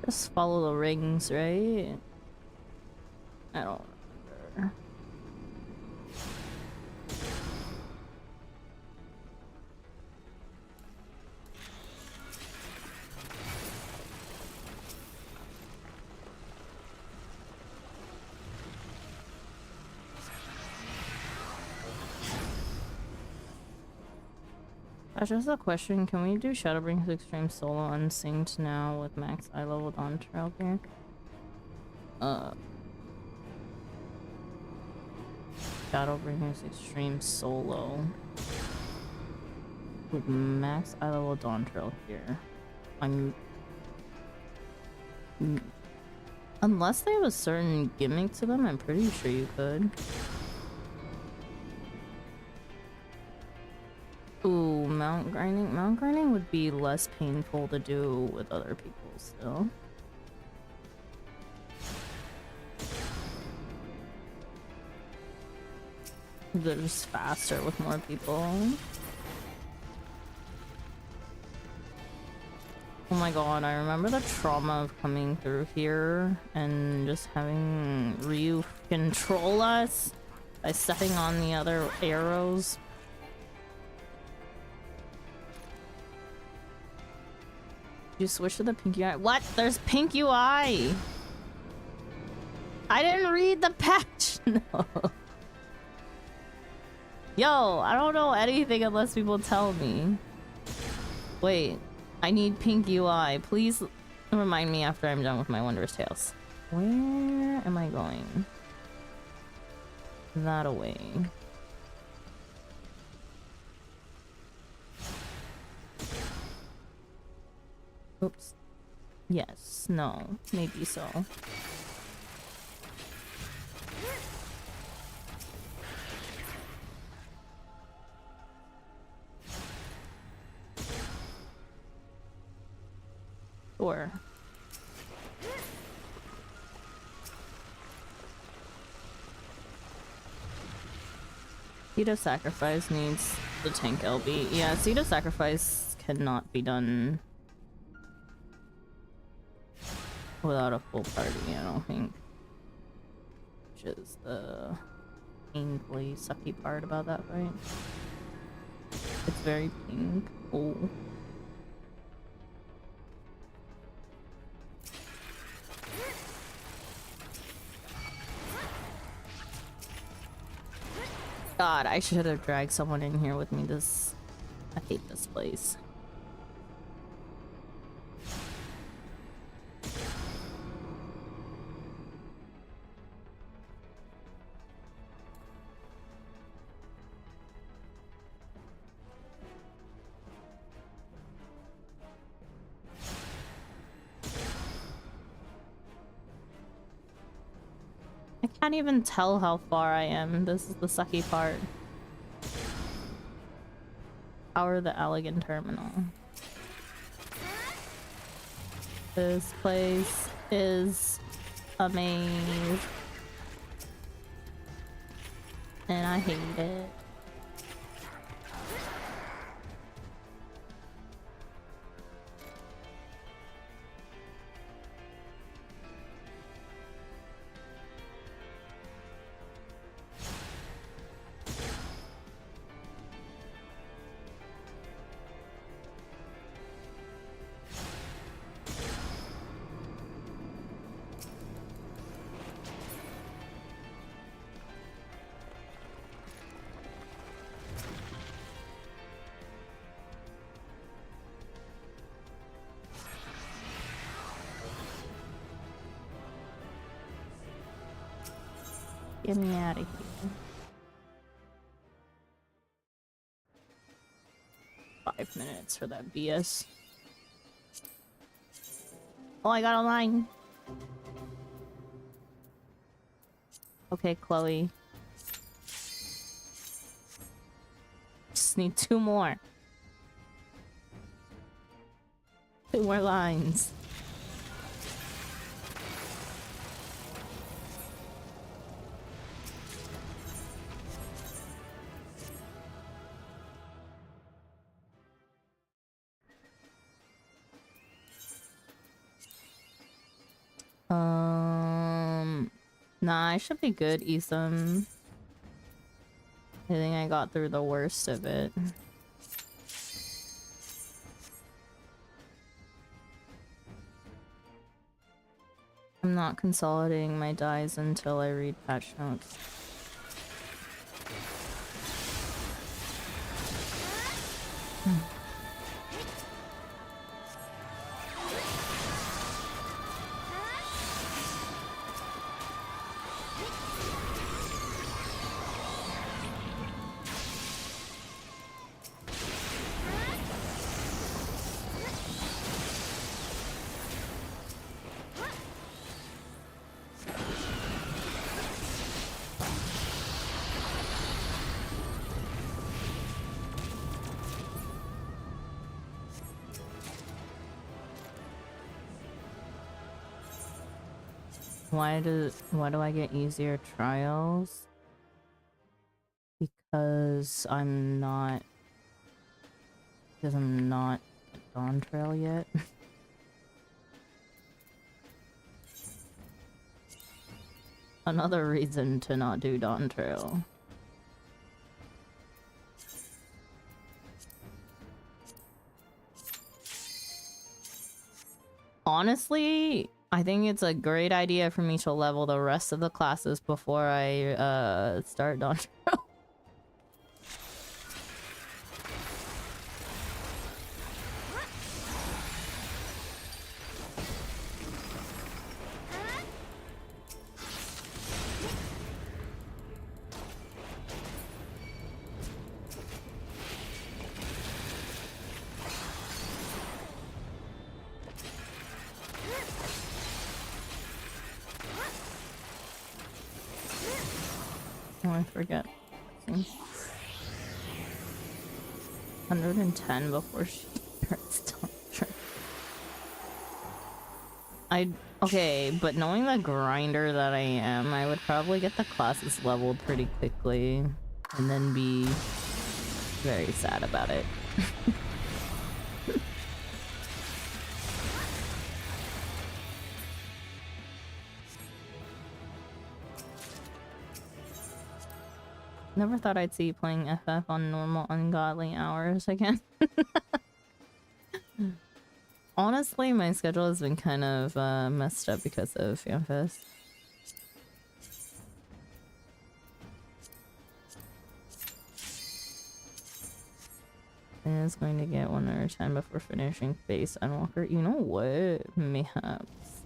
Just follow the rings, right? I don't remember. Just a question, can we do Shadowbring's Extreme Solo unsynced now with max eye level on trail here? Shadowbringers Extreme Solo with max eye level Dawn Trail here. Unless they have a certain gimmick to them, I'm pretty sure you could. Ooh, mount grinding. Mount grinding would be less painful to do with other people still. They're just faster with more people. Oh my god, I remember the trauma of coming through here and just having Ryu control us by stepping on the other arrows. You switch to the pink UI. What? There's pink UI! I didn't read the patch note. Yo, I don't know anything unless people tell me. Wait, I need pink UI. Please remind me after I'm done with my Wondrous Tales. Where am I going? That away. Oops. Yes, no, maybe so. Sure. Seed of Sacrifice needs the tank LB. Yeah, Seed of Sacrifice cannot be done without a full party, I don't think. Which is the painfully sucky part about that fight. It's very pink. Oh. God, I should have dragged someone in here with me. I hate this place. I can't even tell how far I am. This is the sucky part. Power the Allegan Terminal. This place is a maze. And I hate it. Get me out of here. 5 minutes for that BS. Oh, I got a line. Okay, Chloe. Just need 2 more. 2 more lines. Nah, I should be good, Ethan. I think I got through the worst of it. I'm not consolidating my dies until I read patch notes. Why do I get easier trials? Because I'm not at Dawntrail yet. Another reason to not do Dawntrail. Honestly, I think it's a great idea for me to level the rest of the classes before I start Donjiro. Oh, I forget. 110 before she starts Donjiro. Okay, but knowing the grinder that I am, I would probably get the classes leveled pretty quickly and then be very sad about it. Never thought I'd see you playing FF on normal ungodly hours again. Honestly, my schedule has been kind of messed up because of FanFest. And it's going to get 1 out of 10 before finishing Face Unwalker. You know what? Mayhaps.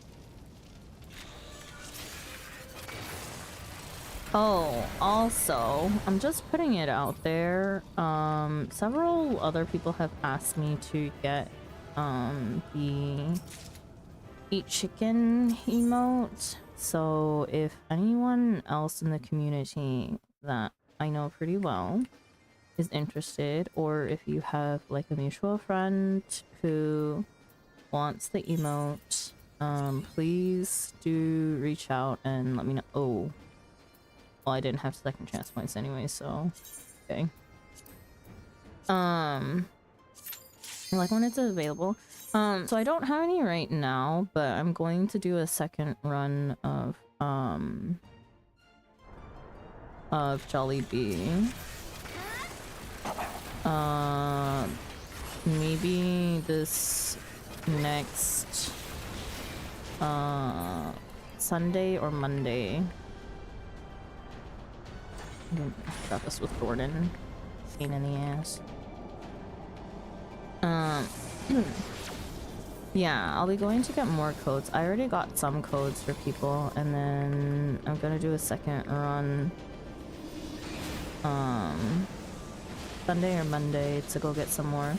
Oh, also, I'm just putting it out there. Several other people have asked me to get the Eat Chicken emote. So if anyone else in the community that I know pretty well is interested, or if you have like a mutual friend who wants the emote, please do reach out and let me know. Oh. Well, I didn't have second chance points anyway, so okay. Like when it's available. So I don't have any right now, but I'm going to do a second run of Jollibee. Maybe this next Sunday or Monday. I got this with Gordon. Pain in the ass. Yeah, I'll be going to get more codes. I already got some codes for people, and then I'm gonna do a second run Sunday or Monday to go get some more.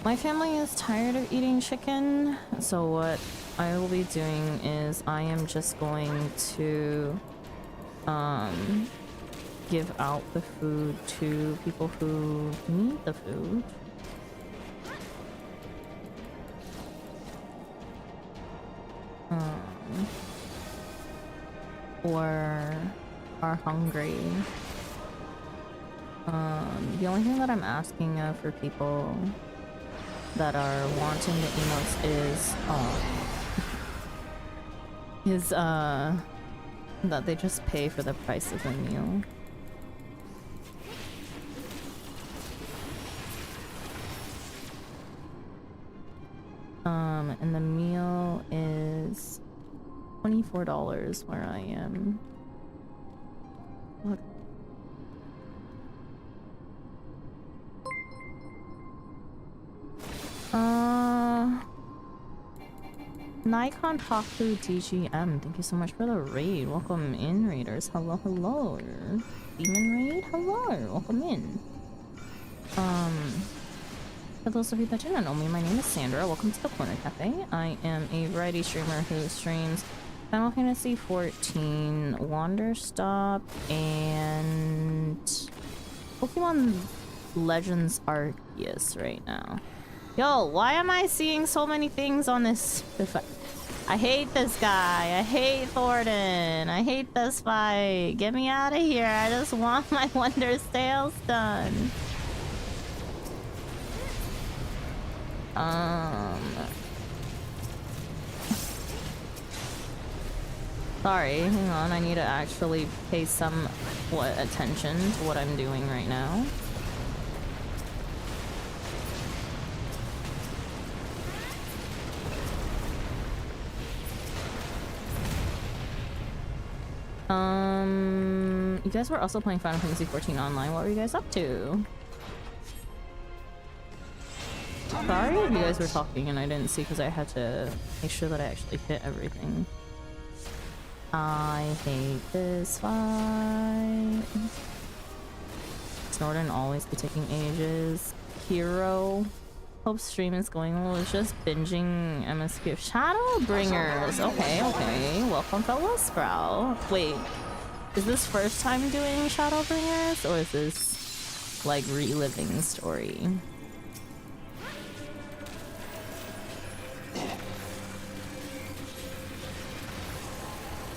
My family is tired of eating chicken, so what I will be doing is I am just going to give out the food to people who need the food. Or are hungry. The only thing that I'm asking of for people that are wanting the emotes is that they just pay for the price of the meal. And the meal is $24 where I am. What? Nikon Haku DGM, thank you so much for the raid. Welcome in, raiders. Hello, hello. Demon raid? Hello, welcome in. For those of you that do not know me, my name is Sandra. Welcome to the Corner Cafe. I am a variety streamer who streams Final Fantasy XIV, Wanderstop, and Pokemon Legends Arceus right now. Yo, why am I seeing so many things on this? I hate this guy. I hate Thornton. I hate this fight. Get me out of here. I just want my Wonder Sales done. Sorry, hang on. I need to actually pay somewhat attention to what I'm doing right now. You guys were also playing Final Fantasy 14 online. What were you guys up to? Sorry if you guys were talking and I didn't see because I had to make sure that I actually hit everything. I hate this fight. Snorton always be taking ages. Hero. Hope stream is going well. It's just binging MSQ. Shadowbringers. Okay, okay. Welcome, fellow Sprout. Wait, is this first time doing Shadowbringers or is this like reliving story?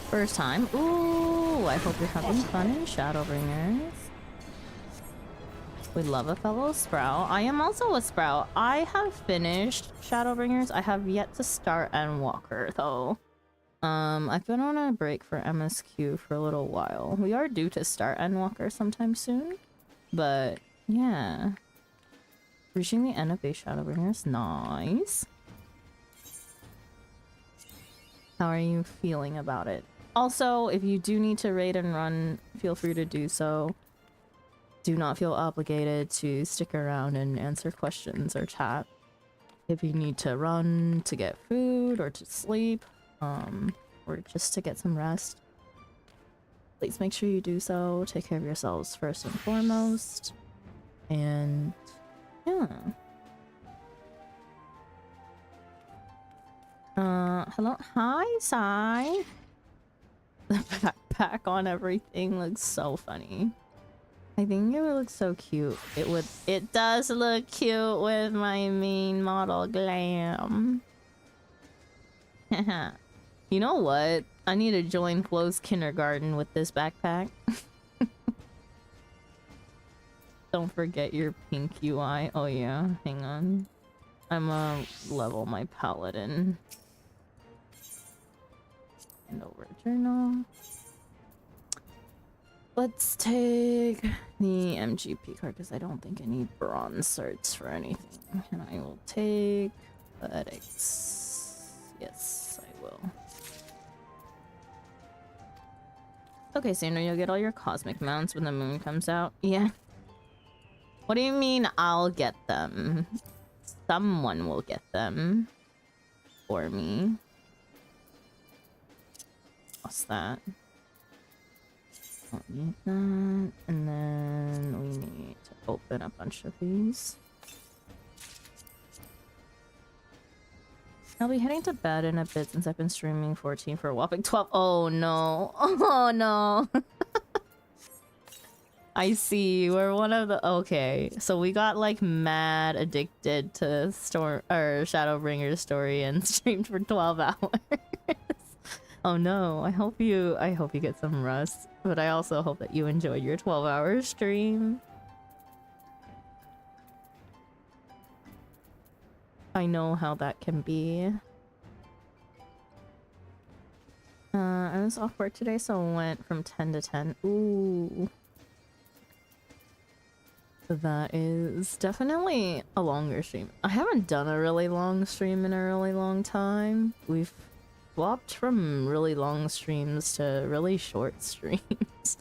First time. Ooh, I hope you're having fun in Shadowbringers. We love a fellow Sprout. I am also a Sprout. I have finished Shadowbringers. I have yet to start Endwalker though. I've been on a break for MSQ for a little while. We are due to start Endwalker sometime soon. But yeah. Reaching the end of base Shadowbringers. Nice. How are you feeling about it? Also, if you do need to raid and run, feel free to do so. Do not feel obligated to stick around and answer questions or chat. If you need to run to get food or to sleep, or just to get some rest, please make sure you do so. Take care of yourselves first and foremost. And yeah. Hello. Hi, Sai. The backpack on everything looks so funny. I think it would look so cute. It does look cute with my main model Glam. You know what? I need to join Flo's kindergarten with this backpack. Don't forget your pink UI. Oh yeah, hang on. I'm level my paladin. And over journal. Let's take the MGP card because I don't think I need bronze certs for anything. And I will take athletics. Yes, I will. Okay, Sandra, you'll get all your cosmic mounts when the moon comes out. Yeah. What do you mean I'll get them? Someone will get them. For me. What's that? Don't need that. And then we need to open a bunch of these. I'll be heading to bed in a bit since I've been streaming 14 for a whopping 12. Oh no. Oh no. I see. We're one of the... Okay. So we got like mad addicted to Shadowbringers story and streamed for 12 hours. Oh no, I hope you get some rest, but I also hope that you enjoyed your 12-hour stream. I know how that can be. I was off work today, so I went from 10 to 10. Ooh. That is definitely a longer stream. I haven't done a really long stream in a really long time. We've swapped from really long streams to really short streams.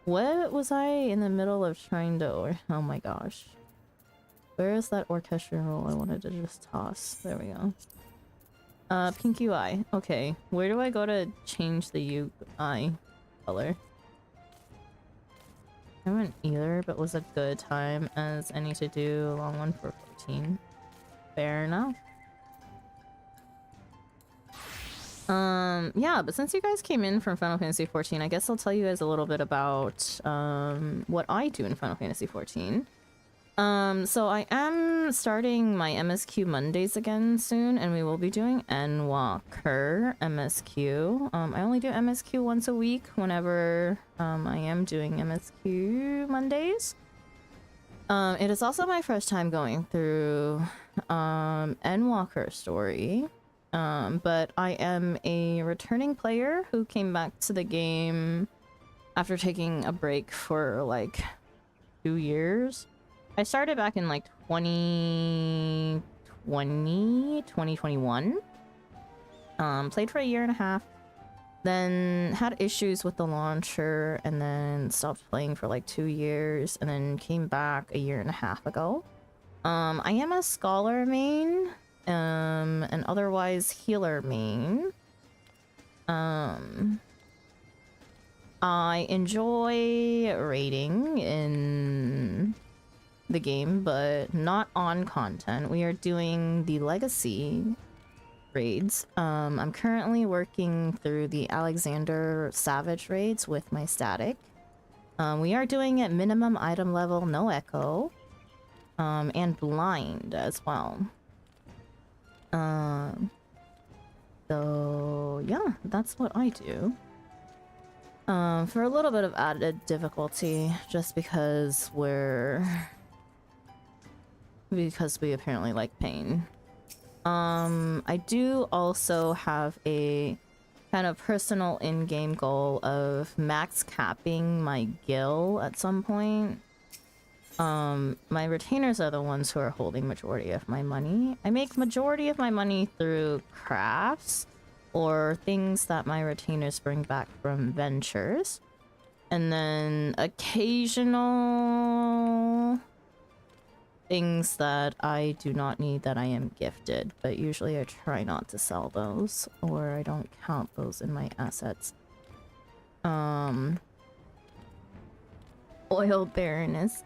What was I in the middle of trying to... Oh my gosh. Where is that orchestra roll I wanted to just toss? There we go. Pink UI. Okay. Where do I go to change the UI color? I haven't either, but was a good time as I need to do a long one for 14. Fair enough. Yeah, but since you guys came in from Final Fantasy 14, I guess I'll tell you guys a little bit about what I do in Final Fantasy 14. So I am starting my MSQ Mondays again soon, and we will be doing Endwalker MSQ. I only do MSQ once a week whenever I am doing MSQ Mondays. It is also my first time going through Endwalker story. But I am a returning player who came back to the game after taking a break for like 2 years. I started back in like 2021. Played for a year and a half. Then had issues with the launcher and then stopped playing for like 2 years and then came back a year and a half ago. I am a scholar main, and otherwise healer main. I enjoy raiding in the game, but not on content. We are doing the legacy raids. I'm currently working through the Alexander Savage raids with my static. We are doing it minimum item level, no echo, and blind as well. So yeah, that's what I do. For a little bit of added difficulty, just because we apparently like pain. I do also have a kind of personal in-game goal of max capping my gil at some point. My retainers are the ones who are holding majority of my money. I make majority of my money through crafts or things that my retainers bring back from ventures. And then occasional things that I do not need that I am gifted, but usually I try not to sell those, or I don't count those in my assets. Oil Baroness.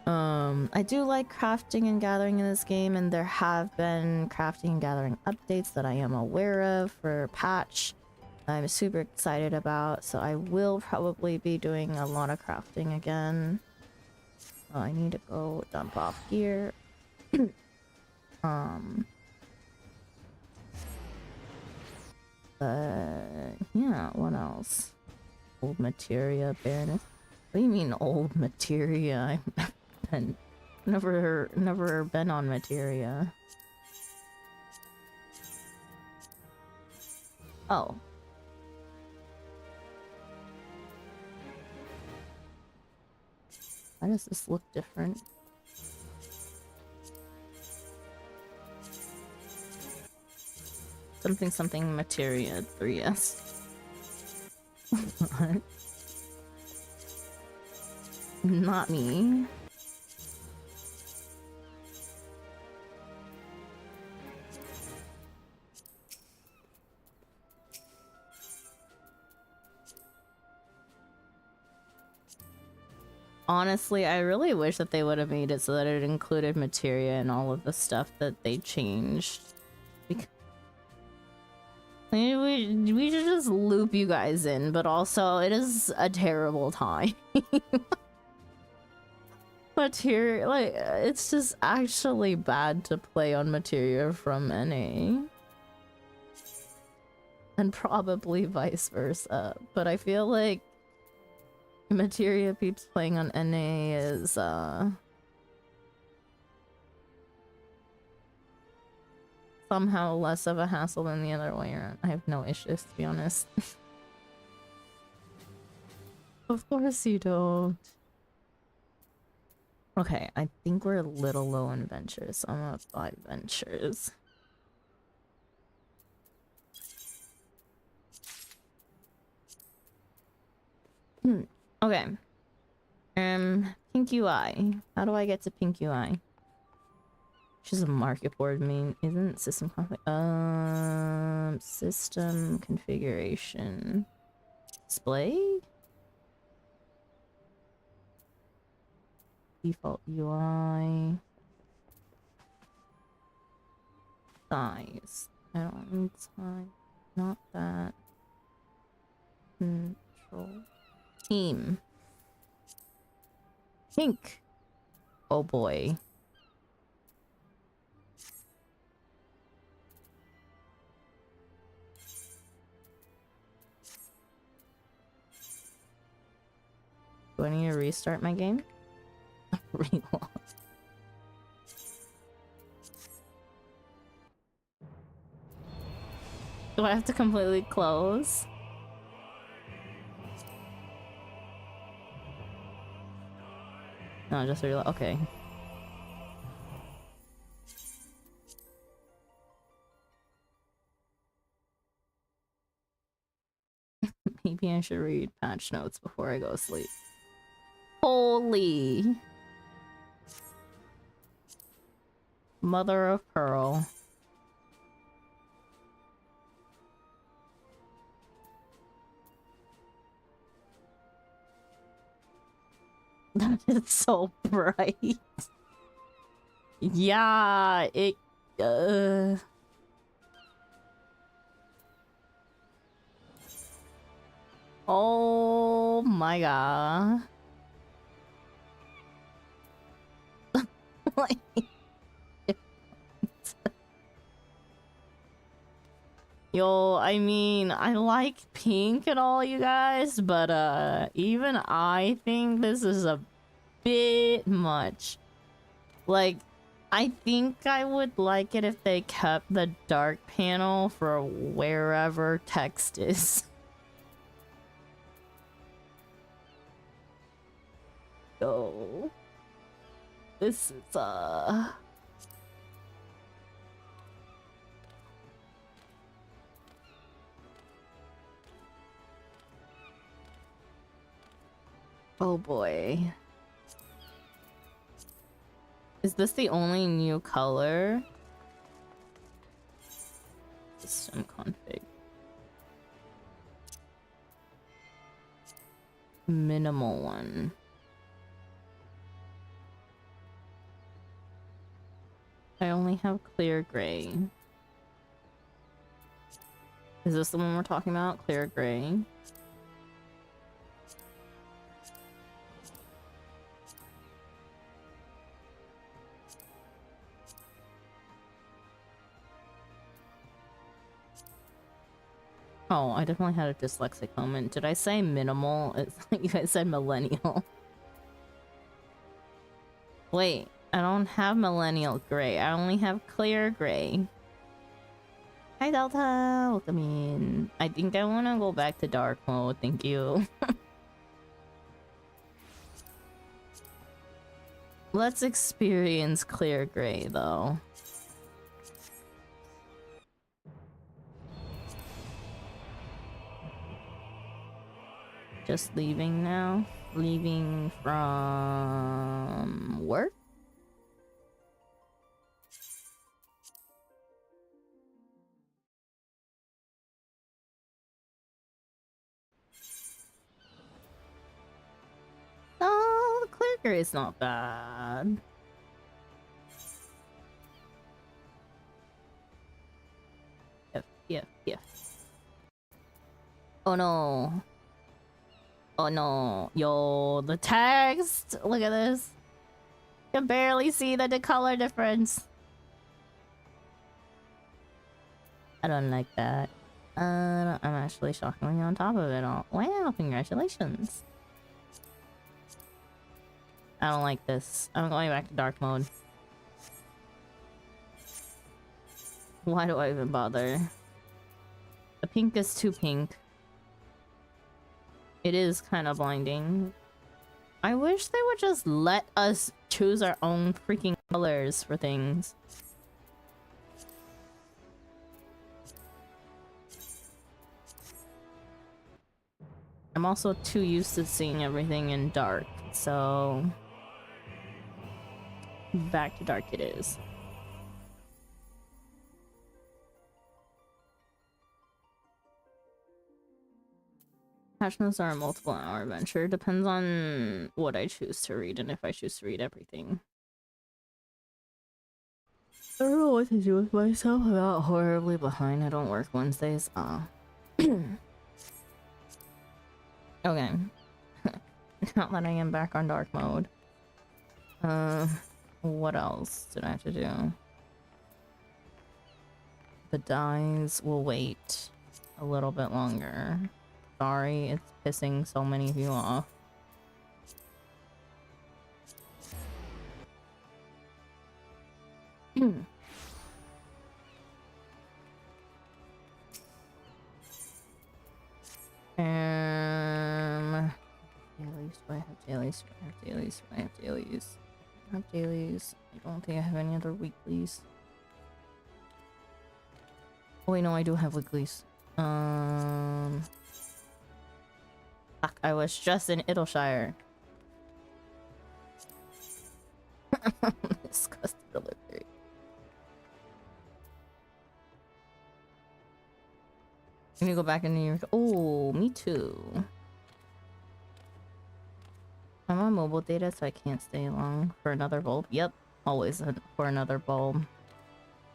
I do like crafting and gathering in this game, and there have been crafting and gathering updates that I am aware of for patch. I'm super excited about, so I will probably be doing a lot of crafting again. Oh, I need to go dump off gear. Yeah, what else? Old materia, Baroness. What do you mean old materia? I've never been on materia. Oh. Why does this look different? Something materia 3S. What? Not me. Honestly, I really wish that they would have made it so that it included materia and all of the stuff that they changed. We should just loop you guys in, but also it is a terrible time. Materia, like, it's just actually bad to play on materia from NA. And probably vice versa. But I feel like materia peeps playing on NA is somehow less of a hassle than the other way around. I have no issues, to be honest. Of course you don't. Okay, I think we're a little low on ventures, so I'm gonna buy ventures. Okay. Pink UI. How do I get to Pink UI? She's a market board main, isn't system config? System configuration. Display? Default UI. Size. I don't need size. Not that. Control. Team. Pink. Oh boy. Do I need to restart my game? Reload. Do I have to completely close? No, just reload. Okay. maybe I should read patch notes before I go to sleep. Holy mother of pearl. That is so bright. Yeah, it oh my god. Like, yo, I mean, I like pink and all, you guys, but even I think this is a bit much. Like, I think I would like it if they kept the dark panel for wherever text is. Yo, this is oh boy. Is this the only new color? System config. Minimal one. I only have clear gray. Is this the one we're talking about? Clear gray. Oh, I definitely had a dyslexic moment. Did I say minimal? It's like you guys said millennial. Wait, I don't have millennial gray. I only have clear gray. Hi Delta, welcome in. I think I want to go back to dark mode. Thank you. Let's experience clear gray though. Just leaving now. Leaving from work. Oh, the clear gray is not bad. Yeah. Oh no. Oh no. Yo, the text. Look at this. You can barely see the color difference. I don't like that. I'm actually shockingly on top of it all. Wow, congratulations. I don't like this. I'm going back to dark mode. Why do I even bother? The pink is too pink. It is kind of blinding. I wish they would just let us choose our own freaking colors for things. I'm also too used to seeing everything in dark, so back to dark it is. Patch notes are a multiple hour adventure. Depends on what I choose to read and if I choose to read everything. I don't know what to do with myself. I'm not horribly behind. I don't work Wednesdays. Okay. Now that I am back on dark mode. What else did I have to do? The dyes will wait a little bit longer. Sorry, it's pissing so many of you off. Dailies. Do I have dailies? Do I have dailies? Do I have dailies? I have dailies. I don't think I have any other weeklies. Oh wait, no, I do have weeklies. Fuck, I was just in Idleshire. Disgust delivery. Can you go back in New York? Oh, me too. I'm on mobile data, so I can't stay long for another bulb. Yep, always for another bulb.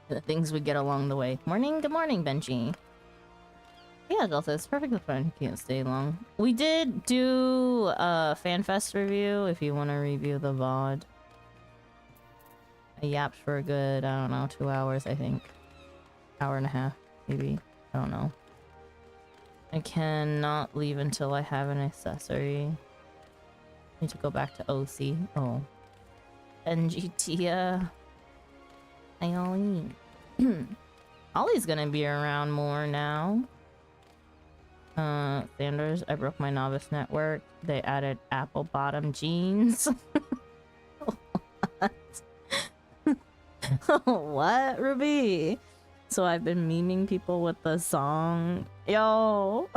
The things we get along the way. Morning, good morning, Benji. Yeah, Delta, it's perfectly fine. You can't stay long. We did do a FanFest review if you want to review the VOD. I yapped for a good, I don't know, 2 hours, I think. Hour and a half, maybe. I don't know. I cannot leave until I have an accessory. Need to go back to OC. Oh. NGT, Hi, Ollie. Ollie's gonna be around more now. Sanders, I broke my novice network. They added apple bottom jeans. What? What, Ruby? So I've been memeing people with the song. Yo,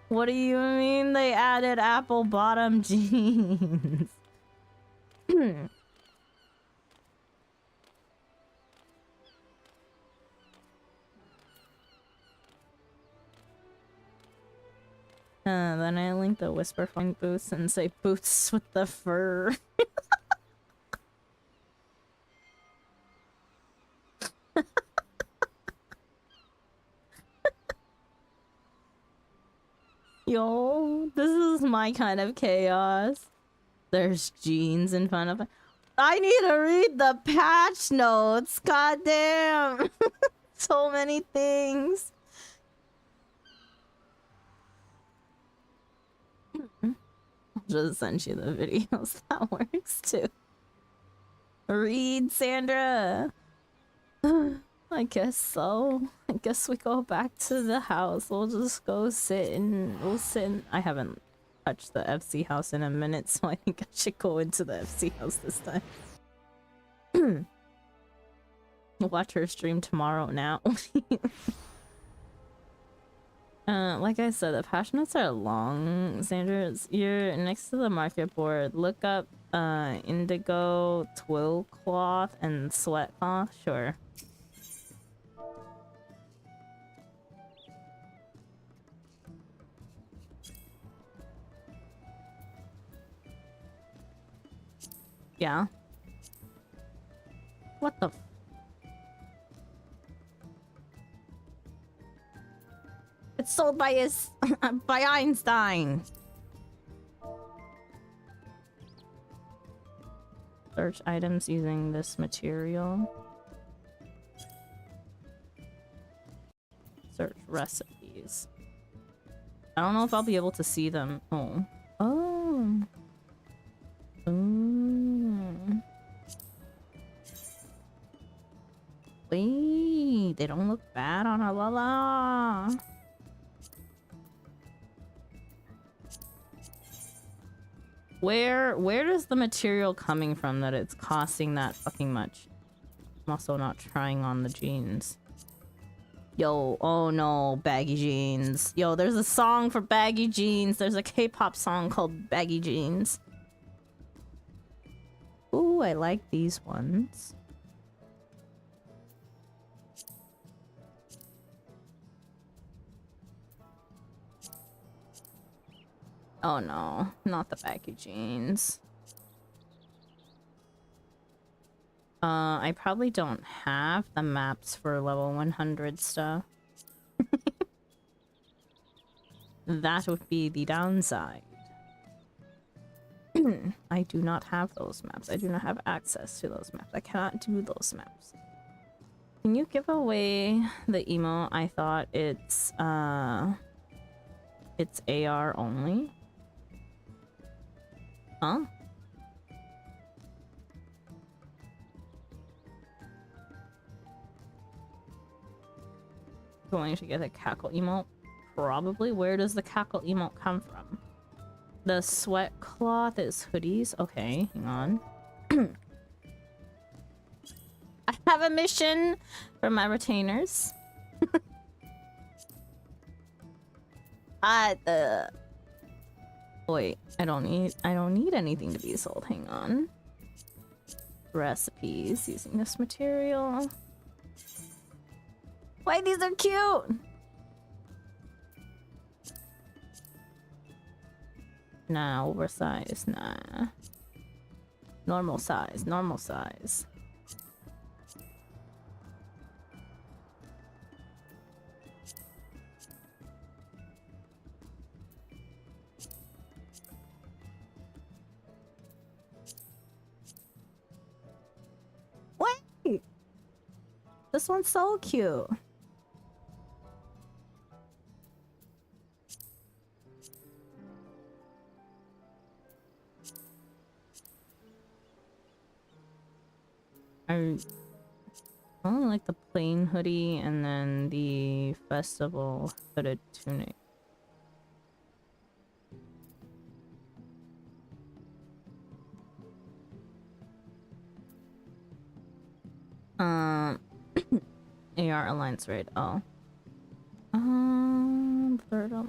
what do you mean they added apple bottom jeans? Then I link the Whisper Funk boots and say boots with the fur. Yo, this is my kind of chaos. There's jeans in front of. I need to read the patch notes. God damn. So many things. I'll just send you the videos. That works too. Read, Sandra. I guess so. I guess we go back to the house. We'll just go sit and we'll sit in... I haven't touched the FC house in a minute, so I think I should go into the FC house this time. Watch her stream tomorrow now. Like I said, the patch notes are long. Sandra, you're next to the market board. Look up indigo, twill cloth, and sweat cloth. Sure. Yeah. What the f- It's sold by his by Einstein. Search items using this material. Search recipes. I don't know if I'll be able to see them. Oh. Oh. Ooh. Wait, they don't look bad on a Lala. Where does the material coming from that it's costing that fucking much? I'm also not trying on the jeans. Yo, oh no, baggy jeans. Yo, there's a song for baggy jeans. There's a K-pop song called Baggy Jeans. Ooh, I like these ones. Oh no, not the baggy jeans. I probably don't have the maps for level 100 stuff. That would be the downside. I do not have those maps. I do not have access to those maps. I cannot do those maps. Can you give away the emo? I thought it's AR only. Huh? Going to get a cackle emote? Probably. Where does the cackle emote come from? The sweat cloth is hoodies. Okay, hang on. I have a mission for my retainers. Wait, I don't need anything to be sold. Hang on. Recipes using this material. Why these are cute? Nah, oversized, nah. Normal size, normal size. Wait! This one's so cute. I only like the plain hoodie and then the festival hooded tunic. AR Alliance raid. Oh. Third up.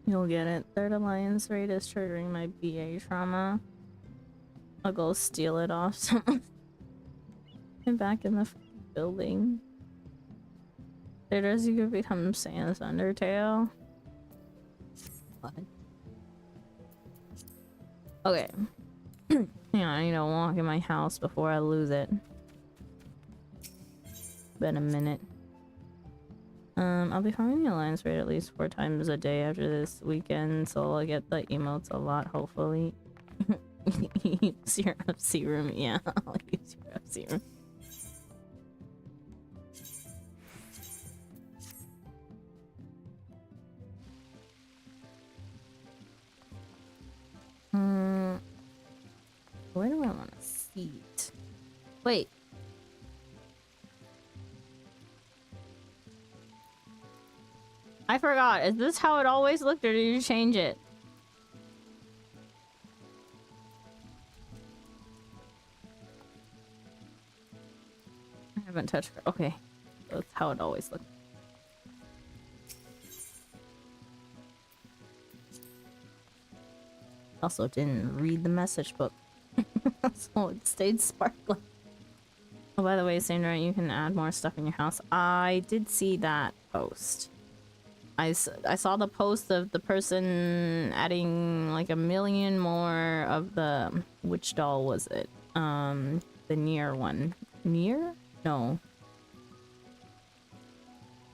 You'll get it. Third Alliance raid is triggering my BA trauma. I'll go steal it off someone. I'm back in the building. There's you could become Sans Undertale. What? Okay. Yeah, I need to walk in my house before I lose it. Been a minute. I'll be farming the Alliance raid at least 4 times a day after this weekend, so I'll get the emotes a lot, hopefully. Use your FC room. Yeah, I'll use your FC room. Where do I want a seat? Wait. I forgot. Is this how it always looked, or did you change it? I haven't touched her. Okay. That's how it always looked. Also didn't read the message book. So it stayed sparkling. Oh, by the way, Sandra, you can add more stuff in your house. I did see that post. I saw the post of the person adding like 1 million more of the... Which doll was it? The Nier one. Nier? No.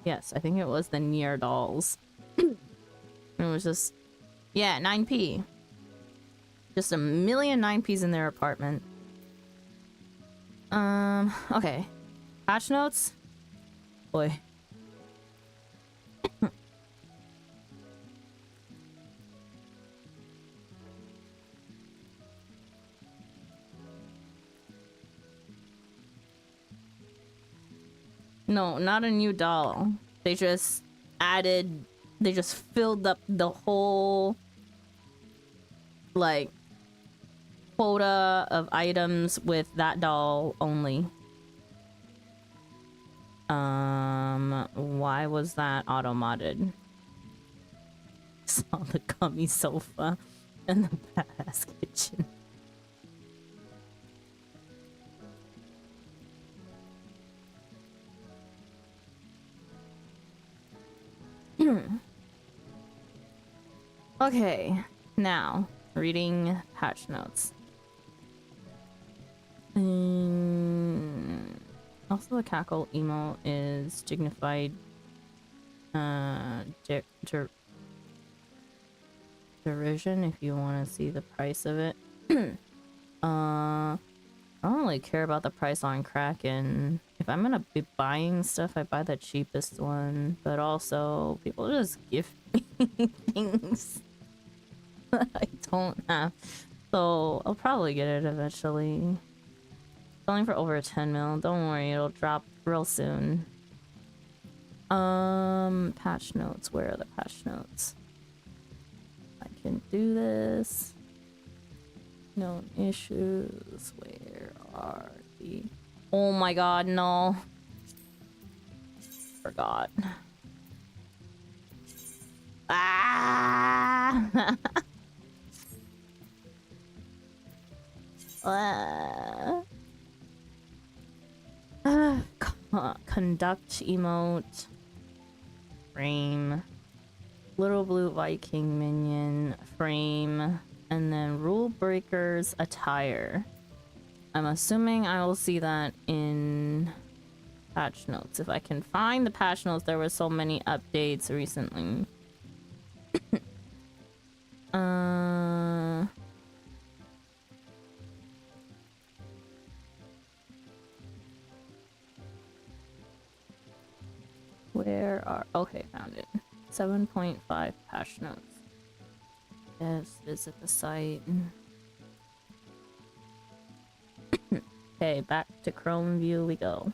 Yes, I think it was the Nier dolls. It was just... Yeah, 9p. Just 1 million 9ps in their apartment. Okay. Patch notes? Boy. No, not a new doll. They just added... They just filled up the whole... like... quota of items with that doll only. Why was that auto-modded? Saw the gummy sofa and the badass kitchen. Okay, now reading patch notes. Also, the cackle emo is dignified. Derision. If you want to see the price of it. I don't really care about the price on Kraken. If I'm gonna be buying stuff, I buy the cheapest one. But also, people just gift me things that I don't have. So I'll probably get it eventually. Selling for over 10 mil. Don't worry, it'll drop real soon. Patch notes. Where are the patch notes? I can do this. No issues. Where are the... Oh my god, no. forgot. Ah! Conduct emote. Frame. Little Blue Viking minion. Frame. And then Rule Breakers attire. I'm assuming I will see that in patch notes. If I can find the patch notes, there were so many updates recently. Where are... Okay, found it. 7.5 patch notes. Yes, visit the site. Okay, back to Chrome view we go.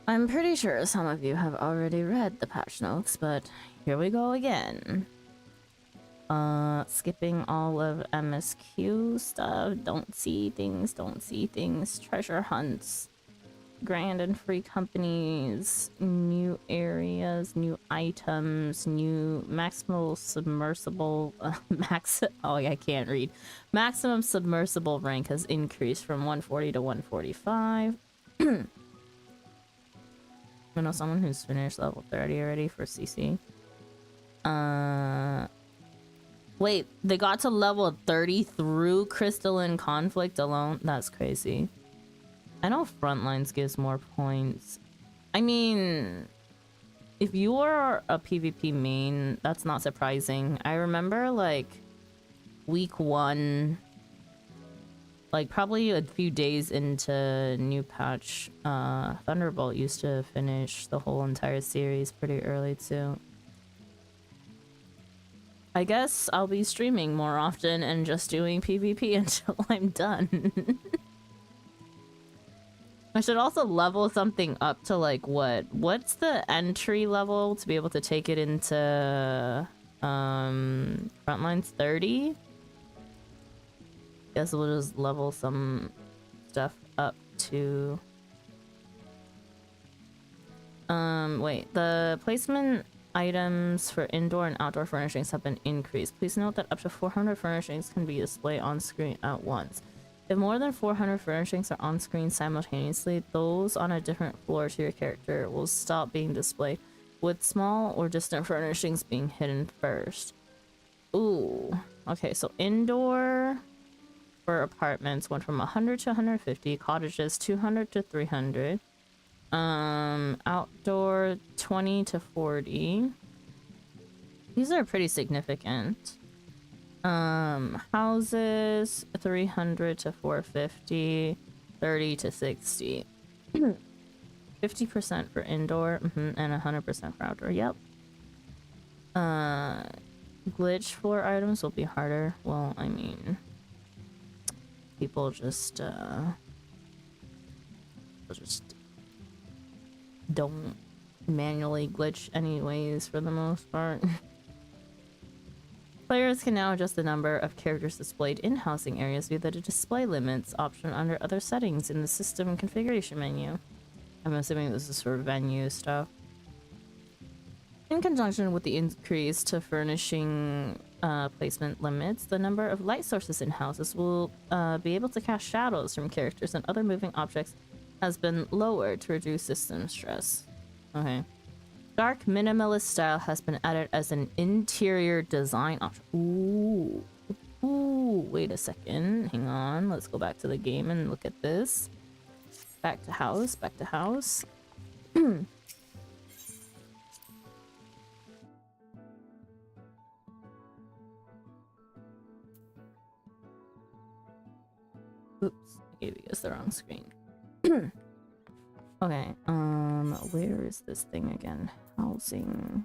I'm pretty sure some of you have already read the patch notes, but here we go again. Skipping all of MSQ stuff. Don't see things, don't see things. Treasure hunts. Grand and free companies. New areas, new items, new maximal submersible... oh, I can't read. Maximum submersible rank has increased from 140 to 145. I know someone who's finished level 30 already for CC. Wait, they got to level 30 through Crystalline Conflict alone? That's crazy. I know Frontlines gives more points. I mean, if you are a PvP main, that's not surprising. I remember, like, week 1... like, probably a few days into new patch, Thunderbolt used to finish the whole entire series pretty early, too. I guess I'll be streaming more often and just doing PvP until I'm done. I should also level something up to, like, what's the entry level to be able to take it into, Frontlines 30? Guess we'll just level some stuff up to... wait, the placement items for indoor and outdoor furnishings have been increased. Please note that up to 400 furnishings can be displayed on screen at once. If more than 400 furnishings are on screen simultaneously, those on a different floor to your character will stop being displayed, with small or distant furnishings being hidden first. Ooh. Okay, so indoor for apartments went from 100 to 150, cottages 200 to 300. Outdoor 20 to 40. These are pretty significant. Houses 300 to 450, 30 to 60. 50% for indoor, and 100% for outdoor. Yep. Glitch floor items will be harder. Well, I mean, people just don't manually glitch anyways for the most part. Players can now adjust the number of characters displayed in housing areas via the display limits option under other settings in the system configuration menu. I'm assuming this is for venue stuff. In conjunction with the increase to furnishing placement limits, the number of light sources in houses will be able to cast shadows from characters and other moving objects has been lowered to reduce system stress. Okay. Dark minimalist style has been added as an interior design option. Ooh. Ooh, wait a second. Hang on. Let's go back to the game and look at this. Back to house. Back to house. Oops. I gave you guys the wrong screen. Okay, where is this thing again? Housing.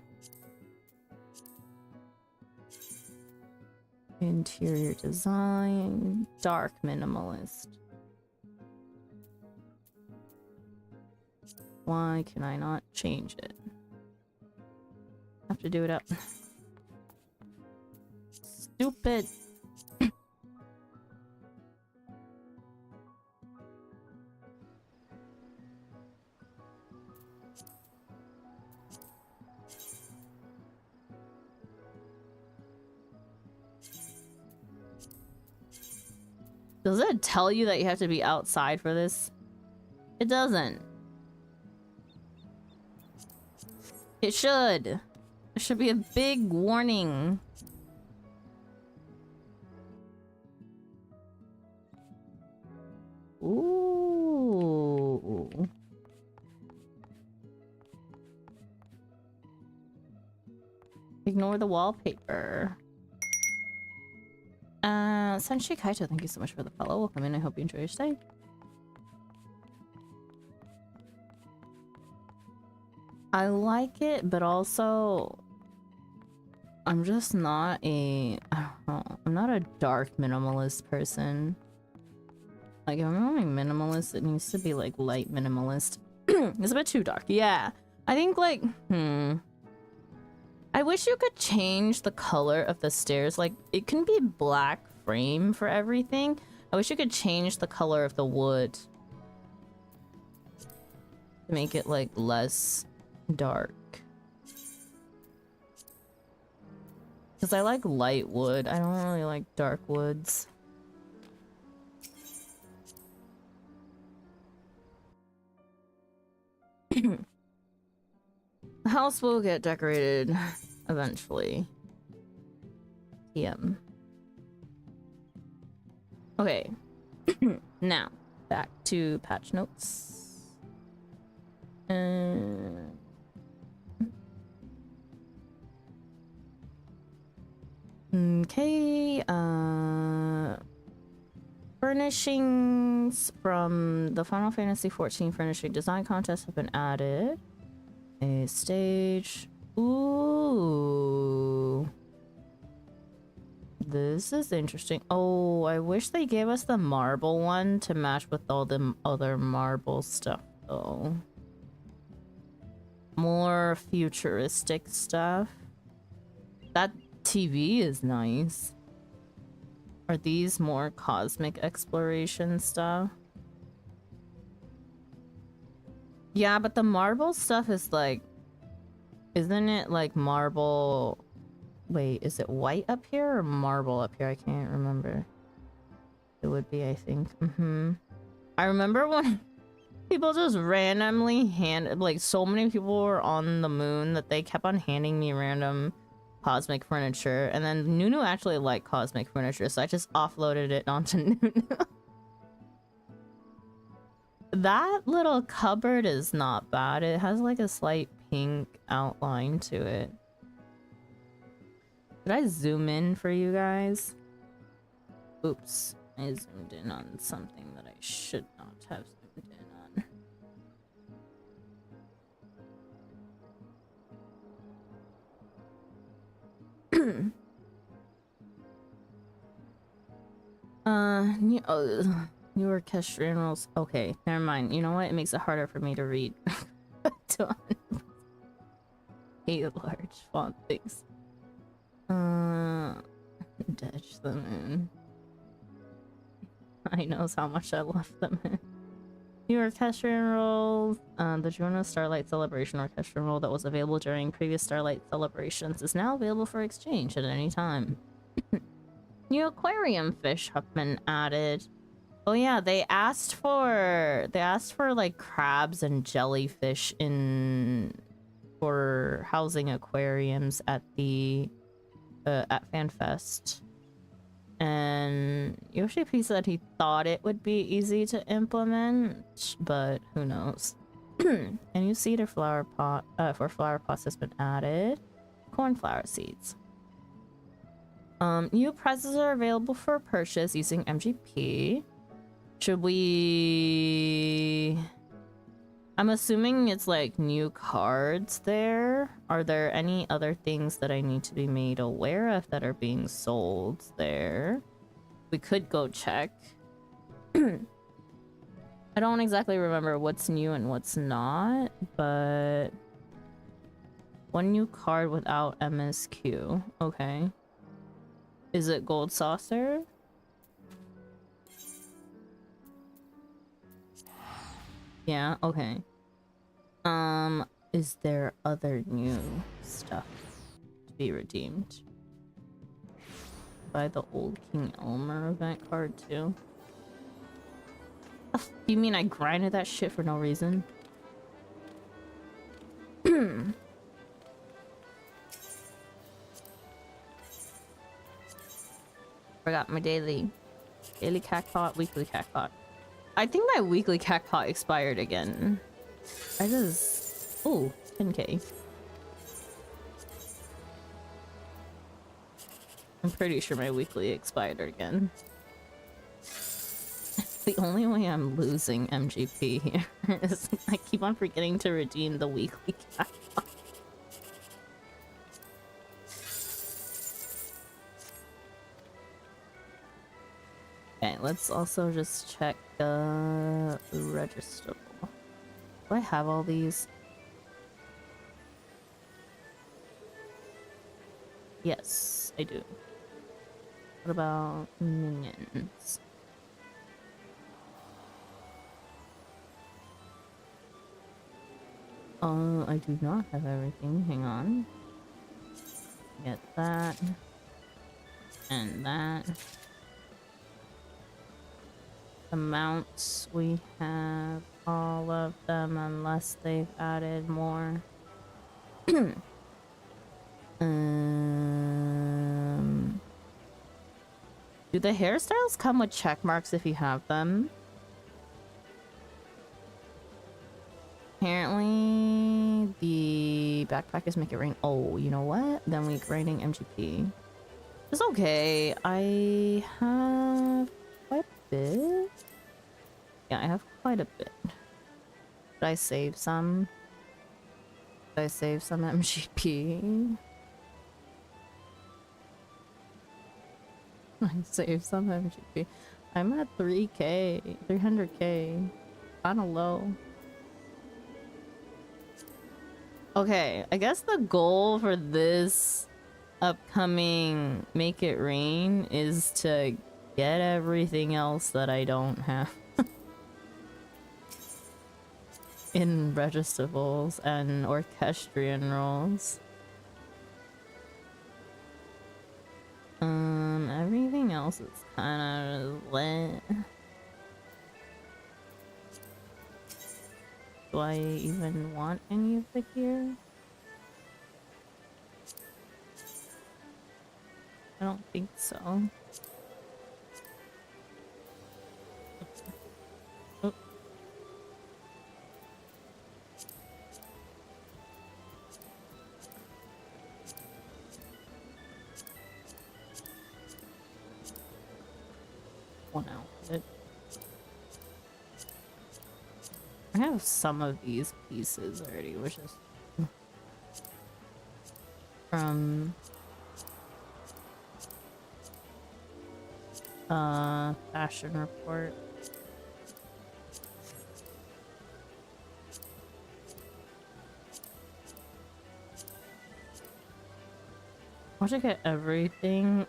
Interior design. Dark minimalist. Why can I not change it? Have to do it up. Stupid. Does it tell you that you have to be outside for this? It doesn't. It should. There should be a big warning. Ooh. Ignore the wallpaper. Senshi Kaito, thank you so much for the follow. Welcome in. I hope you enjoy your stay. I like it, but also I'm just not a, I don't know, I'm not a dark minimalist person. Like if I'm going minimalist, it needs to be like light minimalist. It's a bit too dark. Yeah. I think like, I wish you could change the color of the stairs. Like it can be black frame for everything. I wish you could change the color of the wood to make it like less dark. Because I like light wood. I don't really like dark woods. The house will get decorated eventually. TM. Okay. Now, back to patch notes. Okay, furnishings from the Final Fantasy XIV furnishing design contest have been added. A stage. Ooh. This is interesting. Oh, I wish they gave us the marble one to match with all the other marble stuff, though. More futuristic stuff. That TV is nice. Are these more cosmic exploration stuff? Yeah, but the marble stuff is like, isn't it like marble? Wait, is it white up here or marble up here? I can't remember. It would be, I think. I remember when people just randomly like so many people were on the moon that they kept on handing me random cosmic furniture, and then Nunu actually liked cosmic furniture, so I just offloaded it onto Nunu. That little cupboard is not bad. It has like a slight pink outline to it. Did I zoom in for you guys? Oops, I zoomed in on something that I should not have zoomed in on. New orchestrion rules. Okay, never mind. You know what? It makes it harder for me to read. Hate large font things. Ditch them in. I knows how much I left them in. New orchestrion roll. The Juno Starlight Celebration orchestrion roll that was available during previous Starlight celebrations is now available for exchange at any time. New aquarium fish have been added. Oh yeah, they asked for like crabs and jellyfish for housing aquariums at the at FanFest. And Yoshi P said he thought it would be easy to implement, but who knows. A new cedar flower pot for flower pots has been added. Cornflower seeds. New prizes are available for purchase using MGP. Should we... I'm assuming it's like new cards there. Are there any other things that I need to be made aware of that are being sold there? We could go check. I don't exactly remember what's new and what's not, but... One new card without MSQ. Okay. Is it Gold Saucer? Yeah, okay. Is there other new stuff to be redeemed? Buy the old King Elmer event card too. You mean I grinded that shit for no reason? Forgot my daily cacpot, weekly cacpot. I think my weekly cacpot expired again. I just... Oh, 10k. I'm pretty sure my weekly expired again. The only way I'm losing MGP here is I keep on forgetting to redeem the weekly cacpot. Okay, let's also just check the register. Do I have all these? Yes, I do. What about minions? I do not have everything. Hang on. Get that. And that. Amounts, we have all of them unless they've added more. Do the hairstyles come with check marks if you have them? Apparently the backpack is make it rain. Oh, you know what? Then we grinding MGP. It's okay. I have quite a bit. Yeah, I have quite a bit. Did I save some? Did I save some MGP? I saved some MGP. I'm at 3k, 300k. Kinda low. Okay, I guess the goal for this upcoming Make It Rain is to get everything else that I don't have in Registables and Orchestrion rolls. Everything else is kind of lit. Do I even want any of the gear? I don't think so. Oh. One outfit. I have some of these pieces already, which is from Fashion Report. I should get everything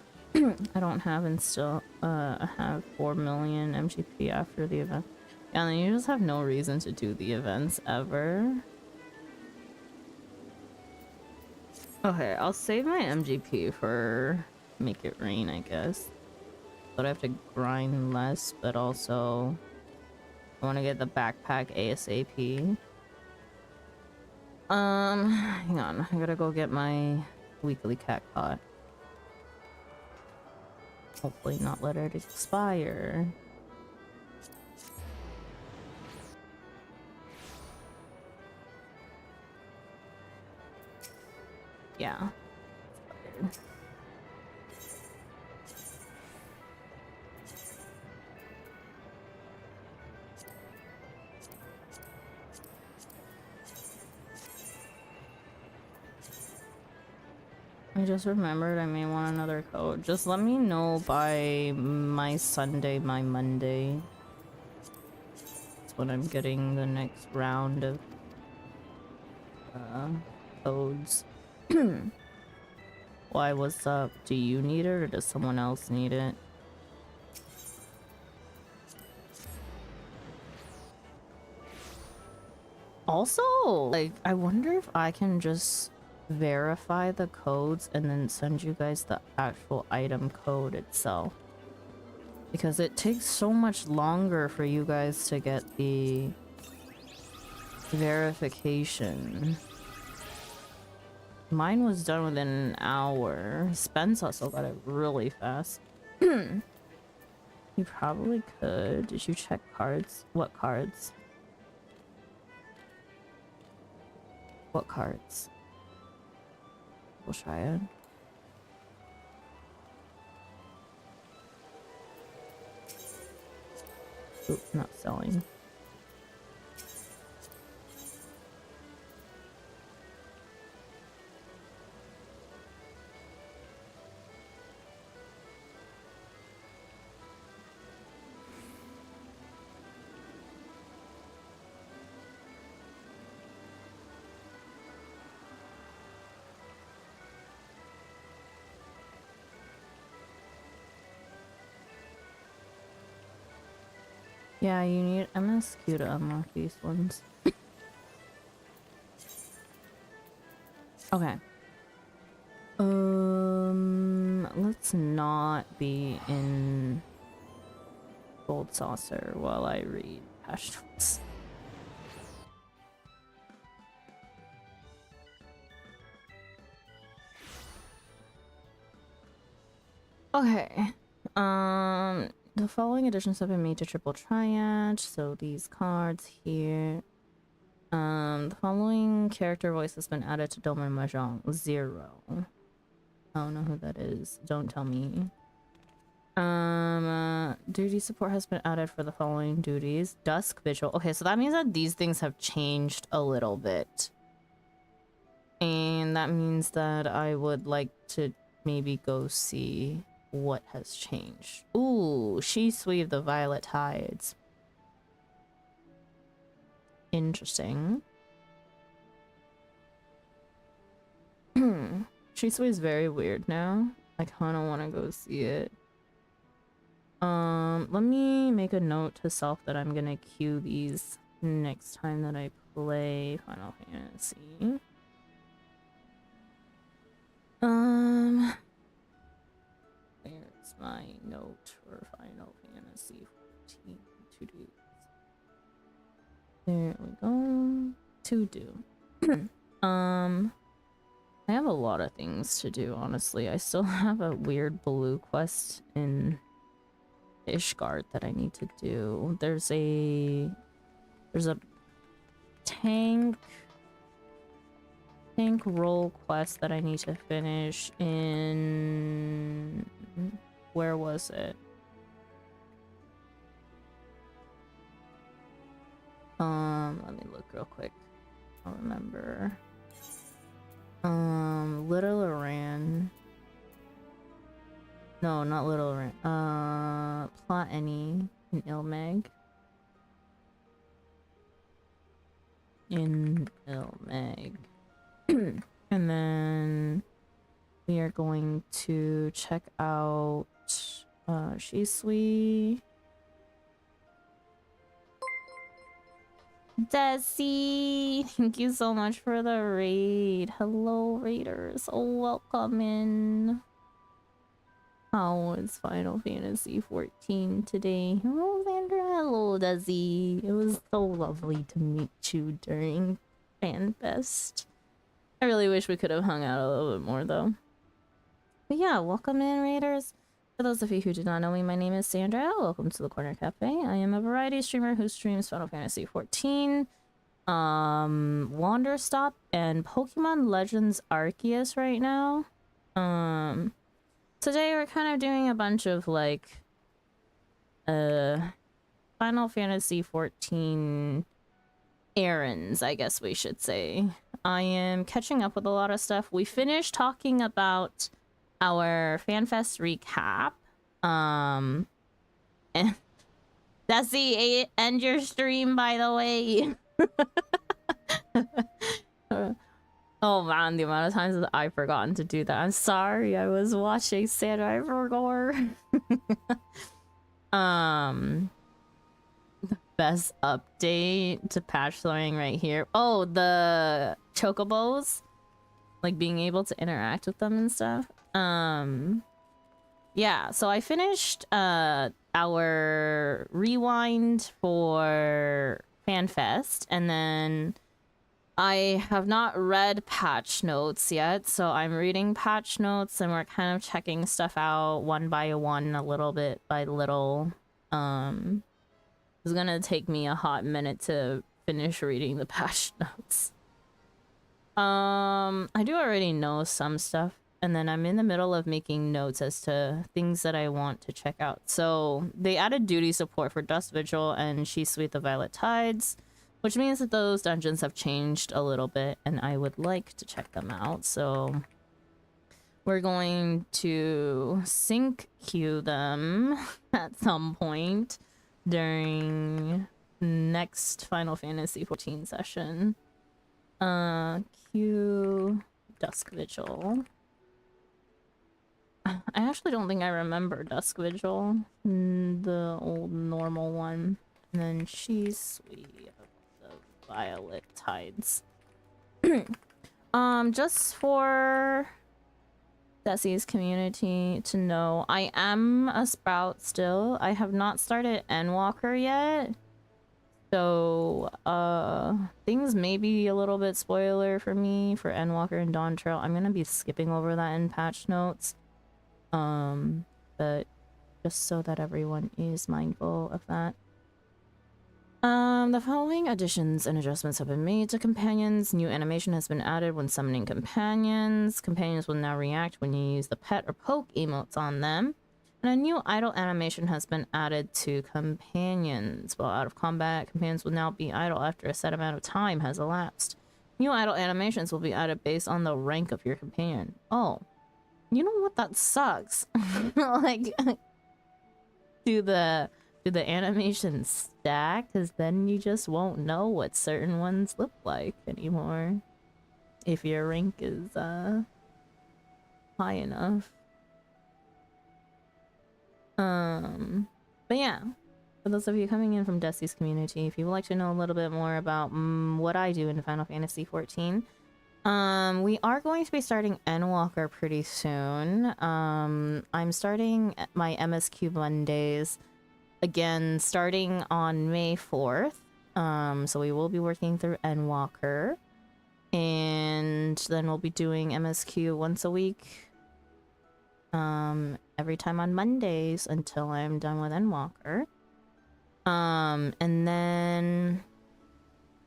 I don't have and still have 4 million MGP after the event. Yeah, and then you just have no reason to do the events ever. Okay, I'll save my MGP for Make It Rain, I guess. But I have to grind less, but also I want to get the backpack ASAP. Hang on, I gotta go get my weekly cacpot. Hopefully not let it expire. Yeah. I just remembered I may want another code. Just let me know by my Sunday, my Monday. That's when I'm getting the next round of codes. Why, what's up? Do you need it or does someone else need it? Also, like, I wonder if I can just verify the codes and then send you guys the actual item code itself. Because it takes so much longer for you guys to get the verification. Mine was done within an hour. Spence also got it really fast. You probably could. Did you check cards? What cards? What cards? We'll try it. Oop, not selling. Yeah, you need MSQ to unlock these ones. Okay. Let's not be in Gold Saucer while I read patch notes. Okay. The following additions have been made to Triple Triad, so these cards here. The following character voice has been added to Domain Mahjong. 0. I don't know who that is. Don't tell me. Duty support has been added for the following duties. Dusk Vigil. Okay, so that means that these things have changed a little bit. And that means that I would like to maybe go see what has changed. Ooh, She Sweave the Violet Tides. Interesting. She Sweave's very weird now. I kind of want to go see it. Let me make a note to self that I'm gonna queue these next time that I play Final Fantasy. Where's my note for Final Fantasy 14 to do? There we go. To do. I have a lot of things to do, honestly. I still have a weird blue quest in Ishgard that I need to do. There's a tank role quest that I need to finish in... Where was it? Let me look real quick. I'll remember. Little Iran. No, not Little Iran. Plot Any in Ilmeg. In Ilmeg. And then we are going to check out Shisui. Desi, thank you so much for the raid. Hello, raiders. Oh, welcome in. How was Final Fantasy 14 today? Hello, Sandra. Hello, Desi. It was so lovely to meet you during FanFest. I really wish we could have hung out a little bit more, though. But yeah, welcome in, raiders. For those of you who do not know me, my name is Sandra. Welcome to the Corner Cafe. I am a variety streamer who streams Final Fantasy 14, Wanderstop, and Pokemon Legends Arceus right now. Today we're kind of doing a bunch of like Final Fantasy 14 errands, I guess we should say. I am catching up with a lot of stuff. We finished talking about our FanFest recap. And that's the end your stream, by the way. Oh man, the amount of times that I've forgotten to do that. I'm sorry, I was watching Santa. I forgot. The best update to patch throwing right here. Oh, the chocobos, like being able to interact with them and stuff. Yeah, so I finished our rewind for FanFest, and then I have not read patch notes yet, so I'm reading patch notes and we're kind of checking stuff out one by one, a little bit by little. It's gonna take me a hot minute to finish reading the patch notes. I do already know some stuff, and then I'm in the middle of making notes as to things that I want to check out. So they added duty support for Dust Vigil and She Sweet the Violet Tides, which means that those dungeons have changed a little bit, and I would like to check them out. So we're going to sync queue them at some point during next Final Fantasy XIV session. Queue Dusk Vigil. I actually don't think I remember Dusk Vigil, the old normal one. And then She's Sweet of the Violet Tides. Just for Desi's community to know, I am a Sprout still. I have not started Endwalker yet. So, things may be a little bit spoiler for me for Endwalker and Dawn Trail. I'm gonna be skipping over that in patch notes. But just so that everyone is mindful of that. The following additions and adjustments have been made to companions. New animation has been added when summoning companions. Companions will now react when you use the pet or poke emotes on them. And a new idle animation has been added to companions. While out of combat, companions will now be idle after a set amount of time has elapsed. New idle animations will be added based on the rank of your companion. Oh. You know what? That sucks. Like, do the animations stack? Because then you just won't know what certain ones look like anymore. If your rank is, high enough. But yeah, for those of you coming in from Desi's community, if you would like to know a little bit more about what I do in Final Fantasy XIV, we are going to be starting Endwalker pretty soon. I'm starting my MSQ Mondays again starting on May 4th. So we will be working through Endwalker, and then we'll be doing MSQ once a week. Every time on Mondays until I'm done with Endwalker. And then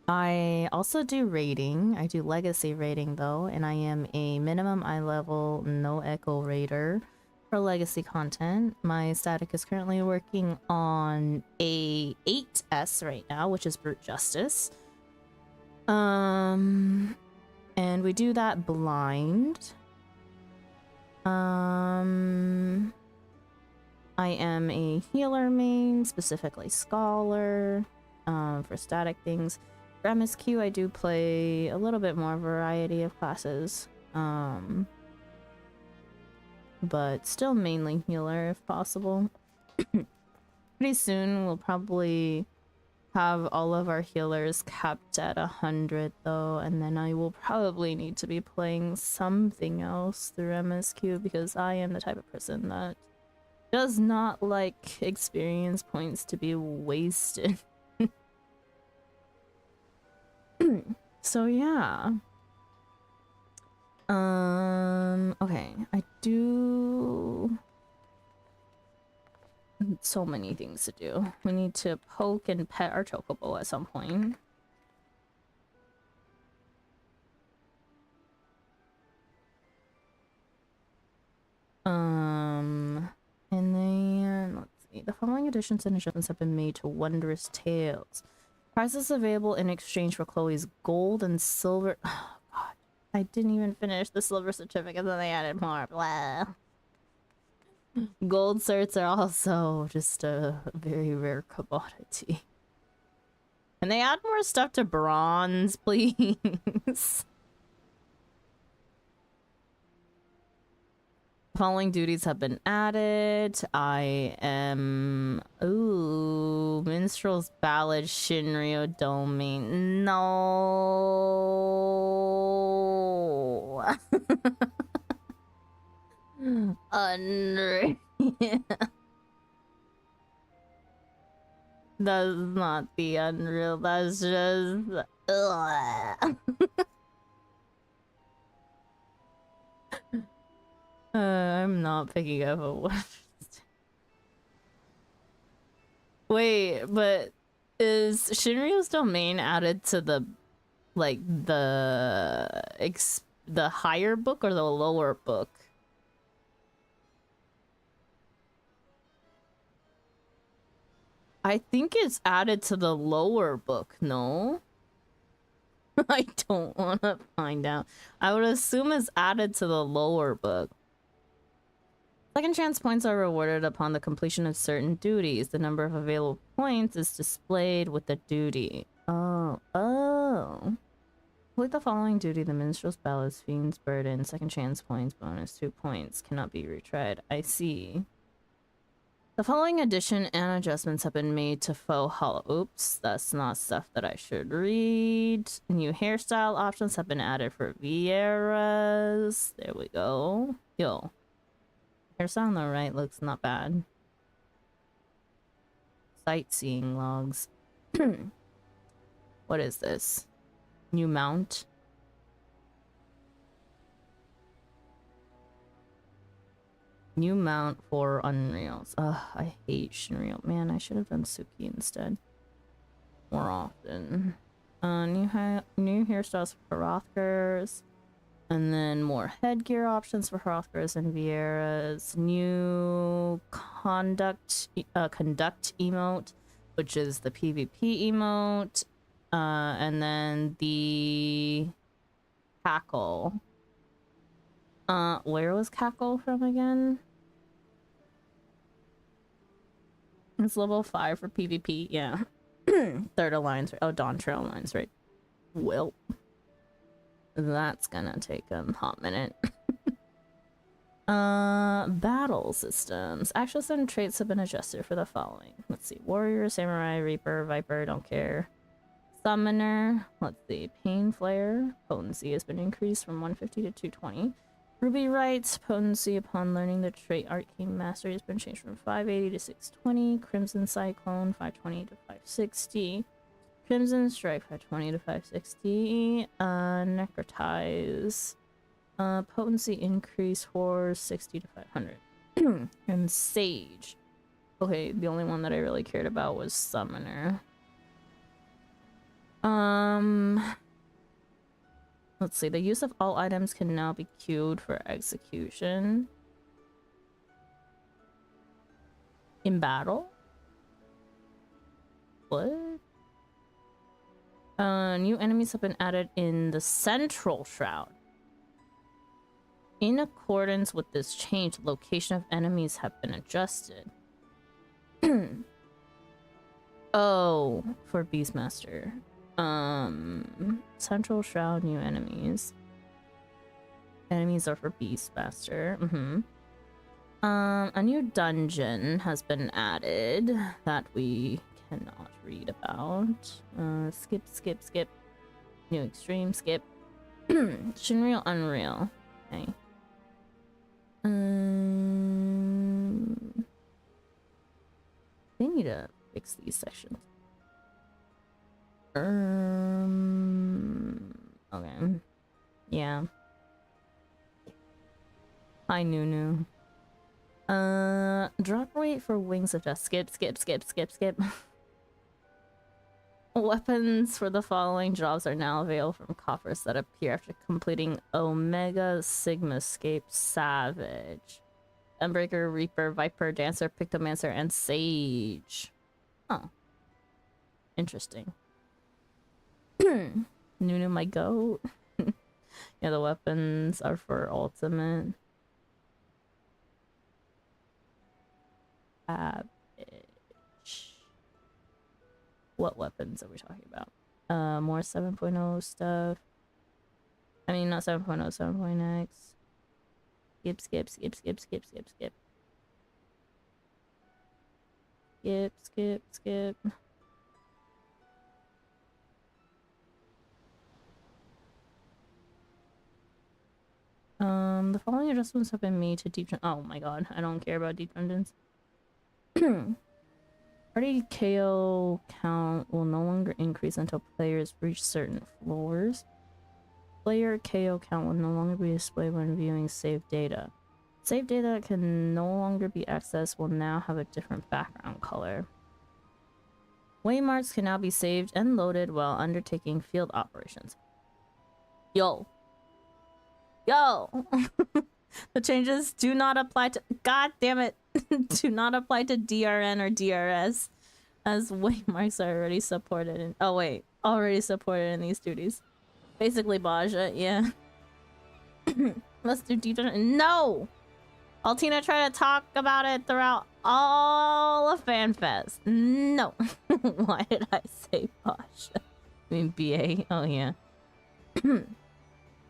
I also do raiding. I do legacy raiding though, and I am a minimum eye level no echo raider for legacy content. My static is currently working on a 8S right now, which is Brute Justice. And we do that blind. I am a healer main, specifically Scholar, for static things. For MSQ, I do play a little bit more variety of classes, but still mainly healer if possible. Pretty soon, we'll probably have all of our healers capped at 100 though, and then I will probably need to be playing something else through MSQ because I am the type of person that does not like experience points to be wasted. So yeah. Okay, I do so many things to do. We need to poke and pet our chocobo at some point. And then let's see. The following additions and adjustments have been made to Wondrous Tales. Prizes available in exchange for Chloe's gold and silver. Oh god, I didn't even finish the silver certificate, then they added more. Blah. Gold certs are also just a very rare commodity. Can they add more stuff to bronze, please? Following duties have been added. I am... Ooh, Minstrel's Ballad Shinryo Domain. No. Unreal. That's not the Unreal. That's just. Ugh. I'm not picking up a word. Wait, but is Shinryo's domain added to the like the higher book or the lower book? I think it's added to the lower book, no? I don't want to find out. I would assume it's added to the lower book. Second chance points are rewarded upon the completion of certain duties. The number of available points is displayed with the duty. Oh. Complete the following duty: the Minstrel's Ballast, Fiend's Burden, second chance points, bonus 2 points. Cannot be retried. I see. The following addition and adjustments have been made to Faux Hollow. Oops, that's not stuff that I should read. New hairstyle options have been added for Vieira's. There we go. Yo. Hairstyle on the right looks not bad. Sightseeing logs. What is this? New mount. New mount for Unreals. Ugh, I hate Shinryo. Man, I should have done Suki instead. More often. New hairstyles for Hrothgars. And then more headgear options for Hrothgars and Vieira's. New conduct emote, which is the PvP emote. And then the cackle. Where was cackle from again? It's level 5 for PvP, yeah. Third alliance, oh, Dawn Trail alliance, right? Well, that's gonna take a hot minute. Battle systems. Actions and traits have been adjusted for the following. Let's see. Warrior, Samurai, Reaper, Viper, don't care. Summoner, let's see. Pain Flare. Potency has been increased from 150 to 220. Ruby Rights, potency upon learning the trait Arcane Mastery has been changed from 580 to 620. Crimson Cyclone, 520 to 560. Crimson Strike, 520 to 560. Necrotize. Potency increase for 60 to 500. And Sage. Okay, the only one that I really cared about was Summoner. Let's see. The use of all items can now be queued for execution. In battle? What? New enemies have been added in the Central Shroud. In accordance with this change, the location of enemies have been adjusted. Oh, for Beastmaster. Central Shroud, new enemies. Enemies are for Beastmaster. A new dungeon has been added that we cannot read about. Skip. New extreme, skip. Shinryo Unreal. Okay. They need to fix these sections. Okay. Yeah. Hi, Nunu. Drop rate for wings adjust. Skip. Weapons for the following jobs are now available from coffers that appear after completing Omega Sigmascape Savage. Unbreaker, Reaper, Viper, Dancer, Pictomancer, and Sage. Oh. Interesting. Nunu, my goat. Yeah, the weapons are for ultimate. What weapons are we talking about? More 7.0 stuff. I mean, not 7.0, 7.x. Skip. The following adjustments have been made to deep. Oh my god, I don't care about deep dungeons. Party KO count will no longer increase until players reach certain floors. Player KO count will no longer be displayed when viewing saved data. Saved data that can no longer be accessed will now have a different background color. Waymarks can now be saved and loaded while undertaking field operations. Yo. Yo! The changes do not apply to— God damn it! Do not apply to DRN or DRS, as waymarks are already supported in— oh wait, already supported in these duties. Basically Baja, yeah. Let's do deep dive. No! Altina tried to talk about it throughout all of FanFest. No. Why did I say Baja? I mean BA. Oh yeah.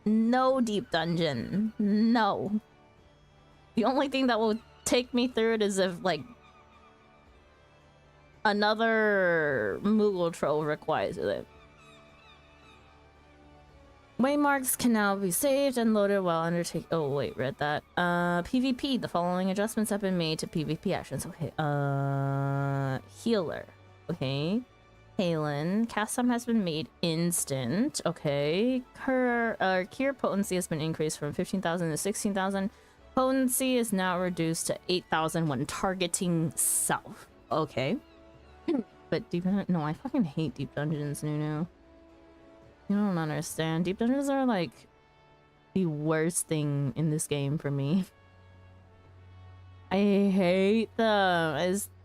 No deep dungeon. No. The only thing that will take me through it is if, like, another Moogle troll requires it. Waymarks can now be saved and loaded while undertaking— oh wait, read that. PvP. The following adjustments have been made to PvP actions. Okay. Healer. Okay. Halen. Cast time has been made instant. Okay. Cure potency has been increased from 15,000 to 16,000. Potency is now reduced to 8,000 when targeting self. Okay. But deep— no, I fucking hate deep dungeons, Nunu. You don't understand. Deep dungeons are like the worst thing in this game for me. I hate them.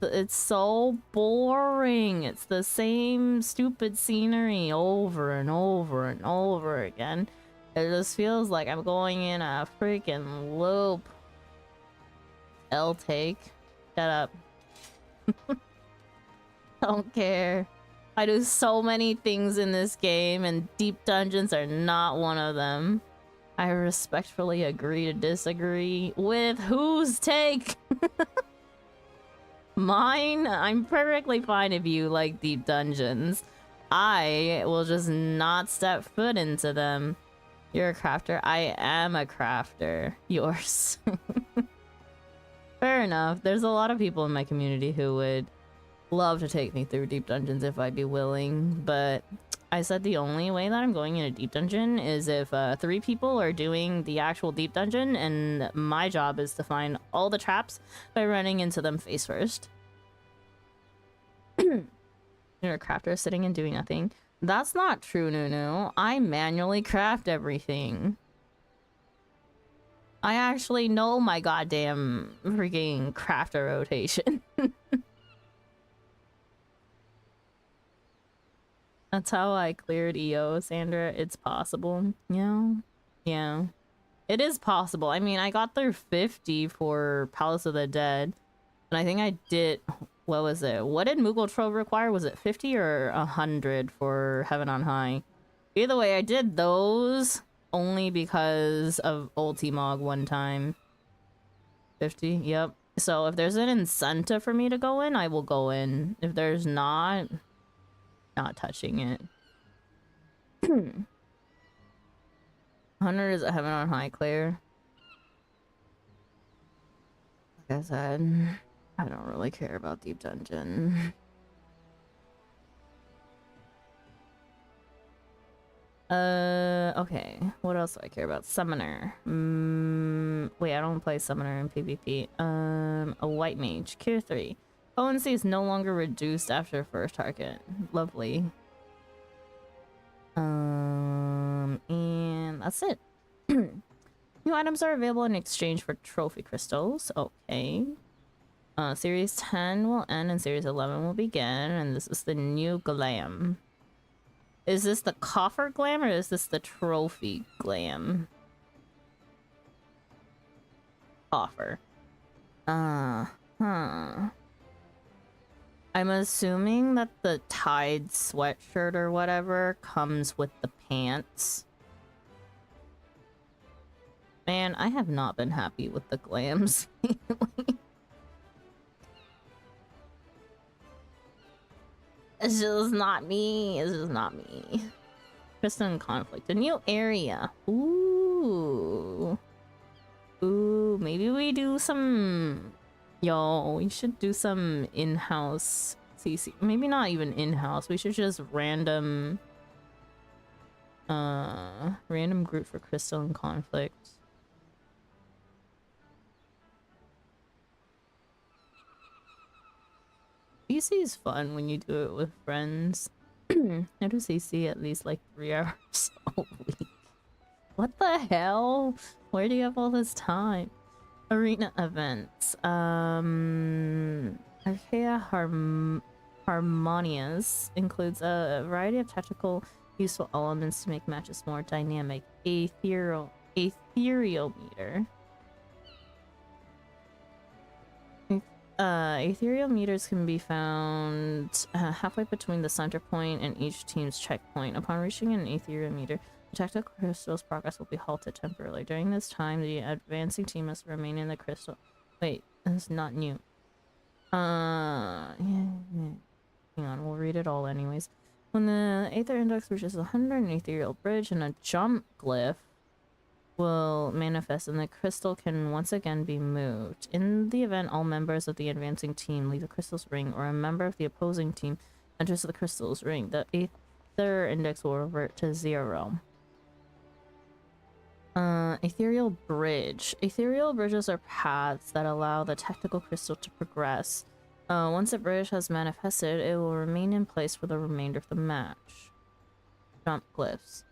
It's so boring. It's the same stupid scenery over and over and over again. It just feels like I'm going in a freaking loop. L take. Shut up. Don't care. I do so many things in this game, and deep dungeons are not one of them. I respectfully agree to disagree with whose take? Mine? I'm perfectly fine if you like deep dungeons. I will just not step foot into them. You're a crafter. I am a crafter. Yours. Fair enough. There's a lot of people in my community who would love to take me through deep dungeons if I'd be willing, but I said the only way that I'm going in a deep dungeon is if 3 people are doing the actual deep dungeon, and my job is to find all the traps by running into them face first. You're a crafter sitting and doing nothing. That's not true, Nunu. I manually craft everything. I actually know my goddamn freaking crafter rotation. That's how I cleared EO, Sandra. It's possible. Yeah. Yeah. It is possible. I mean, I got through 50 for Palace of the Dead. And I think I did... what was it? What did Moogle Trove require? Was it 50 or 100 for Heaven on High? Either way, I did those only because of Ultimog one time. 50? Yep. So if there's an incentive for me to go in, I will go in. If there's not touching it. 100 is a Heaven on High, Claire. Like I said, I don't really care about Deep Dungeon. Okay. What else do I care about? Summoner. Wait, I don't play Summoner in PvP. A White Mage. Cure 3. Potency is no longer reduced after first target. Lovely. And that's it. New items are available in exchange for trophy crystals. Okay. Series 10 will end and Series 11 will begin, and this is the new glam. Is this the coffer glam or is this the trophy glam? Coffer. I'm assuming that the Tide sweatshirt or whatever comes with the pants. Man, I have not been happy with the glams lately. It's just not me. It's just not me. Kristen Conflict. A new area. Ooh. Ooh, maybe we do some... Yo, we should do some in-house CC. Maybe not even in-house. We should just random group for Crystal and Conflict. CC is fun when you do it with friends. I do CC at least like 3 hours a week. What the hell? Where do you have all this time? Arena events. Archaea Harmonious includes a variety of tactical useful elements to make matches more dynamic. Ethereal meter. Ethereal meters can be found halfway between the center point and each team's checkpoint. Upon reaching an ethereal meter, the tactical crystal's progress will be halted temporarily. During this time, the advancing team must remain in the crystal. Wait, that's not new. Yeah. Hang on, we'll read it all anyways. When the Aether Index reaches 100, an ethereal bridge and a jump glyph will manifest and the crystal can once again be moved. In the event all members of the advancing team leave the crystal's ring or a member of the opposing team enters the crystal's ring, the Aether Index will revert to 0. Ethereal bridge. Ethereal bridges are paths that allow the tactical crystal to progress. Once a bridge has manifested, it will remain in place for the remainder of the match. Jump glyphs.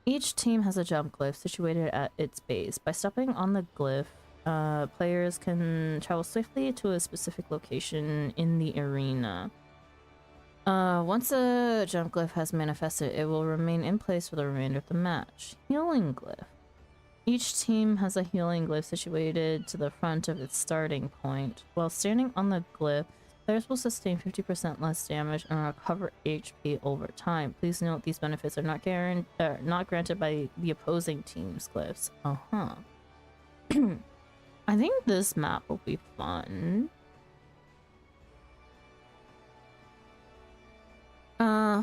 Each team has a jump glyph situated at its base. By stepping on the glyph, players can travel swiftly to a specific location in the arena. Once a jump glyph has manifested, it will remain in place for the remainder of the match. Healing glyph. Each team has a healing glyph situated to the front of its starting point. While standing on the glyph, players will sustain 50% less damage and recover HP over time. Please note these benefits are not granted by the opposing team's glyphs. I think this map will be fun.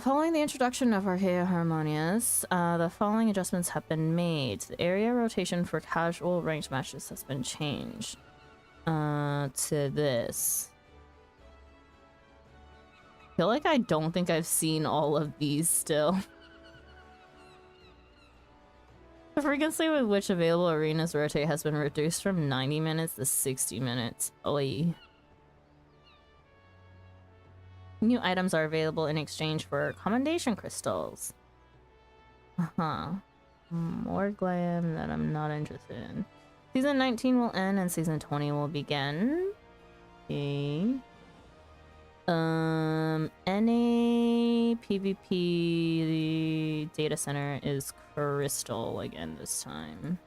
Following the introduction of Archaea Harmonious, the following adjustments have been made. The area rotation for casual ranked matches has been changed to this. I feel like I don't think I've seen all of these still. The frequency with which available arenas rotate has been reduced from 90 minutes to 60 minutes. Oy. New items are available in exchange for commendation crystals. More glam that I'm not interested in. Season 19 will end and season 20 will begin. Okay. NA PvP data center is crystal again this time.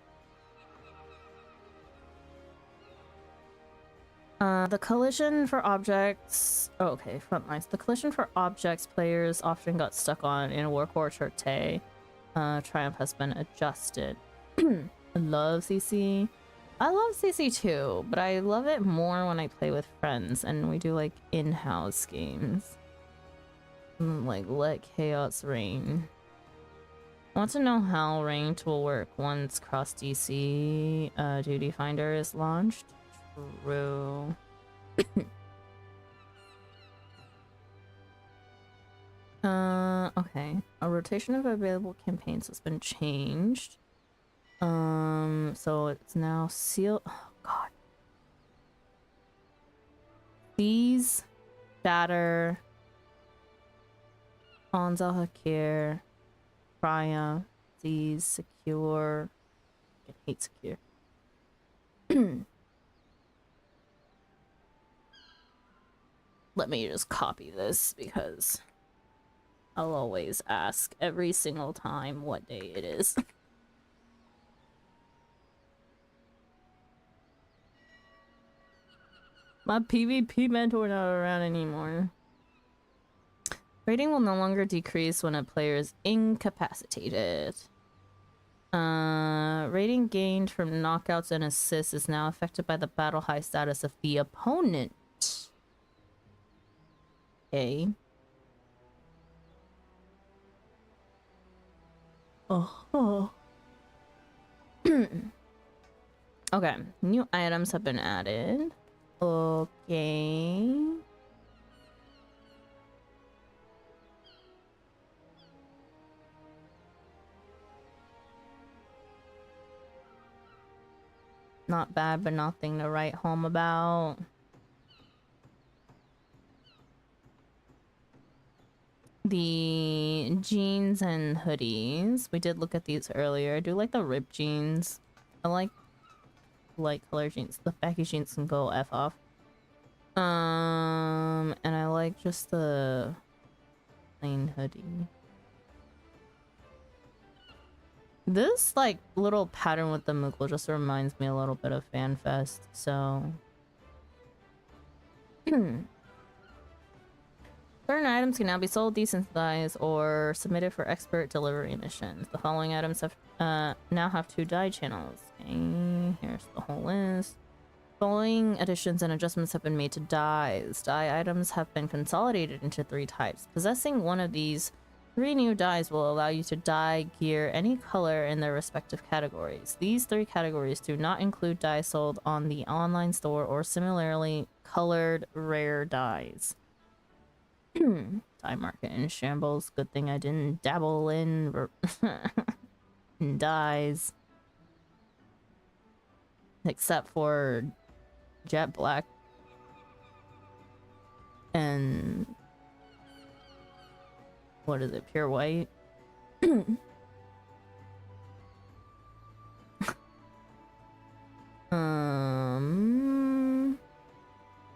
The collision for objects... Oh, okay, front lines. The collision for objects players often got stuck on in Warcore Charte. Triumph has been adjusted. I love CC. I love CC too, but I love it more when I play with friends and we do like in-house games. Like Let Chaos Reign. I want to know how ranked will work once Cross DC Duty Finder is launched. True. Okay. A rotation of available campaigns has been changed. So it's now sealed. Oh god. These Shatter, Anzel Hakir, Triumph, these Secure. I hate Secure. Let me just copy this because I'll always ask every single time what day it is. My PvP mentor not around anymore. Rating will no longer decrease when a player is incapacitated. Rating gained from knockouts and assists is now affected by the battle high status of the opponent. Okay. Oh. Okay, new items have been added. Okay. Not bad, but nothing to write home about. The jeans and hoodies. We did look at these earlier. I do like the ripped jeans. I like light color jeans. The baggy jeans can go F off. And I like just the plain hoodie. This like little pattern with the Moogle just reminds me a little bit of FanFest, so certain items can now be sold, desensitized, or submitted for expert delivery missions. The following items have now have 2 dye channels. Okay, here's the whole list. Following additions and adjustments have been made to dyes. Dye items have been consolidated into 3 types. Possessing one of these 3 new dyes will allow you to dye gear any color in their respective categories. These 3 categories do not include dyes sold on the online store or similarly colored rare dyes. Dye market in shambles. Good thing I didn't dabble in dyes. Except for jet black and what is it, pure white?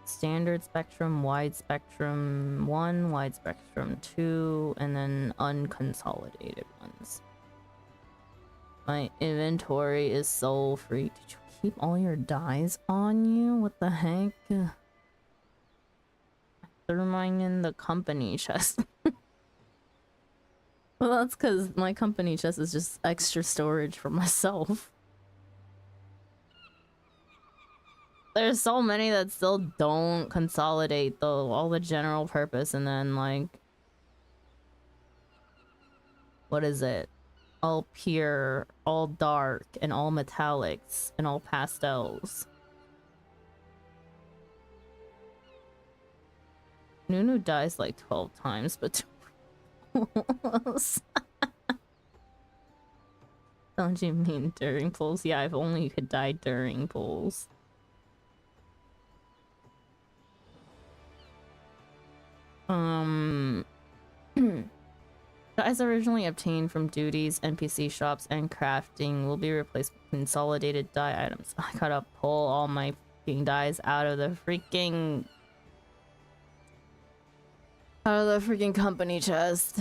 Standard spectrum, wide spectrum 1, wide spectrum 2, and then unconsolidated ones. My inventory is so free. Did you keep all your dyes on you? What the heck? I threw mine in the company chest. Well, that's because my company chest is just extra storage for myself. There's so many that still don't consolidate though, all the general purpose, and then like, what is it? All pure, all dark, and all metallics, and all pastels. Nunu dies like 12 times, but don't you mean during pulls? Yeah, if only you could die during pulls. Dyes originally obtained from duties, NPC shops, and crafting will be replaced with consolidated dye items. I gotta pull all my freaking dyes out of the freaking company chest.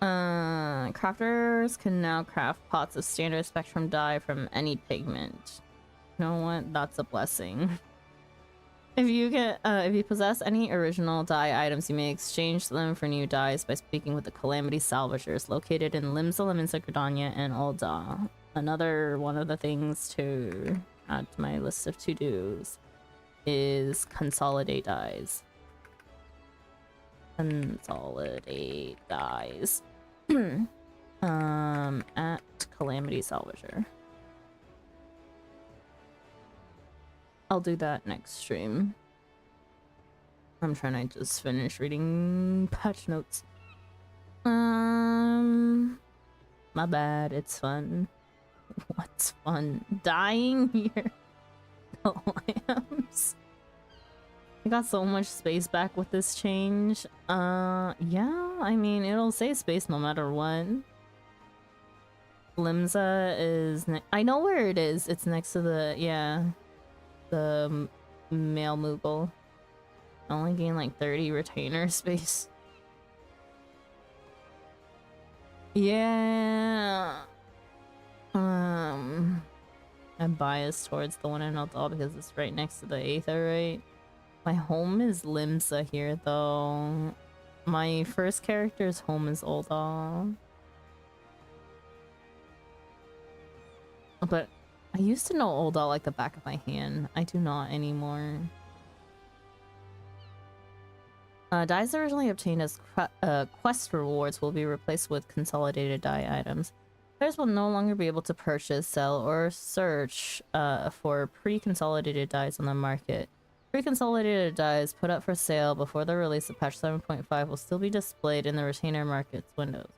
Crafters can now craft pots of standard spectrum dye from any pigment. You know what? That's a blessing. If you possess any original dye items, you may exchange them for new dyes by speaking with the Calamity Salvagers located in Limsa, Leminsa, Gridania, and Ul'dah. Another one of the things to add to my list of to-dos is consolidate dyes. Consolidate dyes. At Calamity Salvager. I'll do that next stream. I'm trying to just finish reading patch notes. My bad, it's fun. What's fun? Dying here. The lamps. I got so much space back with this change. Yeah, I mean, it'll save space no matter what. Limsa is I know where it is. It's next to the, yeah, the male Moogle. I only gain like 30 retainer space. Yeah. I'm biased towards the one in Ul'dah because it's right next to the Aetheryte. My home is Limsa here though. My first character's home is Ul'dah. But I used to know Ul'dah like the back of my hand. I do not anymore. Dyes originally obtained as quest rewards will be replaced with consolidated dye items. Players will no longer be able to purchase, sell, or search for pre-consolidated dyes on the market. Pre-consolidated dyes put up for sale before the release of patch 7.5 will still be displayed in the retainer market's windows.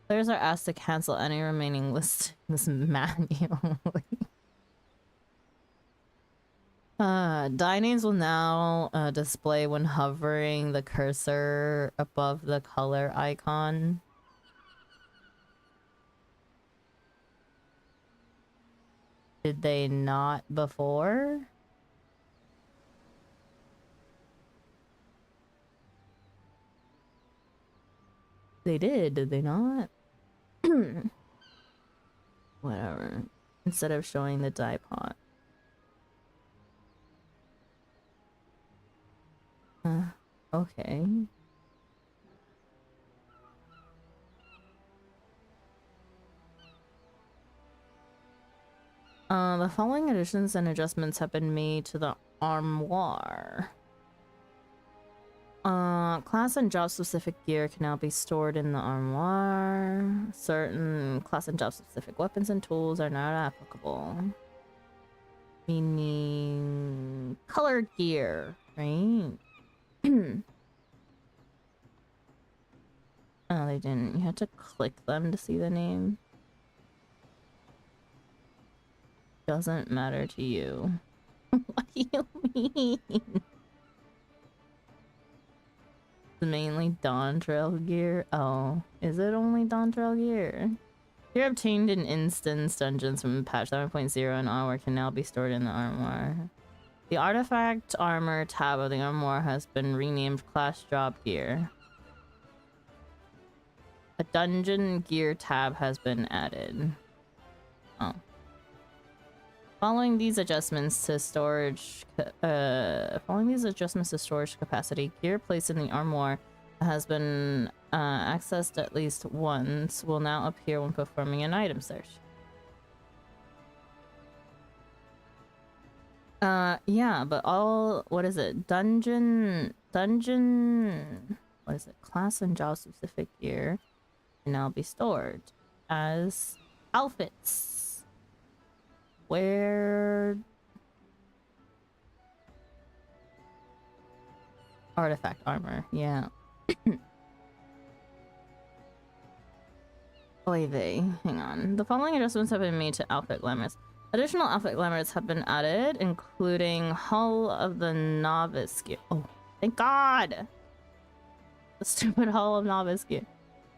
Players are asked to cancel any remaining listings manually. Die names will now display when hovering the cursor above the color icon. Did they not before? They did they not? Whatever. Instead of showing the die pot. Okay. The following additions and adjustments have been made to the armoire. Class and job specific gear can now be stored in the armoire. Certain class and job specific weapons and tools are not applicable. Meaning color gear, right? Oh, they didn't. You had to click them to see the name. Doesn't matter to you. What do you mean? Mainly Dawn Trail gear. Oh, is it only Dawn Trail gear? Gear obtained in instance dungeons from patch 7.0 and onward can now be stored in the armoire. The artifact armor tab of the armoire has been renamed class job gear. A dungeon gear tab has been added. Oh. Following these adjustments to storage capacity, gear placed in the armoire that has been accessed at least once will now appear when performing an item search. Yeah, but what is it? Dungeon, what is it? Class and job specific gear can now be stored as outfits. Where artifact armor, yeah. Oy vey, hang on. The following adjustments have been made to outfit glamours. Additional outfit glamours have been added, including Hull of the Novice gear. Oh, thank God! The stupid Hull of Novice gear.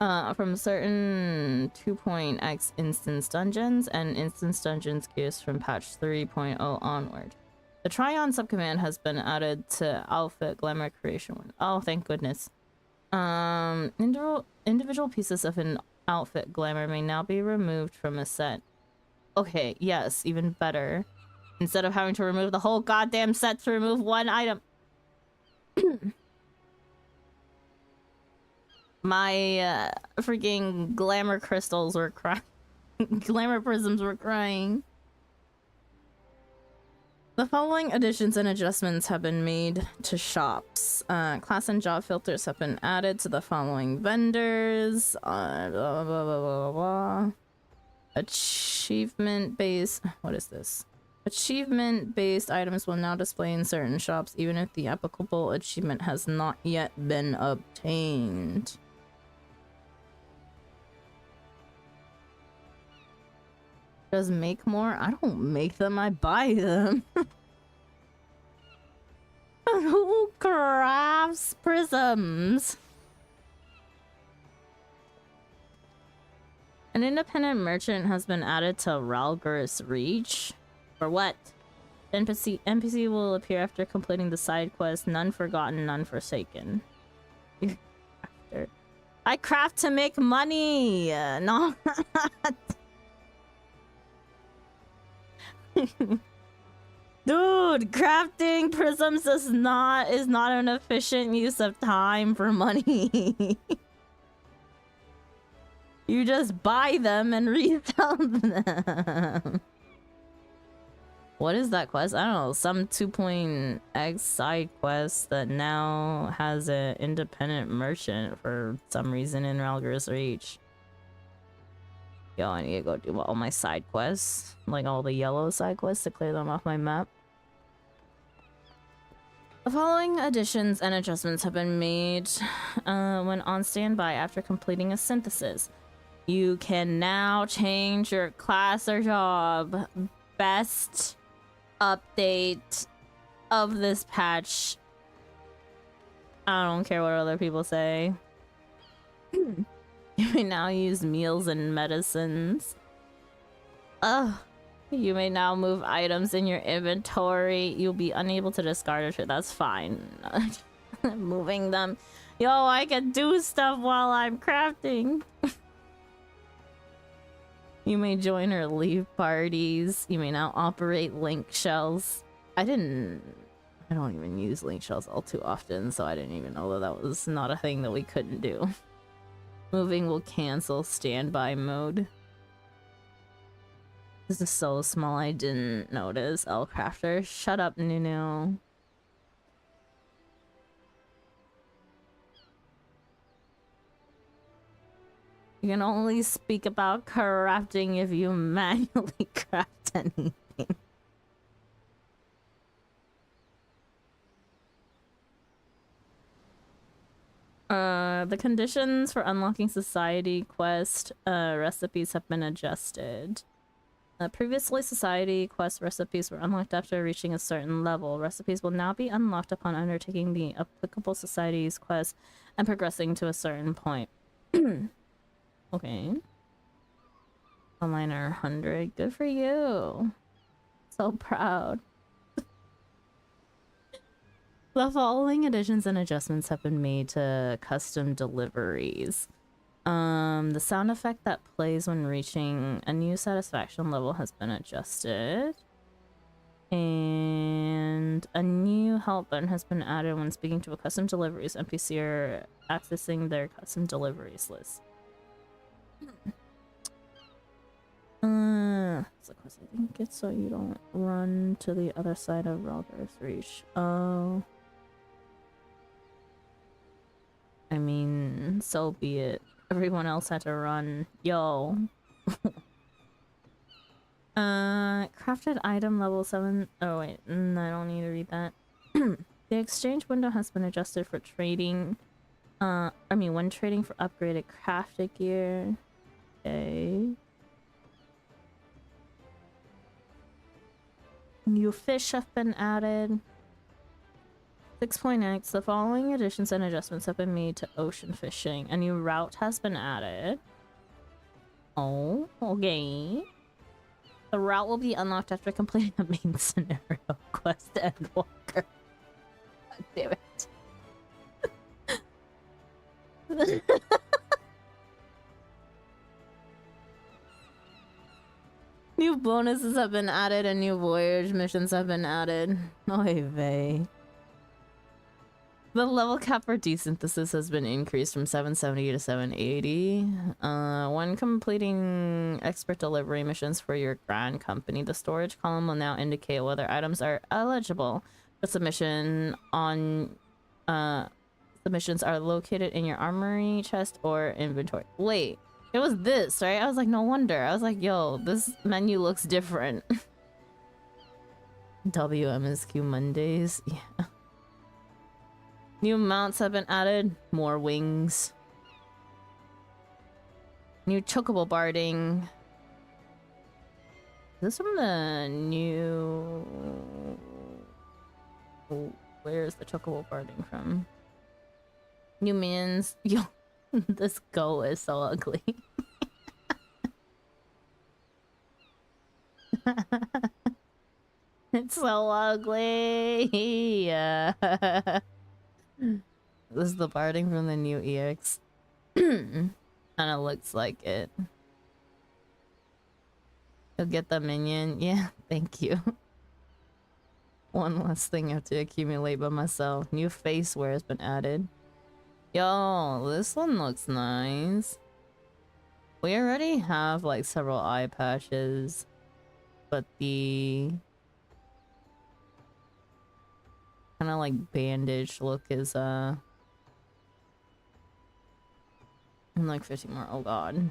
From certain 2.x instance dungeons and instance dungeons gears from patch 3.0 onward. The try-on subcommand has been added to outfit glamour creation. Oh, thank goodness. Individual pieces of an outfit glamour may now be removed from a set. Okay, yes, even better. Instead of having to remove the whole goddamn set to remove one item. My freaking glamour crystals were crying. Glamour prisms were crying. The following additions and adjustments have been made to shops. Class and job filters have been added to the following vendors. Blah, blah, blah, blah, blah. Achievement based. What is this? Achievement based items will now display in certain shops even if the applicable achievement has not yet been obtained. Does make more? I don't make them, I buy them. Who crafts prisms? An independent merchant has been added to Ralgris Reach. For what? NPC will appear after completing the side quest None Forgotten, None Forsaken. I craft to make money! Not... Dude, crafting prisms is not an efficient use of time for money. You just buy them and resell them. What is that quest? I don't know, some 2.x side quest that now has an independent merchant for some reason in Ralgris Reach. Yo, I need to go do all my side quests. Like all the yellow side quests to clear them off my map. The following additions and adjustments have been made when on standby after completing a synthesis. You can now change your class or job. Best update of this patch. I don't care what other people say. You may now use meals and medicines. Ugh. You may now move items in your inventory. You'll be unable to discard it. That's fine. Moving them. Yo, I can do stuff while I'm crafting. You may join or leave parties. You may now operate link shells. I don't even use link shells all too often, so I didn't even know that that was not a thing that we couldn't do. Moving will cancel standby mode. This is so small I didn't notice. Crafter. Shut up, Nunu. You can only speak about crafting if you manually craft anything. The conditions for unlocking society quest recipes have been adjusted. Previously, society quest recipes were unlocked after reaching a certain level. Recipes will now be unlocked upon undertaking the applicable society's quest and progressing to a certain point. Okay. Onliner 100. Good for you. So proud. The following additions and adjustments have been made to custom deliveries. The sound effect that plays when reaching a new satisfaction level has been adjusted. And a new help button has been added when speaking to a custom deliveries NPC or accessing their custom deliveries list. So I think it's so you don't run to the other side of Ralger's Reach. Oh. I mean, so be it. Everyone else had to run. Yo. Crafted item level 7. Oh wait, I don't need to read that. The exchange window has been adjusted for trading. When trading for upgraded crafted gear. Okay. New fish have been added. 6.x. The following additions and adjustments have been made to ocean fishing. A new route has been added. Oh, okay. The route will be unlocked after completing the main scenario quest Endwalker. God damn it. New bonuses have been added and new voyage missions have been added. Oy vey. The level cap for desynthesis has been increased from 770 to 780. When completing expert delivery missions for your grand company, the storage column will now indicate whether items are eligible for submission on submissions are located in your armory, chest, or inventory. Wait, it was this, right? I was like, no wonder. I was like, yo, this menu looks different. WMSQ Mondays, yeah. New mounts have been added. More wings. New chocobo barding. Is this from the new... Oh, where's the chocobo barding from? New minions. Yo, this go is so ugly. It's so ugly. Yeah. This is the barding from the new EX. Kinda looks like it. You'll get the minion. Yeah, thank you. One less thing I have to accumulate by myself. New face wear has been added. Yo, this one looks nice. We already have like several eye patches, but the kind of like bandage look is and like 50 more. Oh god.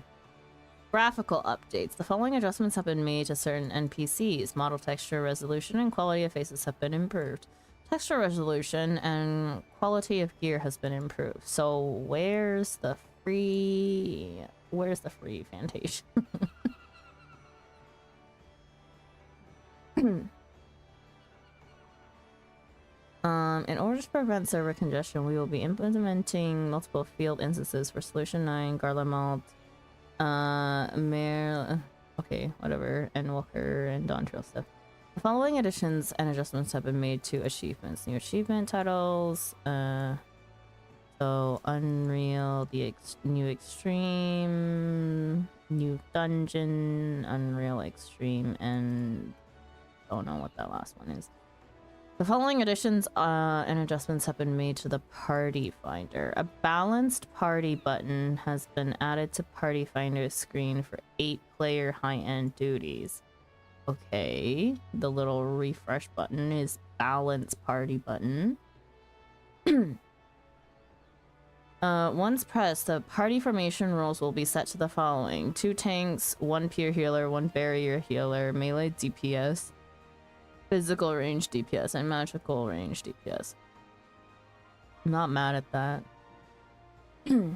Graphical updates. The following adjustments have been made to certain NPCs. Model texture resolution and quality of faces have been improved. Texture resolution and quality of gear has been improved. So where's the free Where's the free Fantasia? In order to prevent server congestion, we will be implementing multiple field instances for Solution 9, Garlemald, okay, whatever, and Walker and Dawn Trail stuff. The following additions and adjustments have been made to achievements. New achievement titles, so Unreal, new Extreme, new Dungeon, Unreal Extreme, and I don't know what that last one is. The following additions and adjustments have been made to the Party Finder. A balanced party button has been added to Party Finder's screen for 8-player high-end duties. Okay, the little refresh button is balance party button. Once pressed, the party formation roles will be set to the following: 2 tanks, 1 pure healer, 1 barrier healer, melee DPS, physical range DPS, and magical range DPS. I'm not mad at that.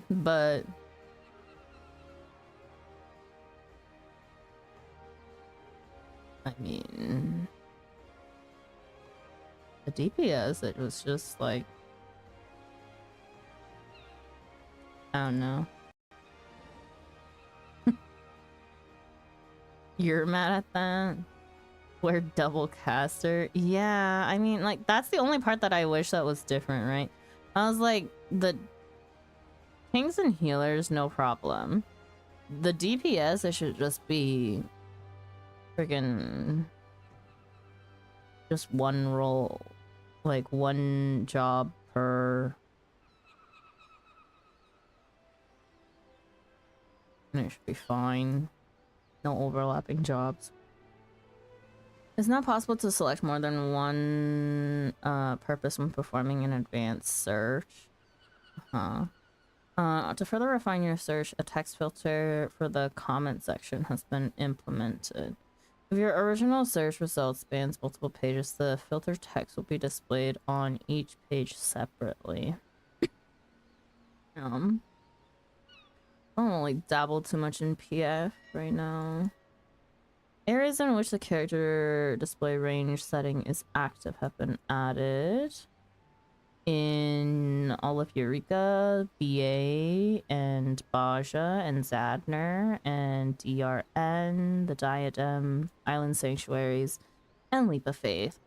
But I mean, the DPS, it was just like, I don't know. You're mad at that? We're double caster? Yeah, I mean, like, that's the only part that I wish that was different, right? I was like, the tanks and healers, no problem. The DPS, it should just be friggin' just one role, like one job per. And it should be fine. No overlapping jobs. It's not possible to select more than one purpose when performing an advanced search. To further refine your search, a text filter for the comment section has been implemented. If your original search result spans multiple pages, the filter text will be displayed on each page separately. I don't really dabble too much in PF right now. Areas in which the character display range setting is active have been added in all of Eureka, BA, and Baja, and Zadner, and DRN, the Diadem, Island Sanctuaries, and Leap of Faith.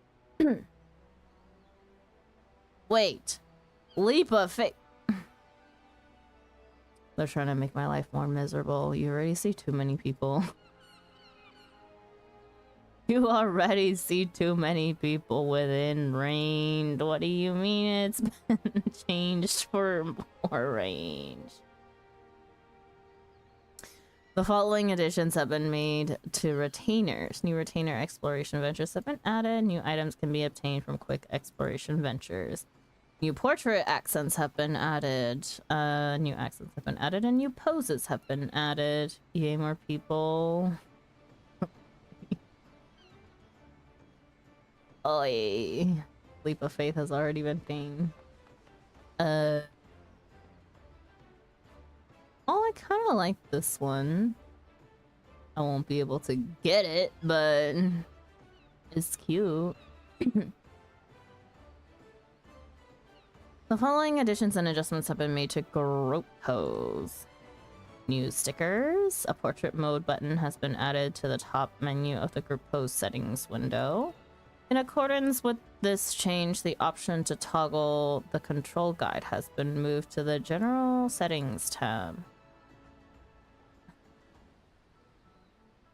Wait, Leap of Faith. They're trying to make my life more miserable. You already see too many people. You already see too many people within range. What do you mean it's been changed for more range? The following additions have been made to retainers. New retainer exploration ventures have been added. New items can be obtained from quick exploration ventures. New portrait accents have been added. New accents have been added, and new poses have been added. Yay, more people. Oy. Leap of Faith has already been pinged. Oh, I kind of like this one. I won't be able to get it, but it's cute. The following additions and adjustments have been made to Group Pose. New stickers. A portrait mode button has been added to the top menu of the Group Pose settings window. In accordance with this change, the option to toggle the control guide has been moved to the General Settings tab.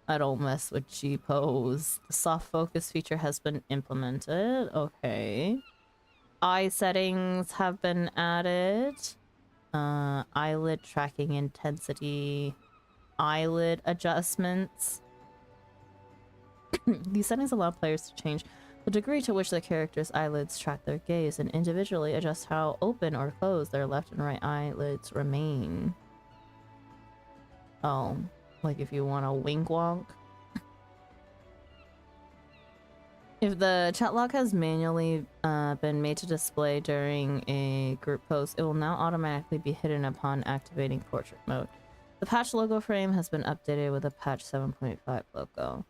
I don't mess with G-Pose. The soft focus feature has been implemented. Okay. Eye settings have been added. Eyelid tracking intensity. Eyelid adjustments. These settings allow players to change the degree to which the character's eyelids track their gaze and individually adjust how open or closed their left and right eyelids remain. Oh, like if you want to wink wonk. If the chat log has manually been made to display during a group post, it will now automatically be hidden upon activating portrait mode. The patch logo frame has been updated with a patch 7.5 logo.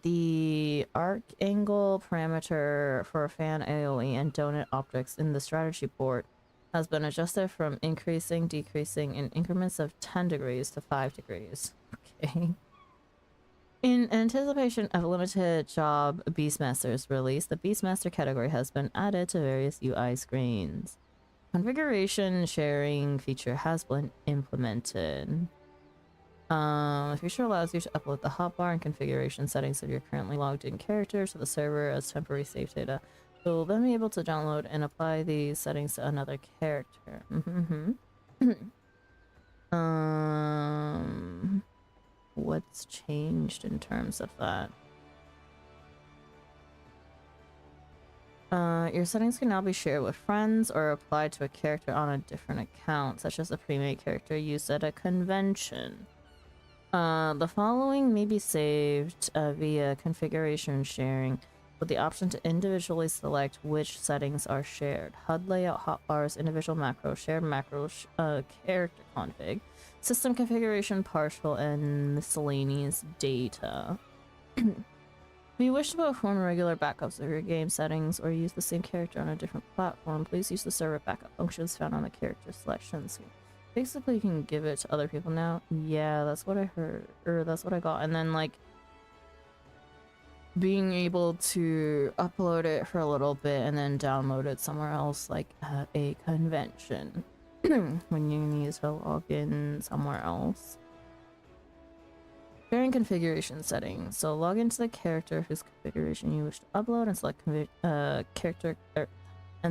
The arc angle parameter for fan AoE and donut optics in the strategy board has been adjusted from increasing, decreasing in increments of 10 degrees to 5 degrees. Okay. In anticipation of limited job Beastmaster's release, the Beastmaster category has been added to various UI screens. Configuration sharing feature has been implemented. The feature allows you to upload the hotbar and configuration settings of your currently logged in character to the server as temporary save data. You will then be able to download and apply these settings to another character. What's changed in terms of that? Your settings can now be shared with friends or applied to a character on a different account, such as a pre-made character used at a convention. The following may be saved via configuration sharing, with the option to individually select which settings are shared. HUD layout, hotbars, individual macro, shared macro, character config, system configuration, partial, and miscellaneous data. If you wish to perform regular backups of your game settings or use the same character on a different platform, please use the server backup functions found on the character selection screen. Basically, you can give it to other people now. Yeah, that's what I heard, or that's what I got. And then, like, being able to upload it for a little bit and then download it somewhere else, like at a convention, when you need to log in somewhere else. Sharing configuration settings. So log into the character whose configuration you wish to upload and select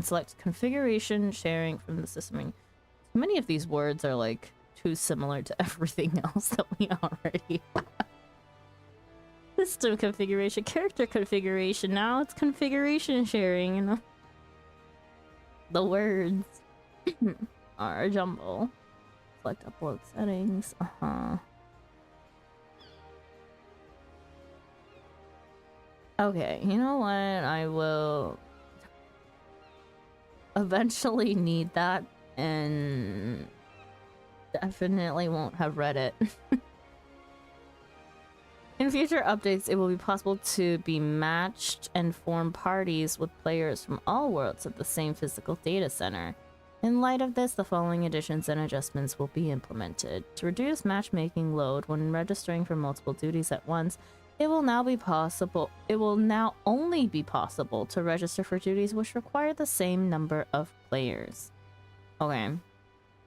select configuration sharing from the system. Many of these words are like too similar to everything else that we already have. System configuration, character configuration. Now it's configuration sharing, you know. The words are a jumble. Select upload settings. Okay, you know what? I will eventually need that, and definitely won't have read it. In future updates, it will be possible to be matched and form parties with players from all worlds at the same physical data center. In light of this, the following additions and adjustments will be implemented. To reduce matchmaking load when registering for multiple duties at once, it will now only be possible to register for duties which require the same number of players. Okay.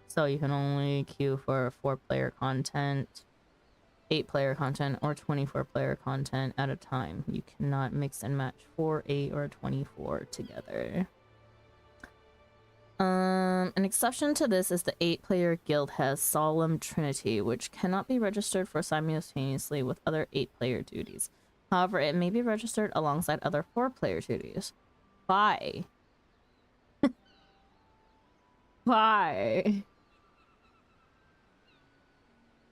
So you can only queue for 4-player content, 8-player content, or 24-player content at a time. You cannot mix and match 4, 8, or 24 together. An exception to this is the 8-player guild has Solemn Trinity, which cannot be registered for simultaneously with other 8-player duties. However, it may be registered alongside other 4-player duties. Why? Why?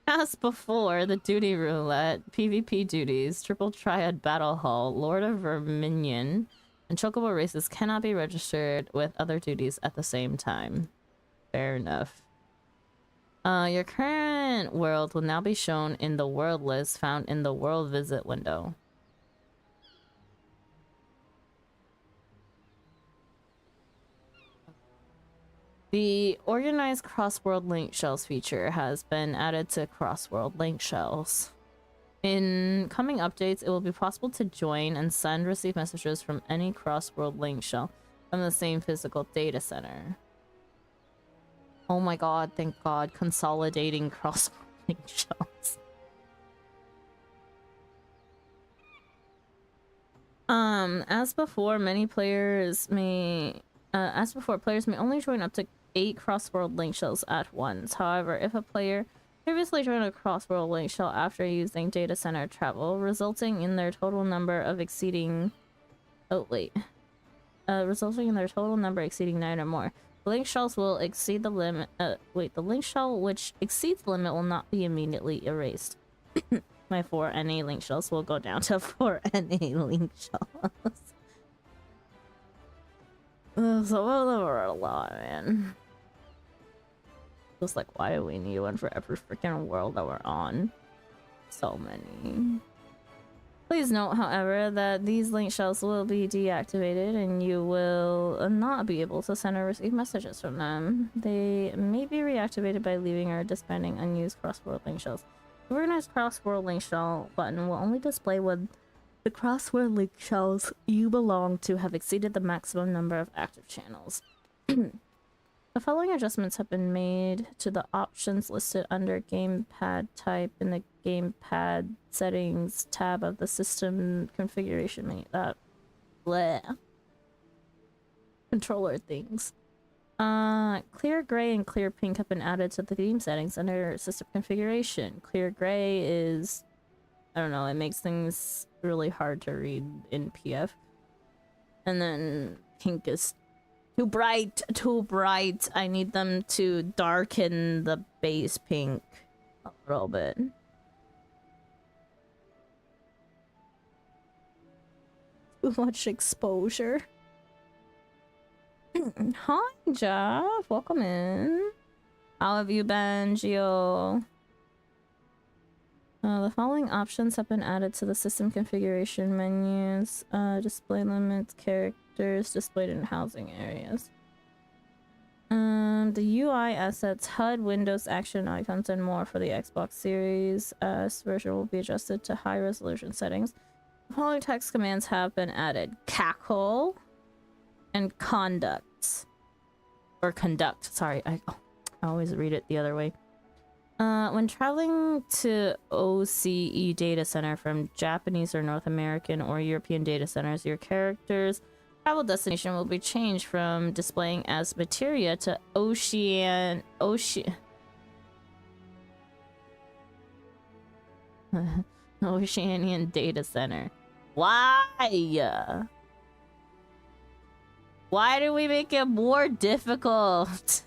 As before, the duty roulette, PvP duties, Triple Triad Battle Hall, Lord of Verminion, and Chocobo races cannot be registered with other duties at the same time. Fair enough. Your current world will now be shown in the world list found in the world visit window. The organized cross-world link shells feature has been added to cross-world link shells. In coming updates, it will be possible to join and receive messages from any cross-world link shell from the same physical data center. Oh my god, thank god, consolidating cross-world link shells. As before, players may only join up to 8 cross-world link shells at once. However, if a player previously joined a cross-world link shell after using data center travel, resulting in their total number exceeding 9 or more, the link shells will exceed the limit. The link shell which exceeds the limit will not be immediately erased. My 4 NA link shells will go down to 4 NA link shells. Some of them are a lot, man. Just like, why do we need one for every freaking world that we're on? So many. Please note, however, that these link shells will be deactivated and you will not be able to send or receive messages from them. They may be reactivated by leaving or disbanding unused cross-world link shells. The organized cross-world link shell button will only display when the cross-world link shells you belong to have exceeded the maximum number of active channels. The following adjustments have been made to the options listed under Gamepad type in the Gamepad settings tab of the system configuration menu. Bleh. Controller things. Clear gray and clear pink have been added to the theme settings under system configuration. Clear gray is, I don't know, it makes things really hard to read in PF. And then pink is too bright, too bright. I need them to darken the base pink a little bit. Too much exposure. Hi, Jeff. Welcome in. How have you been, Gio? The following options have been added to the system configuration menus. Display limits, characters displayed in housing areas. The UI assets, HUD, Windows, action icons, and more for the Xbox Series S version will be adjusted to high resolution settings. The following text commands have been added: cackle and conduct. Or conduct, sorry. I always read it the other way. When traveling to OCE data center from Japanese or North American or European data centers, your character's travel destination will be changed from displaying as materia to Oceanian data center. Why? Why do we make it more difficult?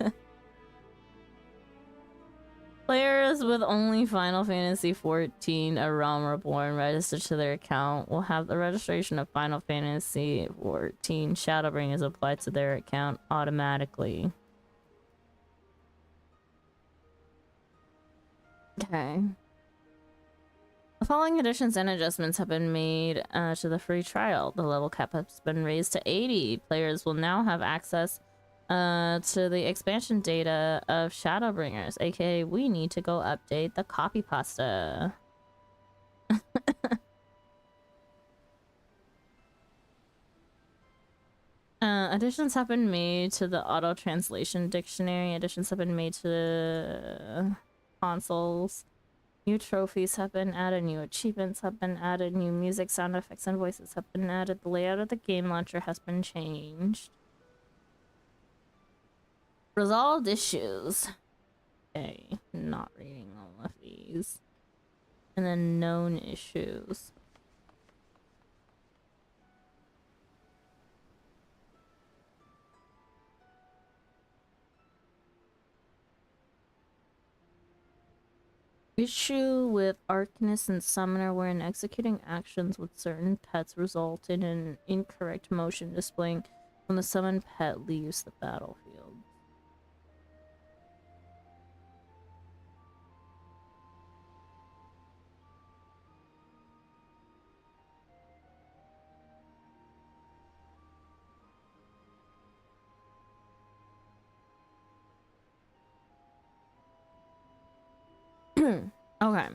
Players with only Final Fantasy XIV A Realm Reborn registered to their account will have the registration of Final Fantasy XIV Shadowbringers applied to their account automatically. Okay. The following additions and adjustments have been made to the free trial. The level cap has been raised to 80. Players will now have access to the expansion data of Shadowbringers, aka we need to go update the copy pasta. Additions have been made to the auto translation dictionary. Additions have been made to consoles. New trophies have been added, new achievements have been added, new music, sound effects, and voices have been added. The layout of the game launcher has been changed. Resolved issues. Okay, not reading all of these. And then known issues. Issue with Arcanist and Summoner wherein executing actions with certain pets result in an incorrect motion displaying when the summoned pet leaves the battlefield. Okay.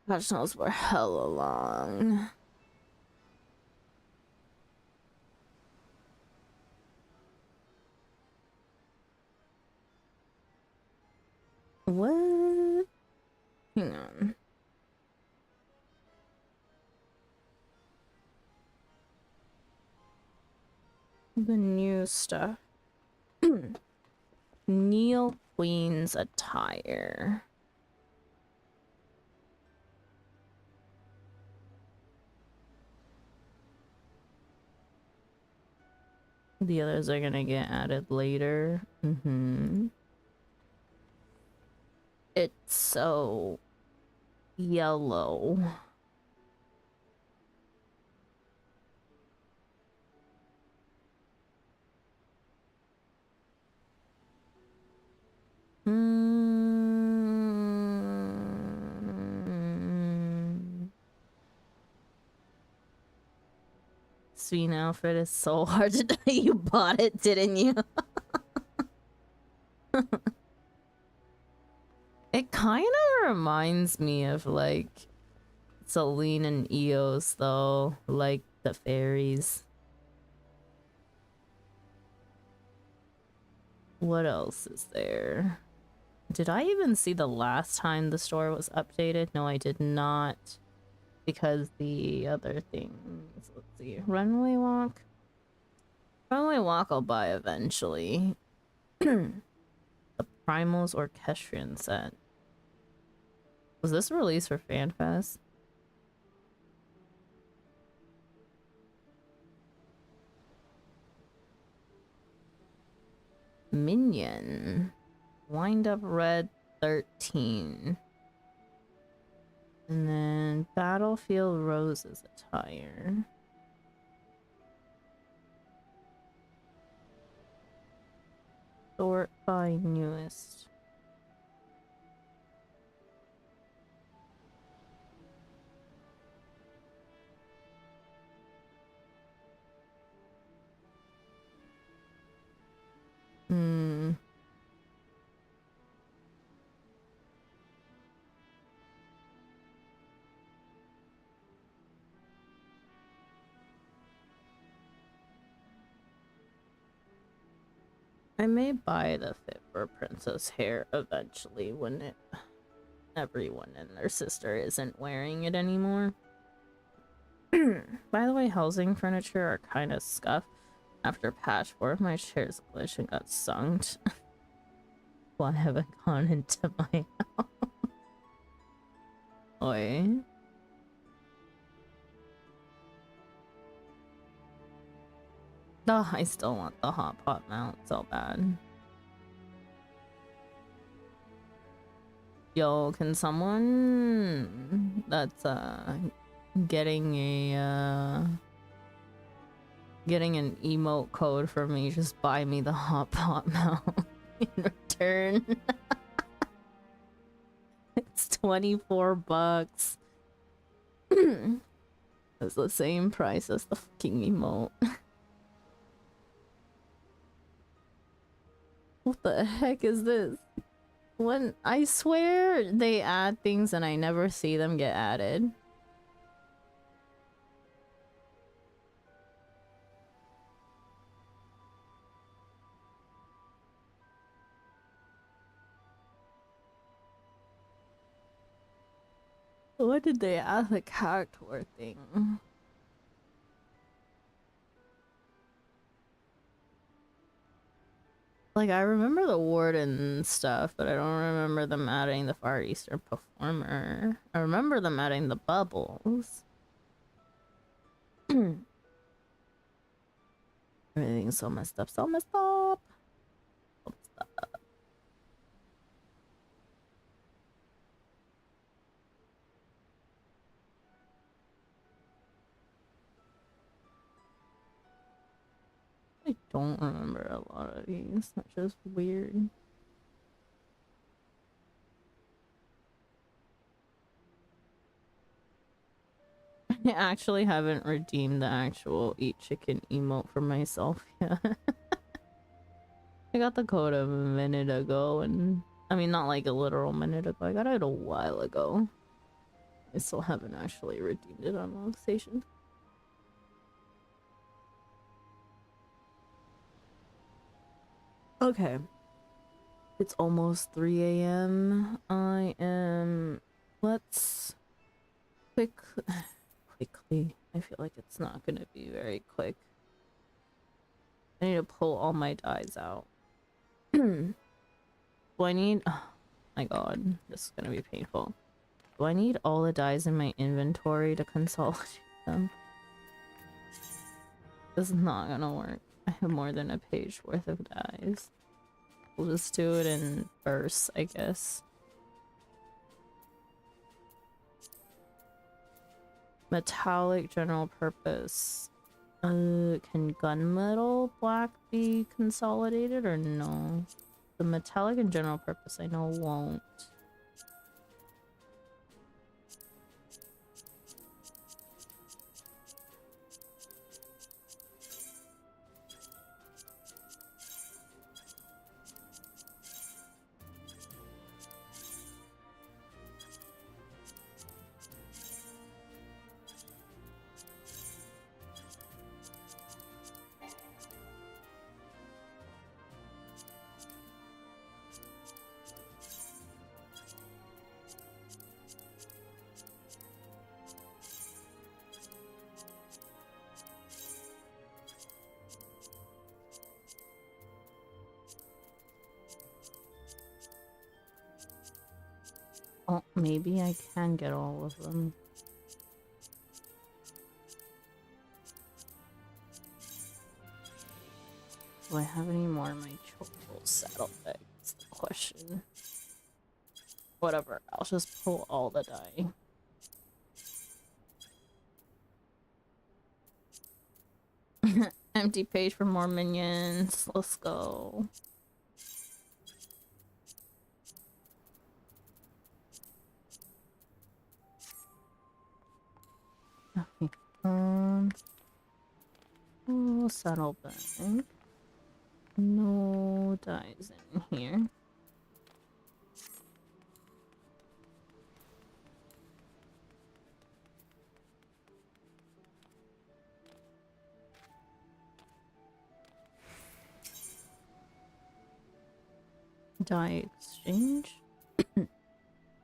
Patch notes were hella long. What? Hang on. The new stuff. Neil Queen's attire. The others are gonna get added later. It's so yellow. Fiend outfit is so hard to die. You bought it, didn't you? It kind of reminds me of like Celine and Eos though, like the fairies. What else is there? Did I even see the last time the store was updated? No, I did not. Because the other things, let's see, Runway Walk. Runway Walk I'll buy eventually. The Primals Orchestrion set. Was this released for FanFest? Minion. Wind Up Red 13. And then Battlefield Roses attire. Sort by newest. Hmm. I may buy the Fit for Princess hair eventually when everyone and their sister isn't wearing it anymore. By the way, housing furniture are kind of scuffed after patch 4. My chair's glitched and got sunked. Well, I haven't gone into my house. Oi. Oh, I still want the hot pot mount so bad. Yo, can someone that's getting an emote code for me just buy me the hot pot mount in return? It's 24 bucks. It's the same price as the fucking emote. What the heck is this? When I swear they add things and I never see them get added. What did they add the character thing? Like, I remember the warden stuff, but I don't remember them adding the Far Eastern performer. I remember them adding the bubbles. Everything's so messed up, so messed up. So messed up. I don't remember a lot of these. That's just weird. I actually haven't redeemed the actual Eat Chicken emote for myself yet. I got the code a minute ago, and I mean, not like a literal minute ago. I got it a while ago. I still haven't actually redeemed it on Log Station. Okay. It's almost 3 a.m. Let's quickly. I feel like it's not gonna be very quick. I need to pull all my dies out. Do I need... Oh my god, this is gonna be painful. Do I need all the dies in my inventory to consolidate them? This is not gonna work. I have more than a page worth of dies. We'll just do it in bursts, I guess. Metallic general purpose. Can gunmetal black be consolidated or no? The metallic and general purpose I know won't. Maybe I can get all of them. Do I have any more in my chokehold saddlebag? That's the question. Whatever, I'll just pull all the die. Empty page for more minions. Let's go. Okay. Oh, saddlebag. No dies in here. Die exchange.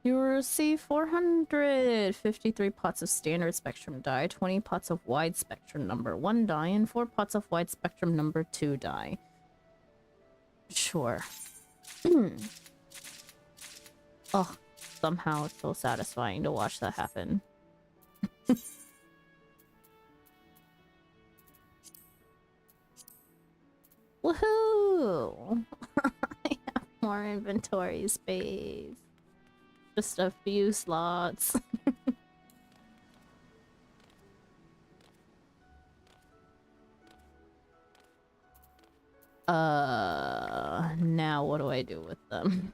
You will receive 453 pots of standard spectrum dye, 20 pots of wide spectrum number 1 dye, and 4 pots of wide spectrum number 2 dye. Sure. Oh, somehow it's so satisfying to watch that happen. Woohoo! I have more inventory space. Just a few slots. Now what do I do with them?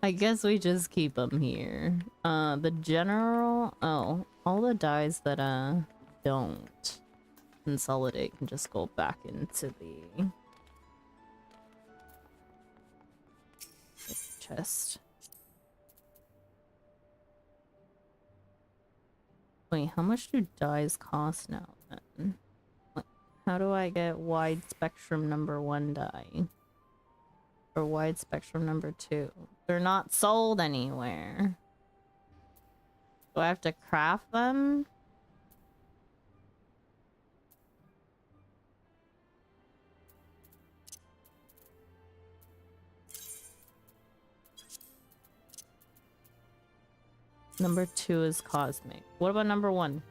I guess we just keep them here. The general... Oh, all the dies that, don't consolidate can just go back into the... chest. Wait, how much do dyes cost now then? How do I get wide spectrum number 1 dye? Or wide spectrum number 2? They're not sold anywhere. Do I have to craft them? Number 2 is cosmic. What about number 1?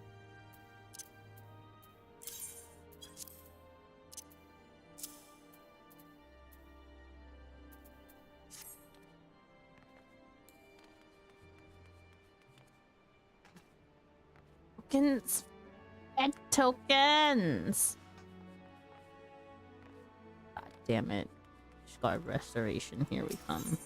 Tokens! Ed tokens! God damn it. Just got restoration. Here we come.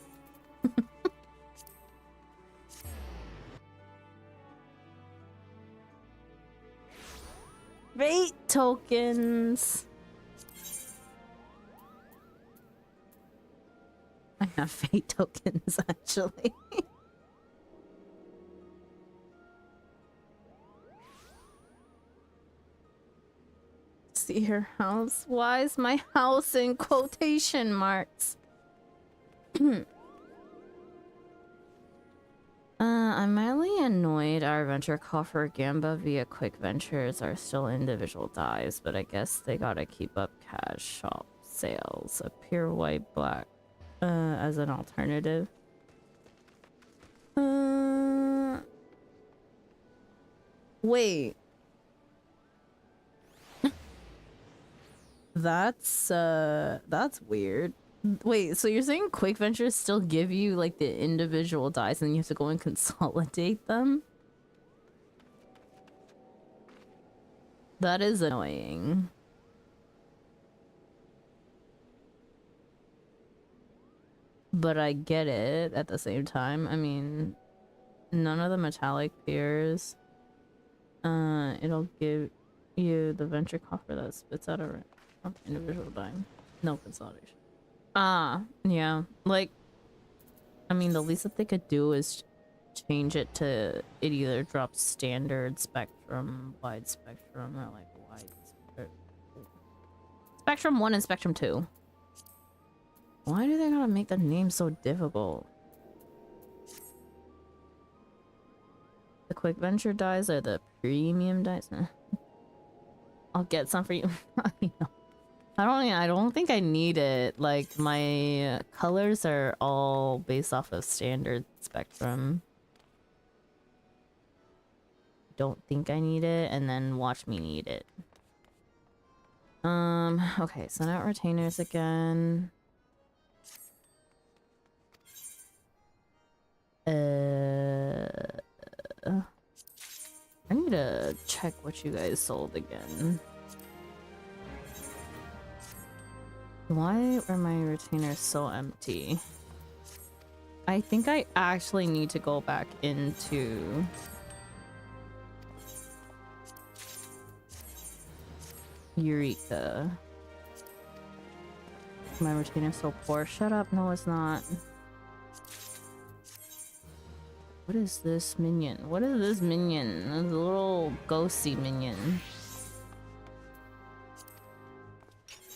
Fate tokens! I have fate tokens, actually. See her house? Why is my house in quotation marks? I'm mildly annoyed our venture coffer Gamba via Quick Ventures are still individual dives, but I guess they gotta keep up cash shop sales. A pure white black as an alternative. Wait. That's weird. Wait, so you're saying Quick Ventures still give you like the individual dice and you have to go and consolidate them? That is annoying. But I get it at the same time. I mean, none of the metallic peers. It'll give you the venture coffer that spits out a individual die. No consolidation. Yeah. Like, I mean, the least that they could do is change it to it either drops standard spectrum, wide spectrum, or like wide spectrum 1 and spectrum 2. Why do they gotta make the name so difficult? The Quick Venture dies are the premium dice. I'll get some for you. I know. I don't think I need it. Like, my colors are all based off of standard spectrum. Don't think I need it, and then watch me need it. Okay, send out retainers again. I need to check what you guys sold again. Why are my retainers so empty? I think I actually need to go back into Eureka. My retainer's so poor. Shut up. No, it's not. What is this minion? What is this minion? It's a little ghosty minion.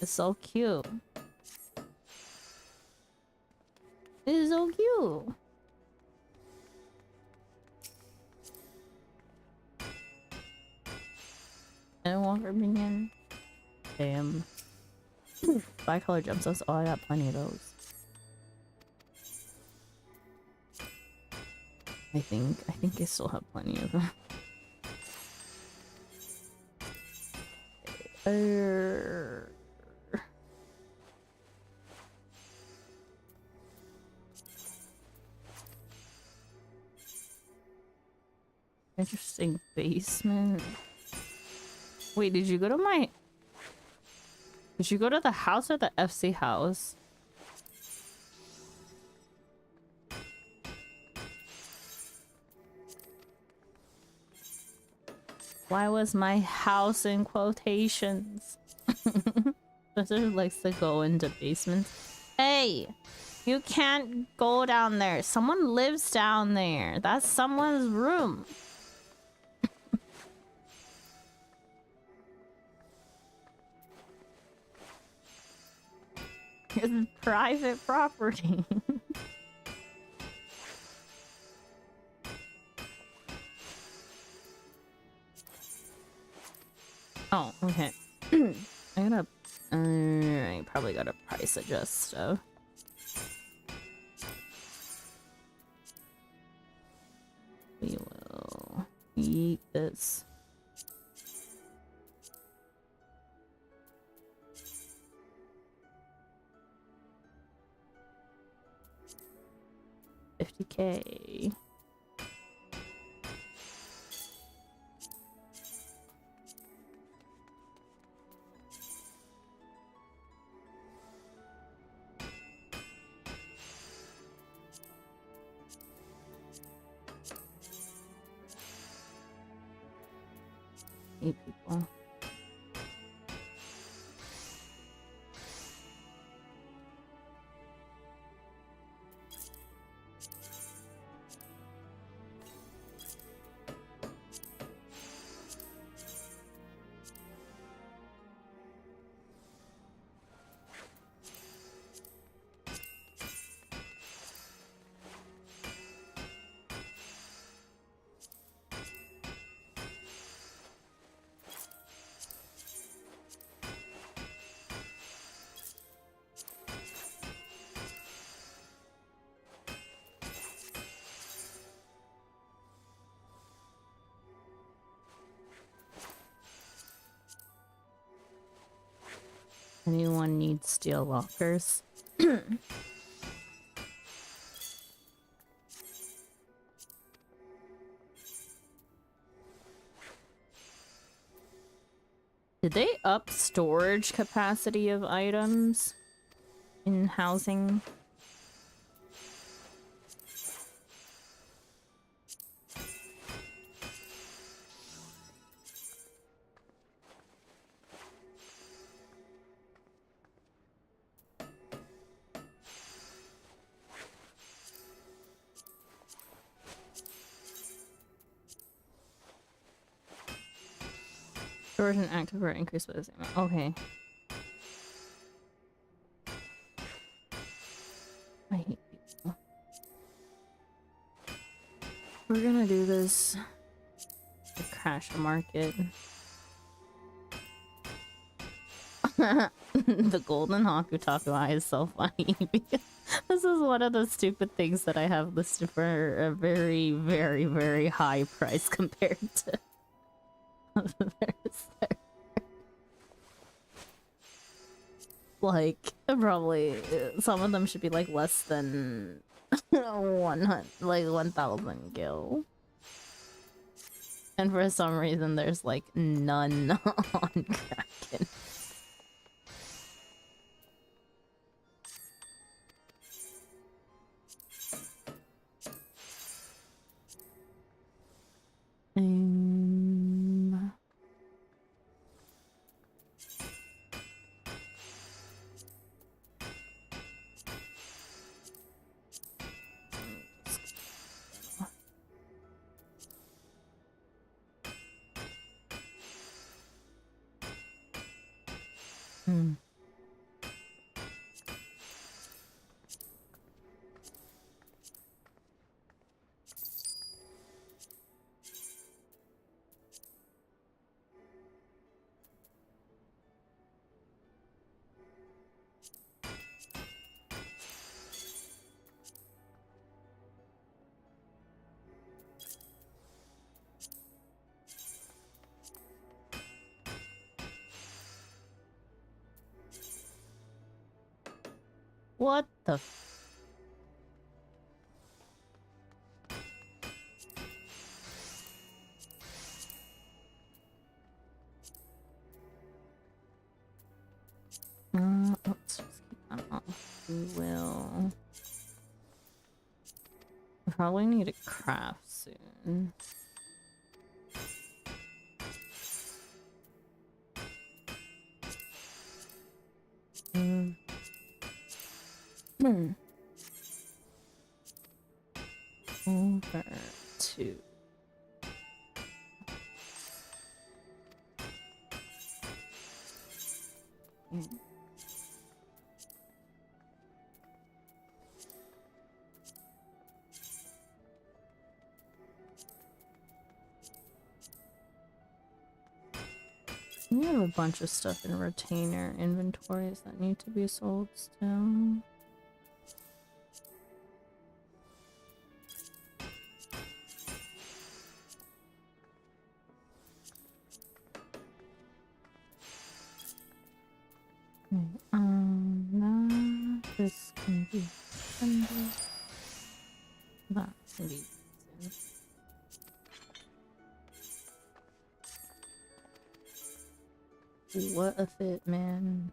It's so cute. It is so cute. And Walker minion. Damn. Bicolor jumpsuits. Oh, I got plenty of those. I think I still have plenty of them. Interesting basement. Wait, did you go to my... Did you go to the house or the FC house? Why was my house in quotations? Spencer likes to go into basements. Hey! You can't go down there. Someone lives down there. That's someone's room. It's private property. Oh, okay. I probably gotta price adjust stuff. We will eat this. $50K. Eight people. Anyone needs steel lockers? Did they up storage capacity of items in housing? Storage and active are increased by the same amount. Okay. I hate people. We're gonna do this to crash the market. The golden Hakutaku eye is so funny because this is one of the stupid things that I have listed for a very, very, very high price compared to others. Like, probably some of them should be like less than 100, like 1,000 gil. And for some reason, there's like none on Kraken. Um, hmm. What the let's just keep that off. We will probably need a craft soon. Over to we have a bunch of stuff in retainer inventories that need to be sold still. This can be Sunday. That can be what a fit, man.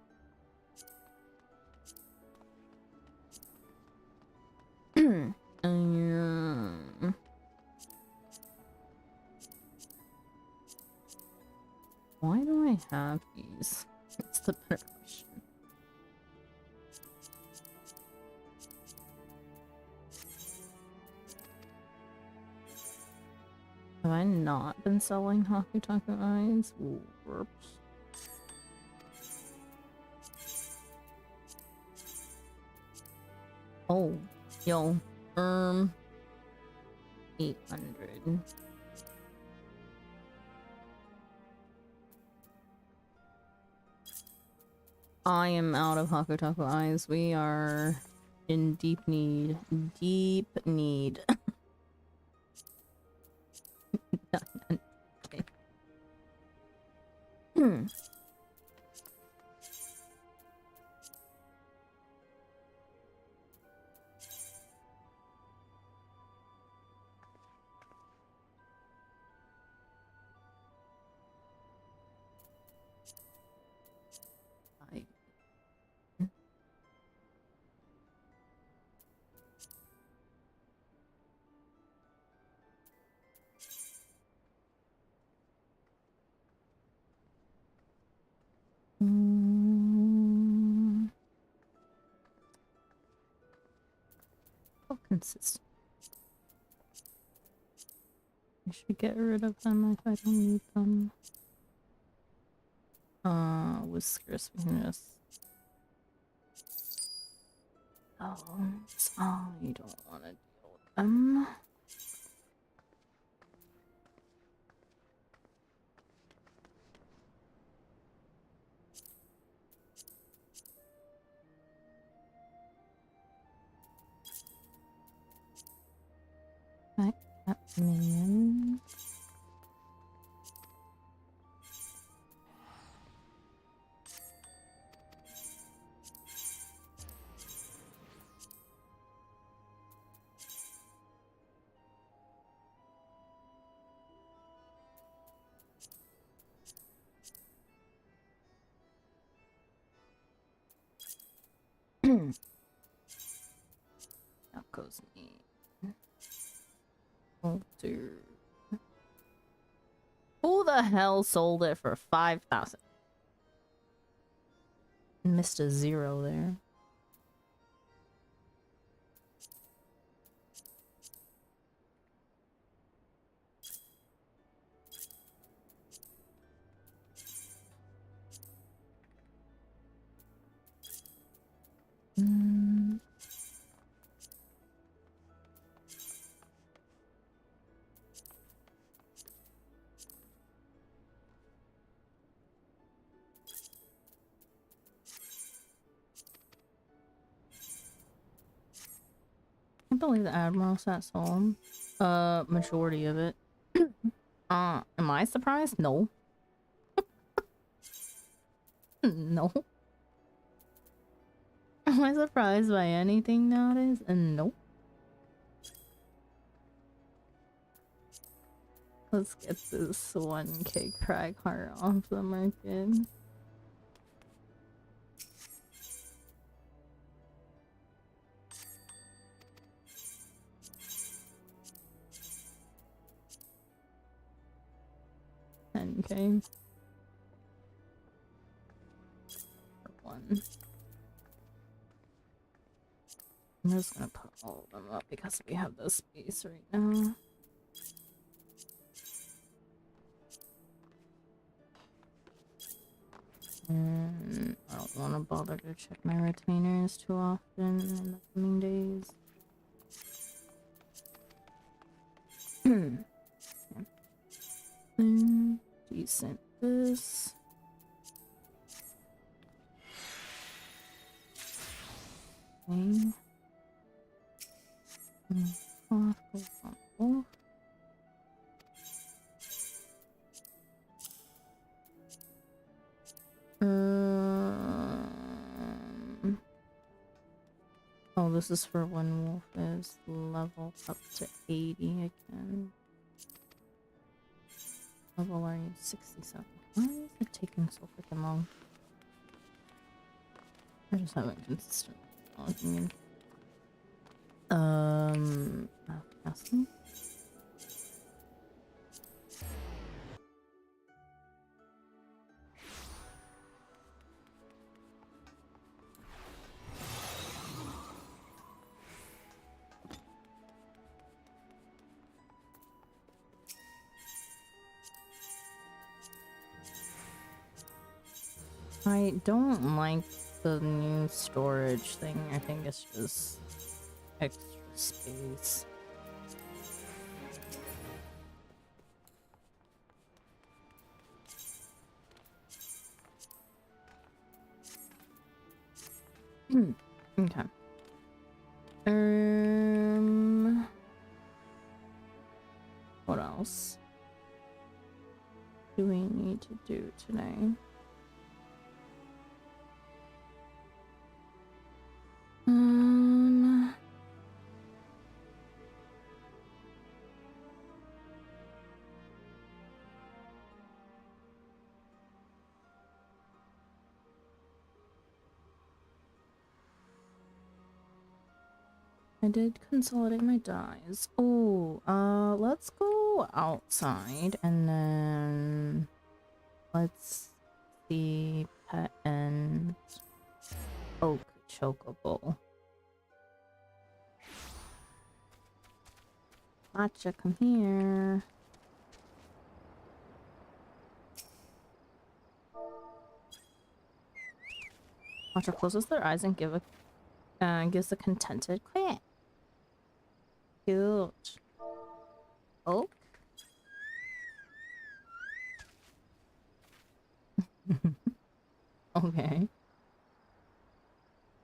Why do I have these? That's the better question. Have I not been selling Hakutaku eyes? Whoops. Oh, yo, 800. I am out of Hakutaku eyes. We are in deep need. Deep need. Okay. How consistent. I should get rid of them if I don't need them. Whiskers, we can just... Oh, I don't want to deal with them. Minion. That goes me. Oh dear. Who the hell sold it for 5,000? Missed a zero there. Mm. I believe the Admiral sat sold. Majority of it. Am I surprised? No. No. Am I surprised by anything nowadays? No. Let's get this 1k crag heart off the market. $10k. For one. I'm just gonna put all of them up because we have the space right now. And I don't want to bother to check my retainers too often in the coming days. Decent this. Okay. Off goes on both. Oh, this is for when Wolf is level up to 80 again. Level are you 67? Why is it taking so freaking long? I just haven't consistently logging in. Casting? I don't like the new storage thing. I think it's just extra space. Okay. What else do we need to do today? I did consolidate my dies. Oh, let's go outside and then let's see pet and oak chocobo. Gotcha, come here. Watcher closes their eyes and gives a contented quack. Cute. Oh. Okay.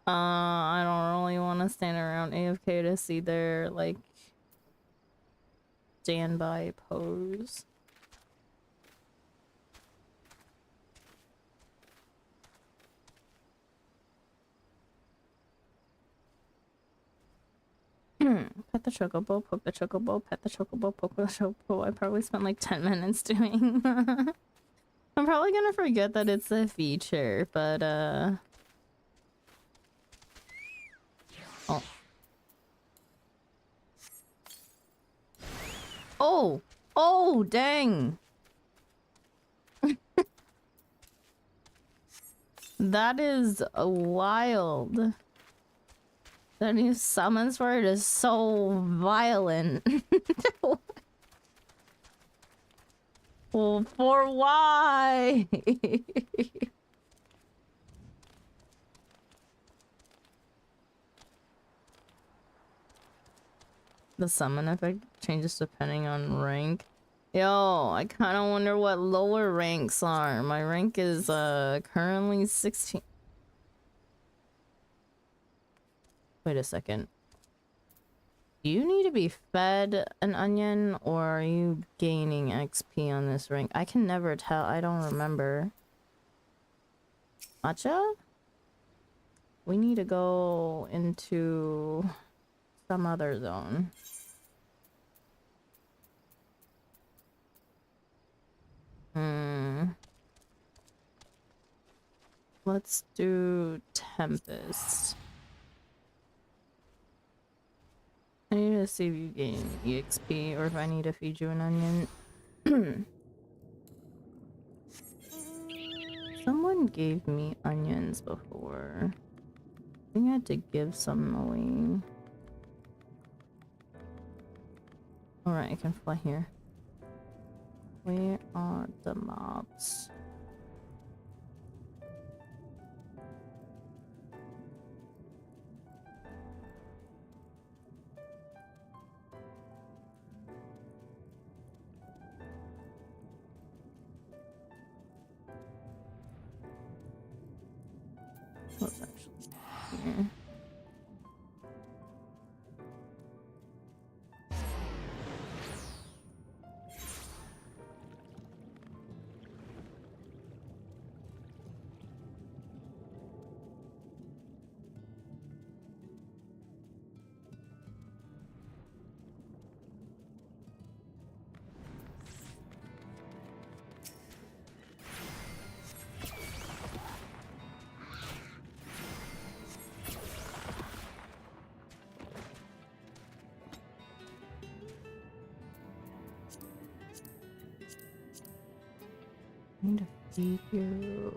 I don't really want to stand around AFK to see their like standby pose. Pet the chocobo, poke the chocobo, pet the chocobo, poke the chocobo. I probably spent like 10 minutes doing. I'm probably gonna forget that it's a feature, but oh. Oh! Oh, dang! That is wild. The new summons word is so violent. Well, for why? The summon effect changes depending on rank. Yo, I kind of wonder what lower ranks are. My rank is currently 16. Wait a second. Do you need to be fed an onion, or are you gaining XP on this rank? I can never tell. I don't remember. Matcha? We need to go into some other zone. Let's do Tempest. I need to see if you gain EXP or if I need to feed you an onion. Someone gave me onions before. I think I had to give some away. Alright, I can fly here. Where are the mobs? What's actually here? I need to feed you.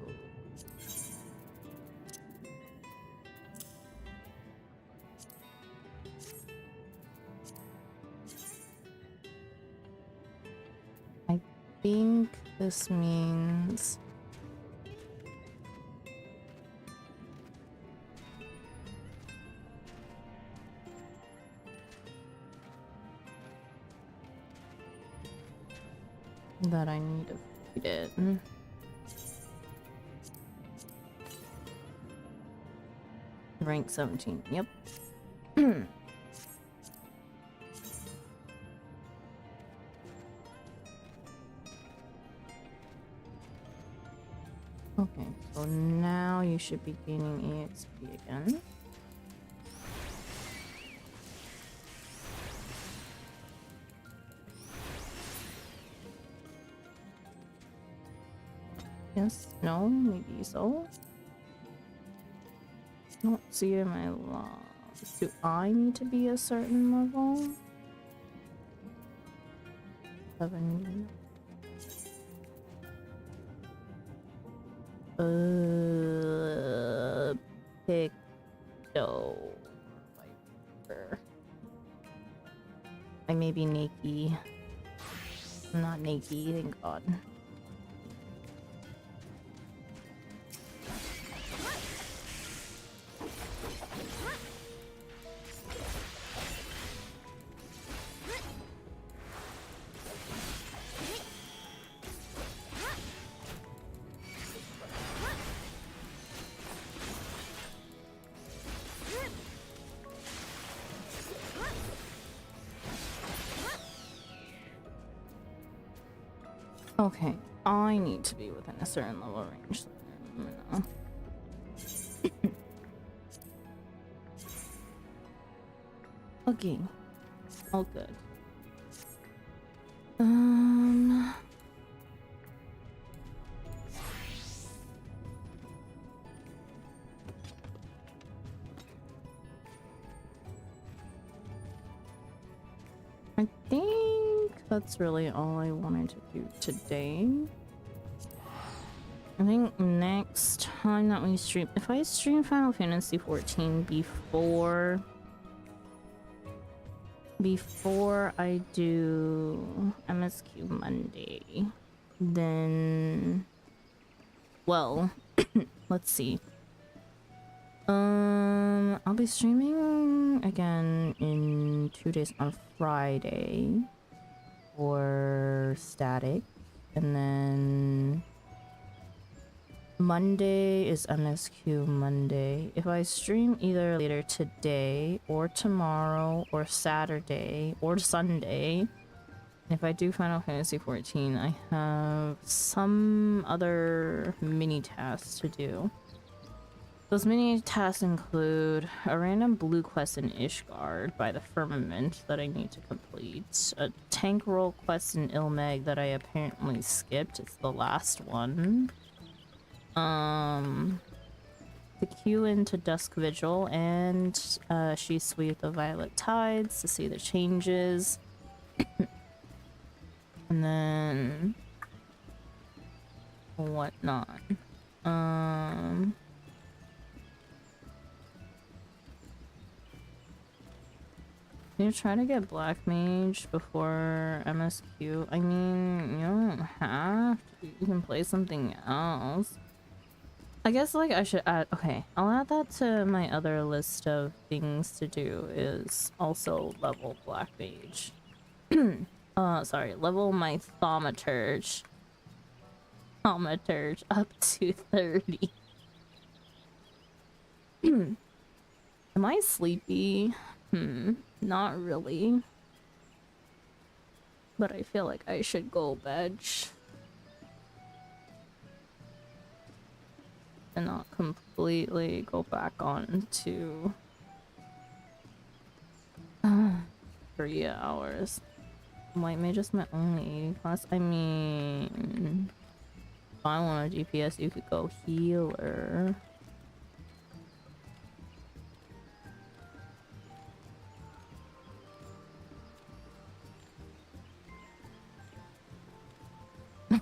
I think this means that I need to feed it. Rank 17, yep. Okay, so now you should be gaining EXP again. Yes, no, maybe so. I don't see it in my logs. Do I need to be a certain level? 7. Picto. Viper. I may be Nakey. I'm not Nakey, thank God. Okay, I need to be within a certain level of range. No. Okay, all good. I think that's really all I wanted to do today. I think next time that we stream, if I stream Final Fantasy 14 before I do MSQ Monday, then, well, let's see. I'll be streaming again in 2 days on Friday for Static, and then Monday is MSQ Monday. If I stream either later today or tomorrow or Saturday or Sunday, if I do Final Fantasy 14, I have some other mini tasks to do. Those mini tasks include a random blue quest in Ishgard by the Firmament that I need to complete, a tank roll quest in Ilmeg that I apparently skipped, it's the last one, the queue into Dusk Vigil, and Shisui with the Violet Tides to see the changes, and then whatnot. You try to get Black Mage before MSQ. I mean, you don't have to. You can play something else. I guess, like, I should add... Okay, I'll add that to my other list of things to do, is also level Black Mage. Sorry, level my Thaumaturge. Thaumaturge up to 30. Am I sleepy? Not really. But I feel like I should go bed. And not completely go back on to 3 hours. White Mage is my only 80 class. I mean, if I want a DPS, you could go healer.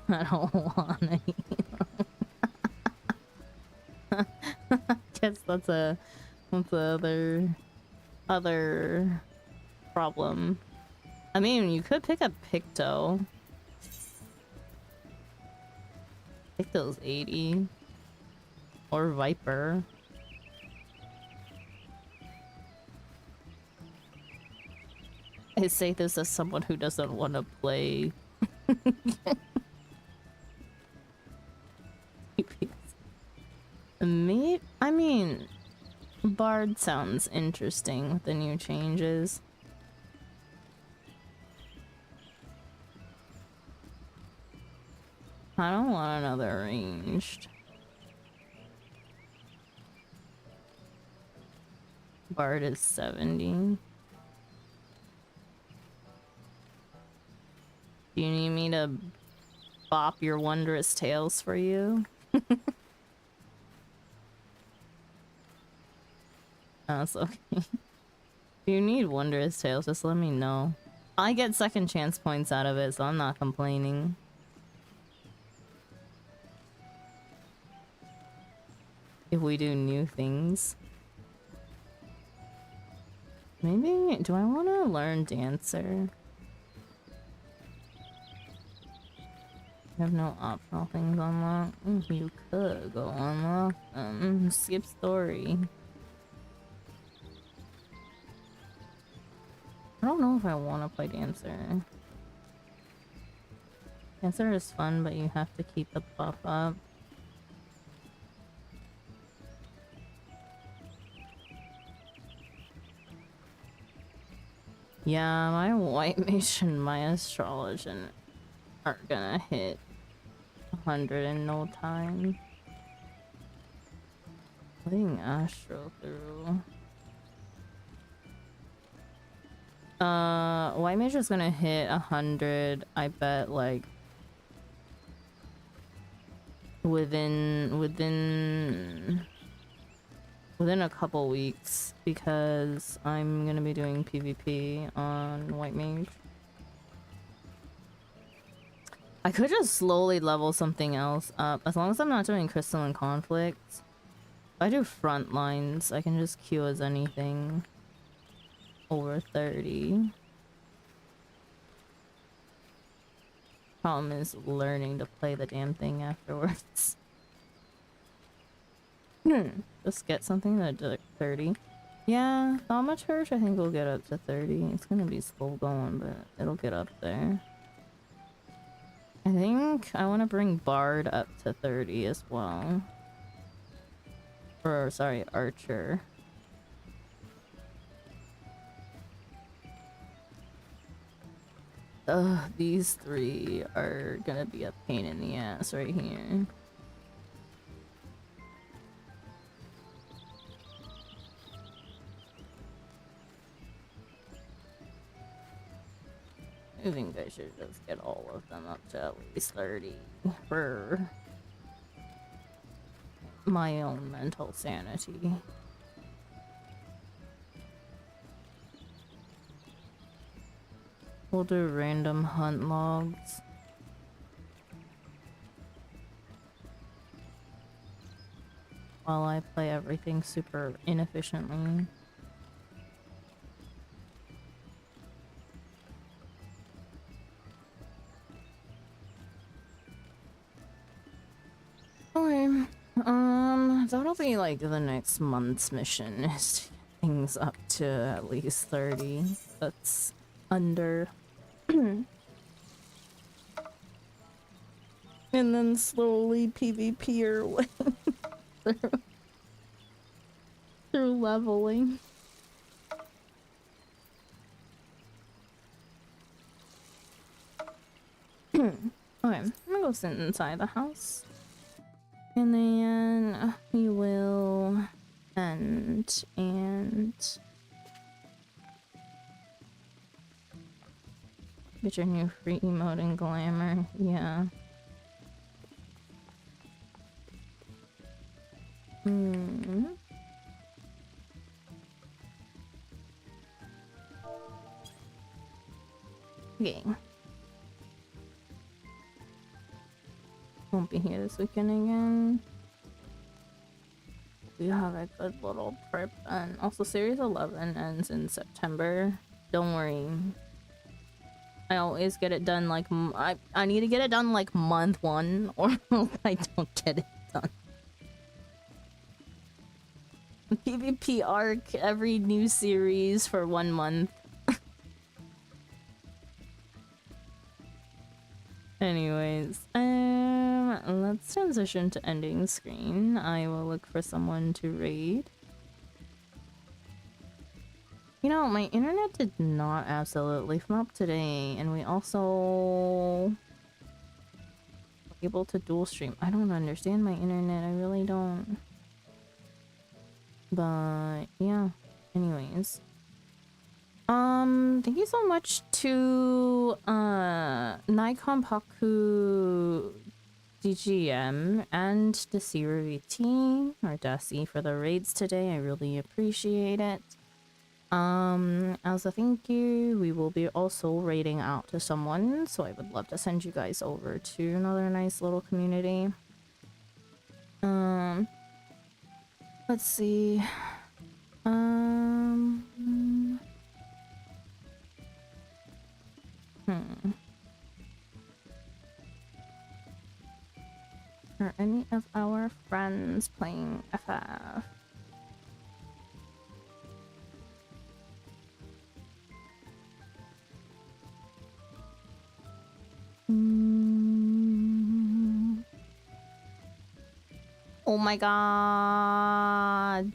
I don't wanna heal. Guess that's the other problem. I mean, you could pick up Picto. Picto's 80. Or Viper. I say this as someone who doesn't want to play. I mean, Bard sounds interesting with the new changes. I don't want another ranged. Bard is 70. Do you need me to bop your wondrous tales for you? That's okay. If you need wondrous tales, just let me know. I get second chance points out of it, so I'm not complaining. If we do new things. Maybe, do I want to learn Dancer? You have no optional things unlocked? You could go unlock them. Skip story. I don't know if I want to play Dancer. Dancer is fun, but you have to keep the buff up. Yeah, my White Mage and my Astrologian are gonna hit 100 in no time. Letting Astro through. White Mage is gonna hit 100, I bet, like within a couple weeks, because I'm gonna be doing PvP on White Mage. I could just slowly level something else up, as long as I'm not doing Crystalline Conflict. If I do front lines, I can just queue as anything over 30. Problem is learning to play the damn thing afterwards. Just get something that did 30. Yeah, Thaumaturge Church I think will get up to 30. It's gonna be slow going, but it'll get up there. I think I want to bring Bard up to 30 as well. Or, sorry, Archer. Ugh, these three are gonna be a pain in the ass right here. I think I should just get all of them up to at least 30 for my own mental sanity. We'll do random hunt logs. While I play everything super inefficiently. Okay, that'll be like the next month's mission, is to get things up to at least 30. That's under. And then slowly PvP your way through leveling. Okay, I'm gonna go sit inside the house. And then we will end and get your new free emote and glamour. Yeah. Okay. Won't be here this weekend again. We have a good little prep, and also Series 11 ends in September. Don't worry. I always get it done like I need to get it done like month 1, or I don't get it done. PvP arc every new series for 1 month. Anyways, let's transition to ending screen. I will look for someone to raid. You know, my internet did not absolutely flop today, and we also were able to dual stream. I don't understand my internet, I really don't. But yeah, anyways. Thank you so much to Nikon Paku DGM and Desira VT or Desi for the raids today. I really appreciate it. As a thank you, we will be also raiding out to someone, so I would love to send you guys over to another nice little community. Let's see. Are any of our friends playing FF? Oh my god.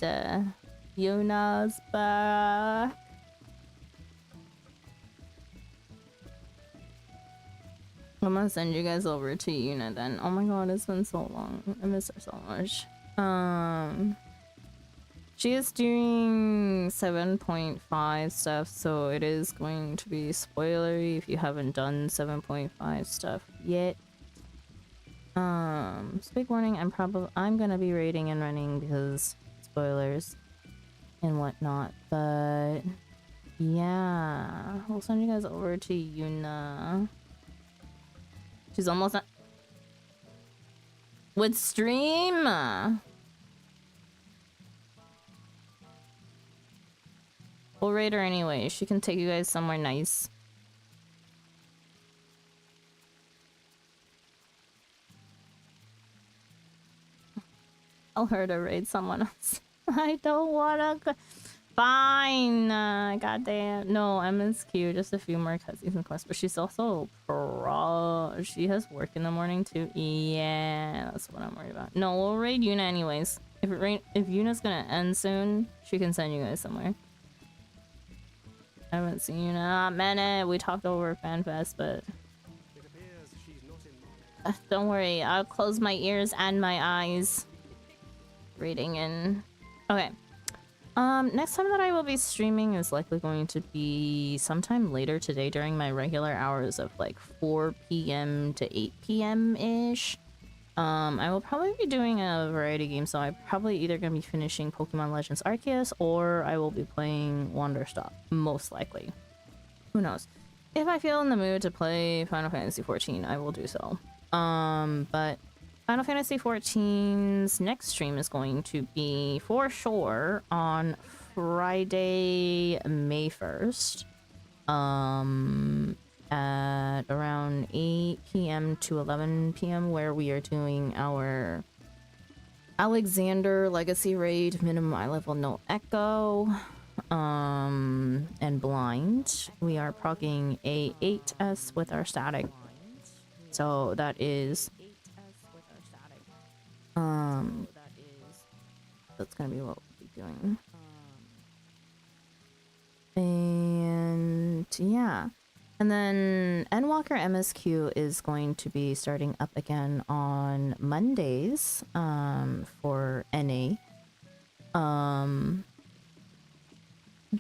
Yuna's back. I'm gonna send you guys over to Yuna then. Oh my god, it's been so long. I miss her so much. She is doing 7.5 stuff, so it is going to be spoilery if you haven't done 7.5 stuff yet. So big warning, I'm gonna be raiding and running because spoilers and whatnot, but yeah, we'll send you guys over to Yuna. She's almost not with stream. We'll raid her anyway. She can take you guys somewhere nice. Tell her to raid someone else. I don't wanna. Fine. Goddamn. No, MSQ. Just a few more cutscenes and quests. But she's also pro. She has work in the morning too. Yeah, that's what I'm worried about. No, we'll raid Yuna anyways. If Yuna's gonna end soon, she can send you guys somewhere. I haven't seen Yuna in a minute. We talked over FanFest, but don't worry. I'll close my ears and my eyes. Reading in. Okay. Next time that I will be streaming is likely going to be sometime later today during my regular hours of like 4 p.m. to 8 p.m. ish. I will probably be doing a variety game, so I'm probably either gonna be finishing Pokemon Legends Arceus or I will be playing Wanderstop, most likely. Who knows? If I feel in the mood to play Final Fantasy XIV, I will do so. But Final Fantasy XIV's next stream is going to be for sure on Friday, May 1st. At around 8 p.m. to 11 p.m. where we are doing our Alexander Legacy Raid, minimum eye level, no echo, and blind. We are proccing a 8S with our static. So that is that's gonna be what we'll be doing. And yeah. And then Endwalker MSQ is going to be starting up again on Mondays for NA.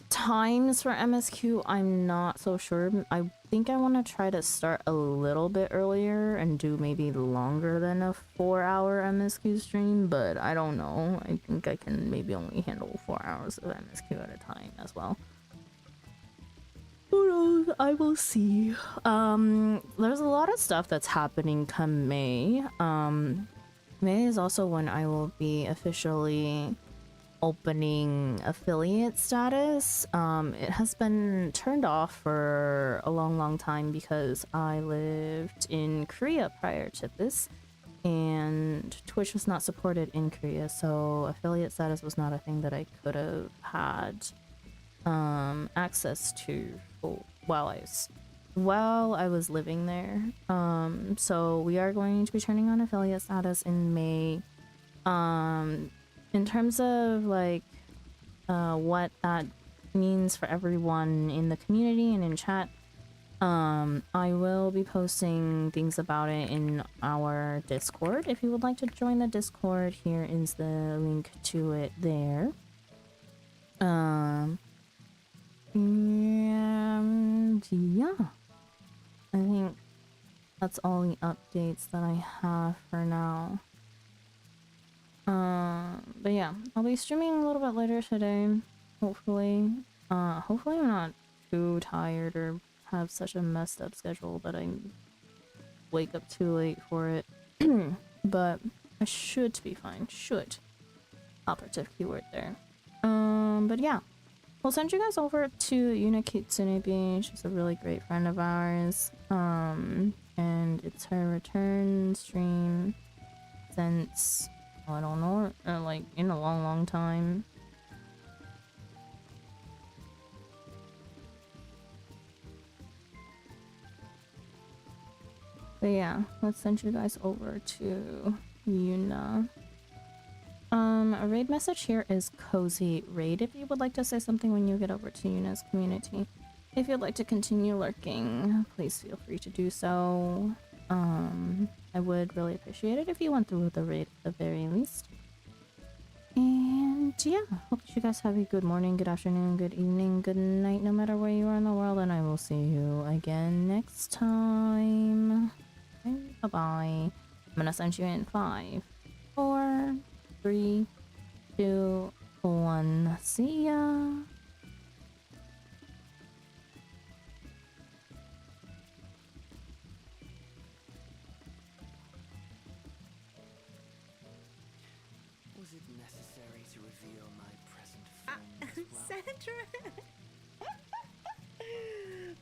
Times for MSQ, I'm not so sure. I think I want to try to start a little bit earlier and do maybe longer than a 4-hour MSQ stream, but I don't know. I think I can maybe only handle 4 hours of MSQ at a time as well. Who knows? I will see. There's a lot of stuff that's happening come May. May is also when I will be officially opening affiliate status. It has been turned off for a long time because I lived in Korea prior to this, and Twitch was not supported in Korea, so affiliate status was not a thing that I could have had access to while I was living there. So we are going to be turning on affiliate status in May. In terms of like what that means for everyone in the community and in chat, I will be posting things about it in our Discord. If you would like to join the Discord, here is the link to it there. And yeah, I think that's all the updates that I have for now. But yeah, I'll be streaming a little bit later today, hopefully. Hopefully I'm not too tired or have such a messed up schedule that I wake up too late for it. But I should be fine. Should. Operative keyword there. But yeah. We'll send you guys over to Yuna Kitsunebi. She's a really great friend of ours. And it's her return stream since, I don't know, like in a long time. But yeah, let's send you guys over to Yuna. A raid message here is Cozy Raid if you would like to say something when you get over to Yuna's community. If you'd like to continue lurking, please feel free to do so. I would really appreciate it if you went through the raid at the very least. And yeah, hope you guys have a good morning, good afternoon, good evening, good night, no matter where you are in the world, and I will see you again next time. Bye bye. I'm gonna send you in 5, 4, 3, 2, 1. See ya. Was it necessary to reveal my present form as well? Sandra!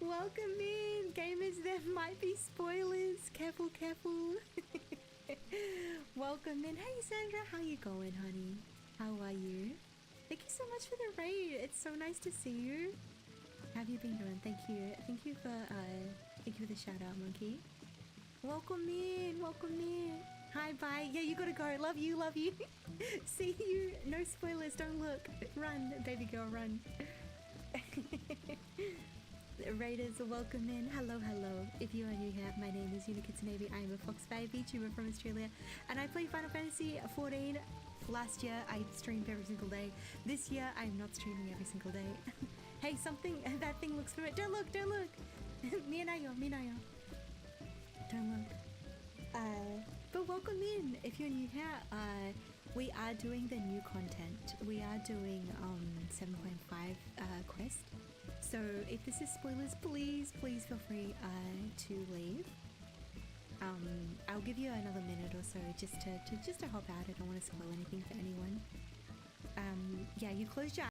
Welcome in! Gamers, there might be spoilers. Careful, careful. Welcome in. Hey Sandra, how you going, honey? How are you? Thank you so much for the raid. It's so nice to see you. How have you been doing? Thank you. Thank you for the shout out, monkey. Welcome in, welcome in. Hi, bye. Yeah, you gotta go. Love you, love you. See you. No spoilers, don't look. Run, baby girl, run. Raiders, welcome in. Hello, hello. If you are new here, my name is Unikitsunebi. I am a Fox 5 VTuber from Australia, and I play Final Fantasy 14. Last year, I streamed every single day. This year, I'm not streaming every single day. Hey, that thing looks familiar. Don't look, don't look. Minayo. Don't look. But welcome in. If you're new here, we are doing the new content. We are doing 7.5 quest. So if this is spoilers, please feel free to leave. I'll give you another minute or so just to hop out. I don't want to spoil anything for anyone. Yeah, you closed your